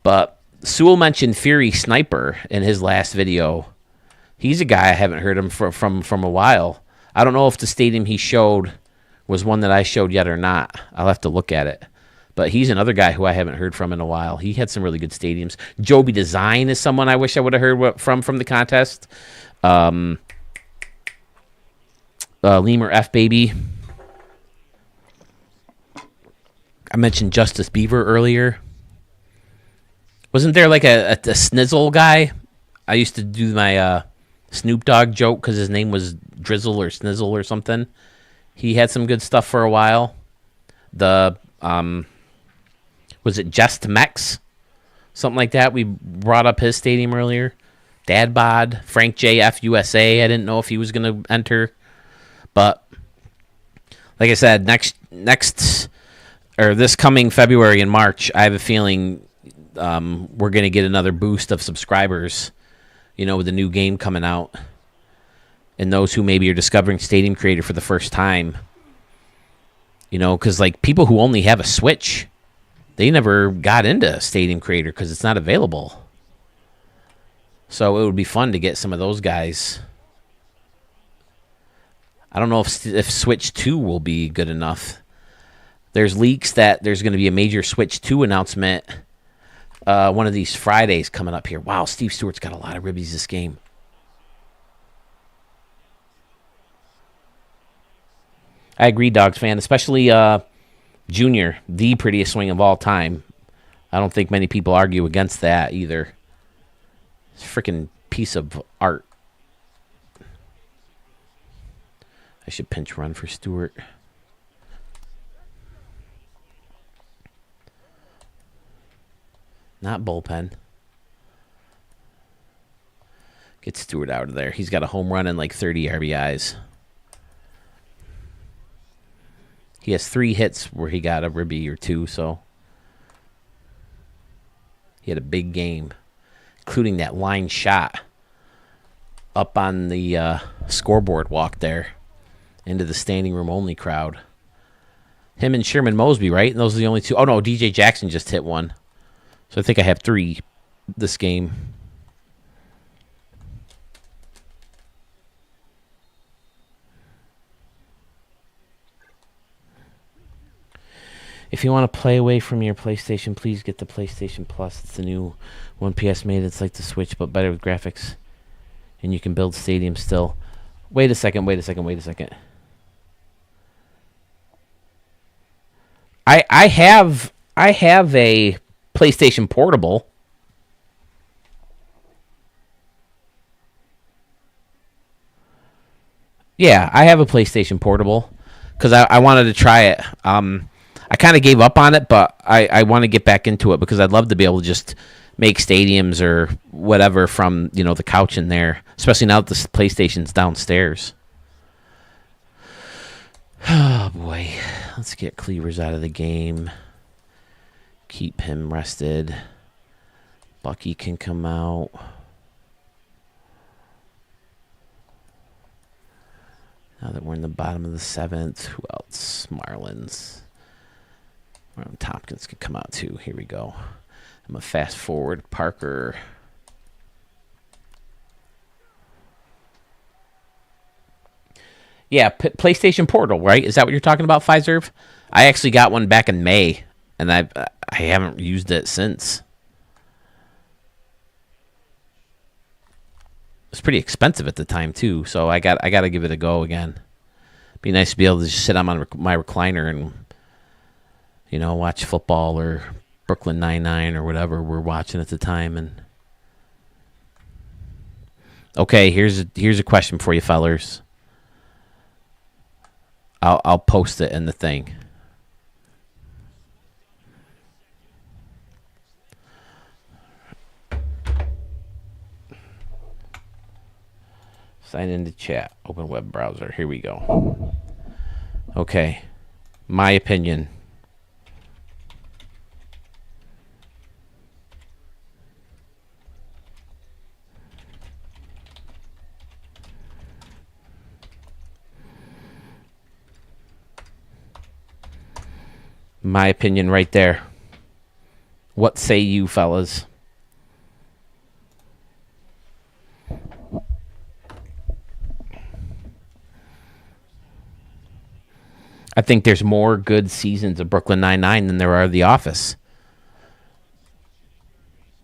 But Sewell mentioned Fury Sniper in his last video. He's a guy I haven't heard him from a while. I don't know if the stadium he showed was one that I showed yet or not. I'll have to look at it. But he's another guy who I haven't heard from in a while. He had some really good stadiums. Joby Design is someone I wish I would have heard from the contest. Lemur F Baby. I mentioned Justice Beaver earlier. Wasn't there like a Snizzle guy? I used to do my Snoop Dogg joke because his name was Drizzle or Snizzle or something. He had some good stuff for a while. The was it Just Mex? Something like that. We brought up his stadium earlier. Dad Bod, Frank JF USA. I didn't know if he was going to enter. But like I said, next or this coming February and March, I have a feeling we're going to get another boost of subscribers, with the new game coming out. And those who maybe are discovering Stadium Creator for the first time. Because like people who only have a Switch, they never got into Stadium Creator because it's not available. So it would be fun to get some of those guys. I don't know if Switch 2 will be good enough. There's leaks that there's going to be a major Switch 2 announcement one of these Fridays coming up here. Wow, Steve Stewart's got a lot of ribbies this game. I agree, Dogs fan, especially Junior, the prettiest swing of all time. I don't think many people argue against that either. It's a freaking piece of art. I should pinch run for Stewart. Not bullpen. Get Stewart out of there. He's got a home run and like 30 RBIs. He has 3 hits where he got a ribby or 2, so He had a big game, including that line shot up on the scoreboard walk there into the standing room only crowd. Him and Sherman Mosby, right? And those are the only two. Oh, no, DJ Jackson just hit one. So I think I have 3 this game. If you want to play away from your PlayStation, please get the PlayStation Plus. It's the new one PS made. It's like the Switch, but better with graphics. And you can build stadiums still. Wait a second. I have a PlayStation Portable. Yeah, I have a PlayStation Portable because I wanted to try it. I kind of gave up on it, but I want to get back into it because I'd love to be able to just make stadiums or whatever from the couch in there, especially now that the PlayStation's downstairs. Oh boy, let's get Cleavers out of the game. Keep him rested. Bucky can come out. Now that we're in the bottom of the 7th, who else? Marlins. Tompkins can come out too. Here we go. I'm going to fast forward. Parker. Yeah, PlayStation Portal, right? Is that what you're talking about, Fiserv? I actually got one back in May, and I haven't used it since. It was pretty expensive at the time too, so I got to give it a go again. Be nice to be able to just sit on my recliner and watch football or Brooklyn Nine-Nine or whatever we're watching at the time. And okay, here's a question for you, fellers. I'll post it in the thing. Sign into chat. Open web browser. Here we go. Okay. My opinion. My opinion right there. What say you, fellas? I think there's more good seasons of Brooklyn Nine-Nine than there are of The Office.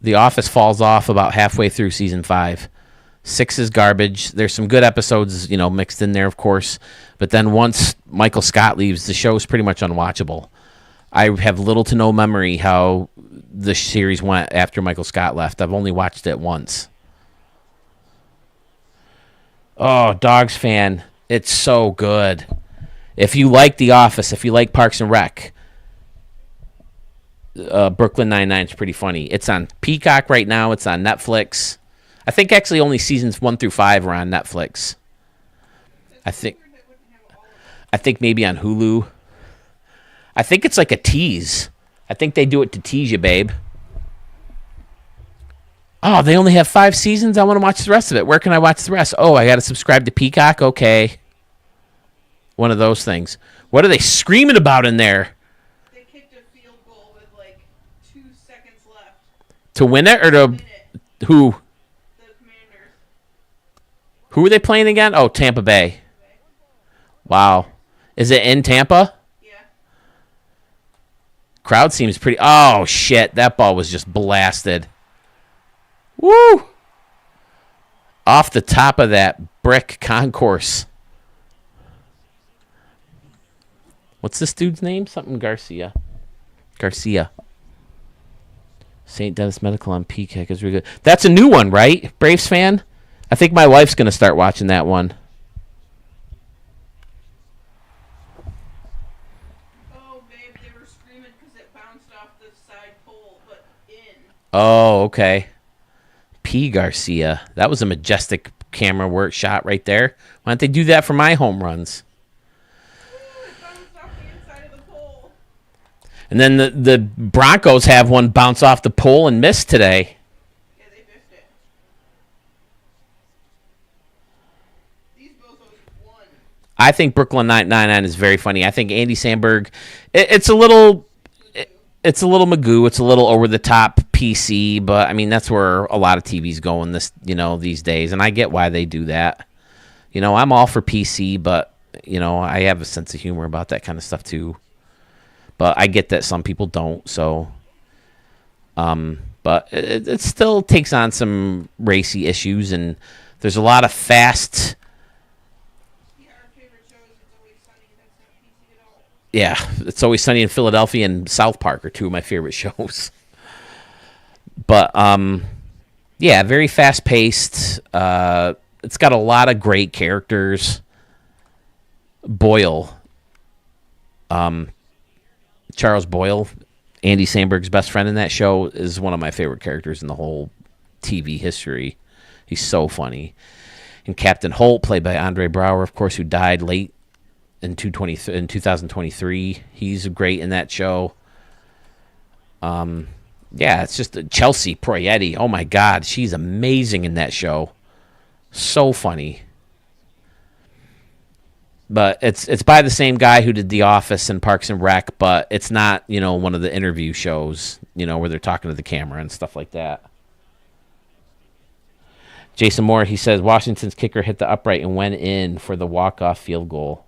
The Office falls off about halfway through season 5. 6 is garbage. There's some good episodes, mixed in there, of course. But then once Michael Scott leaves, the show's pretty much unwatchable. I have little to no memory how the series went after Michael Scott left. I've only watched it once. Oh, Dogs fan. It's so good. If you like The Office, if you like Parks and Rec, Brooklyn Nine-Nine is pretty funny. It's on Peacock right now. It's on Netflix. I think actually only seasons 1 through 5 are on Netflix. I think maybe on Hulu. I think it's like a tease. I think they do it to tease you, babe. Oh, they only have 5 seasons? I want to watch the rest of it. Where can I watch the rest? Oh, I got to subscribe to Peacock? Okay. One of those things. What are they screaming about in there? They kicked a field goal with 2 seconds left. To win it or to Win it. who? The Commanders. Who are they playing again? Oh, Tampa Bay. Wow. Is it in Tampa? Yeah. Crowd seems pretty... Oh, shit. That ball was just blasted. Woo! Off the top of that brick concourse. What's this dude's name? Something Garcia. St. Dennis Medical on Peacock is really good. That's a new one, right? Braves fan? I think my wife's going to start watching that one. Oh, babe, they were screaming because it bounced off the side pole, but in. Oh, okay. P. Garcia. That was a majestic camera work shot right there. Why don't they do that for my home runs? It bounced off the inside of the pole. And then the Broncos have one bounce off the pole and miss today. Yeah, they biffed it. These bozos won. I think Brooklyn Nine-Nine is very funny. I think Andy Samberg, it's a little it's a little Magoo. It's a little over the top PC, but I mean that's where a lot of TV's going these days, and I get why they do that. I'm all for PC, but I have a sense of humor about that kind of stuff too. But I get that some people don't. So, but it still takes on some racy issues, and there's a lot of fast. Our favorite show is It's Always Sunny. That's not PC at all. Yeah, It's Always Sunny in Philadelphia and South Park are two of my favorite shows. But yeah, very fast paced. It's got a lot of great characters. Boyle, Charles Boyle, Andy Samberg's best friend in that show, is one of my favorite characters in the whole TV history. He's so funny. And Captain Holt, played by Andre Braugher, of course, who died late in 2023. He's great in that show. Yeah, it's just Chelsea Proietti. Oh my God, she's amazing in that show. So funny. But it's by the same guy who did The Office and Parks and Rec, but it's not, one of the interview shows, where they're talking to the camera and stuff like that. Jason Moore, he says, Washington's kicker hit the upright and went in for the walk-off field goal.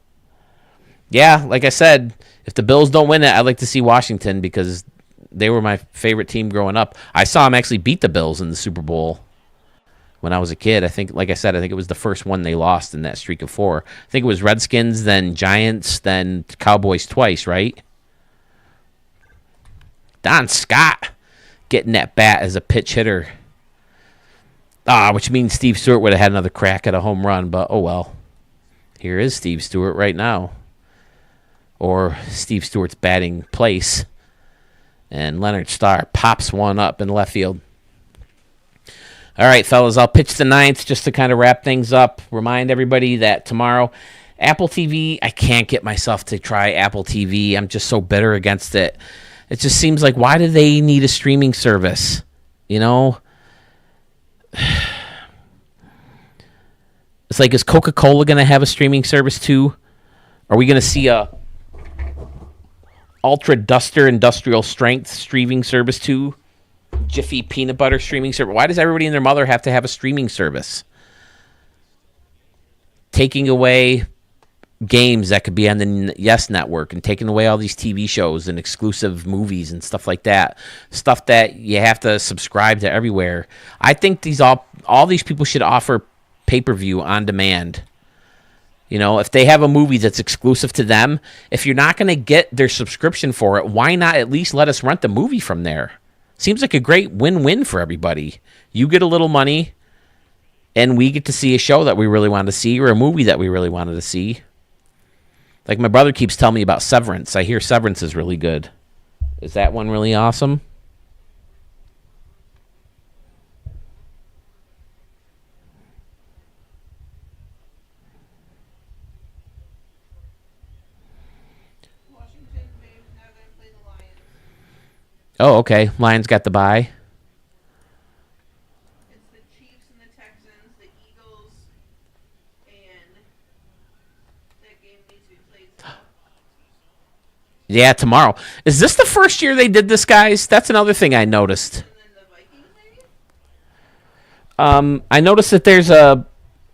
Yeah, like I said, if the Bills don't win it, I'd like to see Washington because they were my favorite team growing up. I saw them actually beat the Bills in the Super Bowl when I was a kid. I think it was the first one they lost in that streak of 4. I think it was Redskins, then Giants, then Cowboys twice, right? Don Scott getting that bat as a pitch hitter. Which means Steve Stewart would have had another crack at a home run, but oh well. Here is Steve Stewart right now. Or Steve Stewart's batting place. And Leonard Starr pops one up in left field. All right, fellas, I'll pitch the 9th just to kind of wrap things up. Remind everybody that tomorrow, Apple TV, I can't get myself to try Apple TV. I'm just so bitter against it. It just seems like, why do they need a streaming service? It's like, is Coca-Cola going to have a streaming service too? Are we going to see a Ultra Duster Industrial Strength streaming service too? Jiffy Peanut Butter streaming service. Why does everybody and their mother have to have a streaming service? Taking away games that could be on the Yes Network and taking away all these TV shows and exclusive movies and stuff like that. Stuff that you have to subscribe to everywhere. I think all these people should offer pay-per-view on demand. If they have a movie that's exclusive to them, if you're not going to get their subscription for it, why not at least let us rent the movie from there? Seems like a great win-win for everybody. You get a little money, and we get to see a show that we really wanted to see or a movie that we really wanted to see. Like my brother keeps telling me about Severance. I hear Severance is really good. Is that one really awesome? Washington Babe's now going to play the Lions. Oh, okay. Lions got the bye. It's the Chiefs and the Texans, the Eagles, and that game needs to be played tomorrow. Yeah, tomorrow. Is this the first year they did this, guys? That's another thing I noticed. And then the Vikings, maybe? I noticed that there's a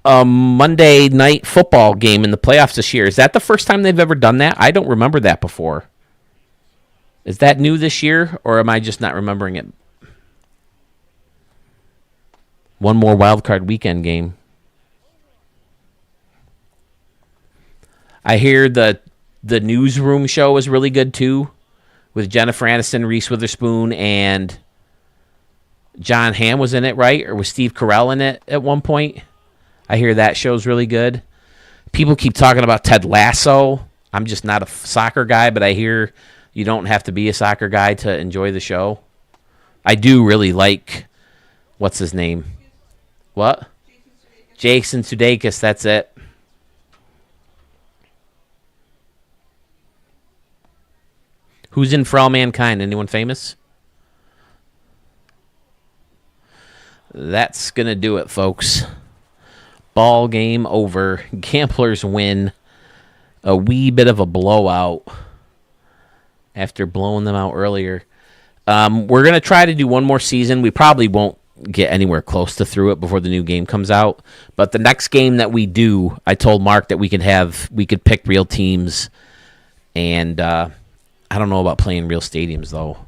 Monday night football game in the playoffs this year. Is that the first time they've ever done that? I don't remember that before. Is that new this year, or am I just not remembering it? One more wild card weekend game. I hear the Newsroom show is really good too, with Jennifer Aniston, Reese Witherspoon, and John Hamm was in it, right? Or was Steve Carell in it at one point? I hear that show's really good. People keep talking about Ted Lasso. I'm just not a soccer guy, but I hear you don't have to be a soccer guy to enjoy the show. I do really like, what's his name? What? Jason Sudeikis, that's it. Who's in For All Mankind? Anyone famous? That's going to do it, folks. Ball game over. Gamblers win. A wee bit of a blowout after blowing them out earlier. We're going to try to do one more season. We probably won't get anywhere close to through it before the new game comes out. But the next game that we do, I told Mark that we could pick real teams. And I don't know about playing real stadiums, though.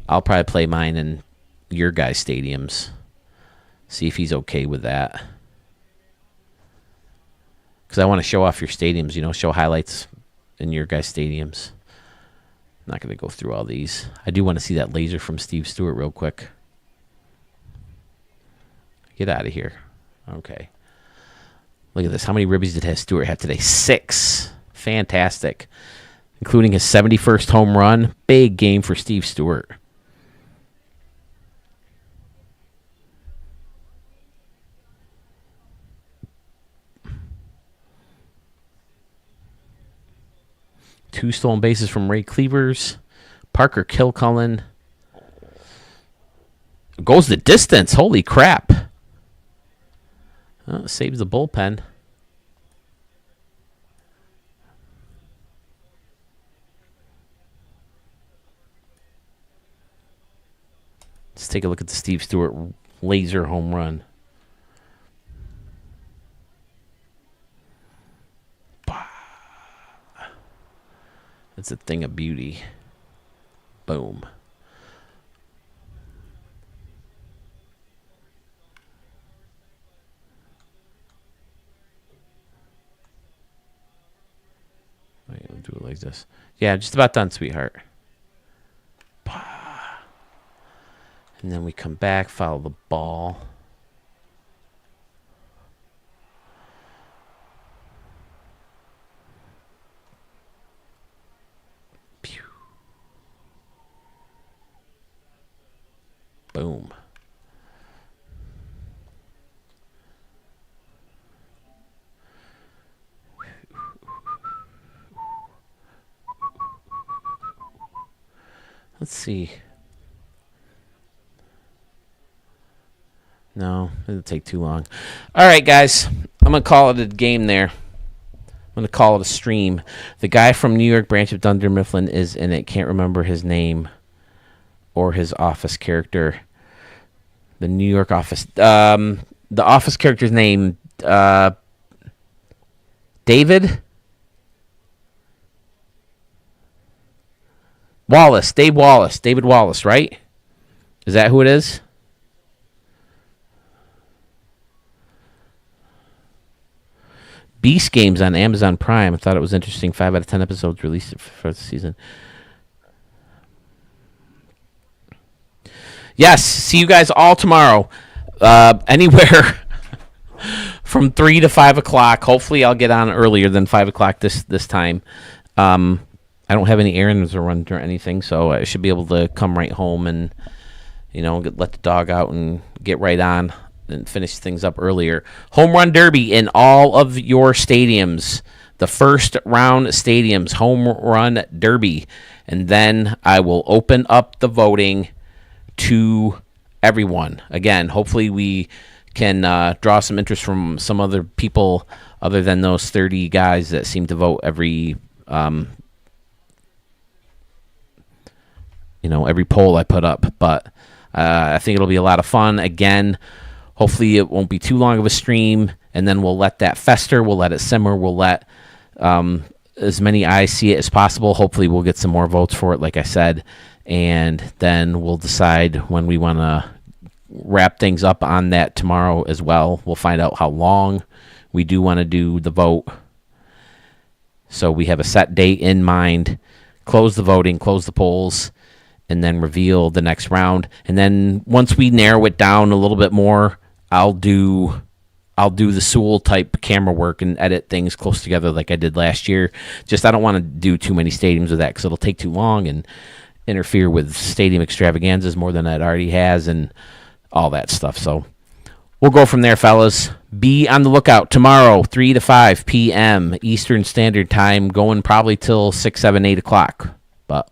I'll probably play mine in your guys' stadiums. See if he's okay with that. Because I want to show off your stadiums, show highlights in your guys' stadiums. I'm not going to go through all these. I do want to see that laser from Steve Stewart real quick. Get out of here. Okay. Look at this. How many ribbies did Stewart have today? 6. Fantastic. Including his 71st home run. Big game for Steve Stewart. Two stolen bases from Ray Cleavers. Parker Kilcullen. Goes the distance. Holy crap. Saves the bullpen. Let's take a look at the Steve Stewart laser home run. It's a thing of beauty. Boom. Wait, we'll do it like this. Yeah, just about done, sweetheart. And then we come back, follow the ball. Boom. Let's see. No, it'll take too long. All right, guys. I'm going to call it a game there. I'm going to call it a stream. The guy from New York branch of Dunder Mifflin is in it. Can't remember his name or his office character. The New York office. The office character's name, David Wallace. David Wallace, right? Is that who it is? Beast Games on Amazon Prime. I thought it was interesting. 5 out of 10 episodes released for the season. Yes, see you guys all tomorrow. Anywhere from 3 to 5 o'clock. Hopefully I'll get on earlier than 5 o'clock this time. I don't have any errands to run or anything, so I should be able to come right home and, let the dog out and get right on and finish things up earlier. Home Run Derby in all of your stadiums. The first round stadiums, Home Run Derby. And then I will open up the voting to everyone. Again, hopefully we can draw some interest from some other people other than those 30 guys that seem to vote every every poll I put up. But I think it'll be a lot of fun. Again, hopefully it won't be too long of a stream, and then we'll let that fester. We'll let it simmer. We'll let as many eyes see it as possible. Hopefully we'll get some more votes for it, like I said, and then we'll decide when we want to wrap things up on that tomorrow as well. We'll find out how long we do want to do the vote, so we have a set date in mind. Close the voting, close the polls, and then reveal the next round. And then once we narrow it down a little bit more, I'll do the Sewell type camera work and edit things close together like I did last year. Just I don't want to do too many stadiums with that because it'll take too long and interfere with stadium extravaganzas more than it already has and all that stuff. So we'll go from there, fellas. Be on the lookout tomorrow, 3 to 5 p.m. Eastern Standard Time, going probably till 6, 7, 8 o'clock. But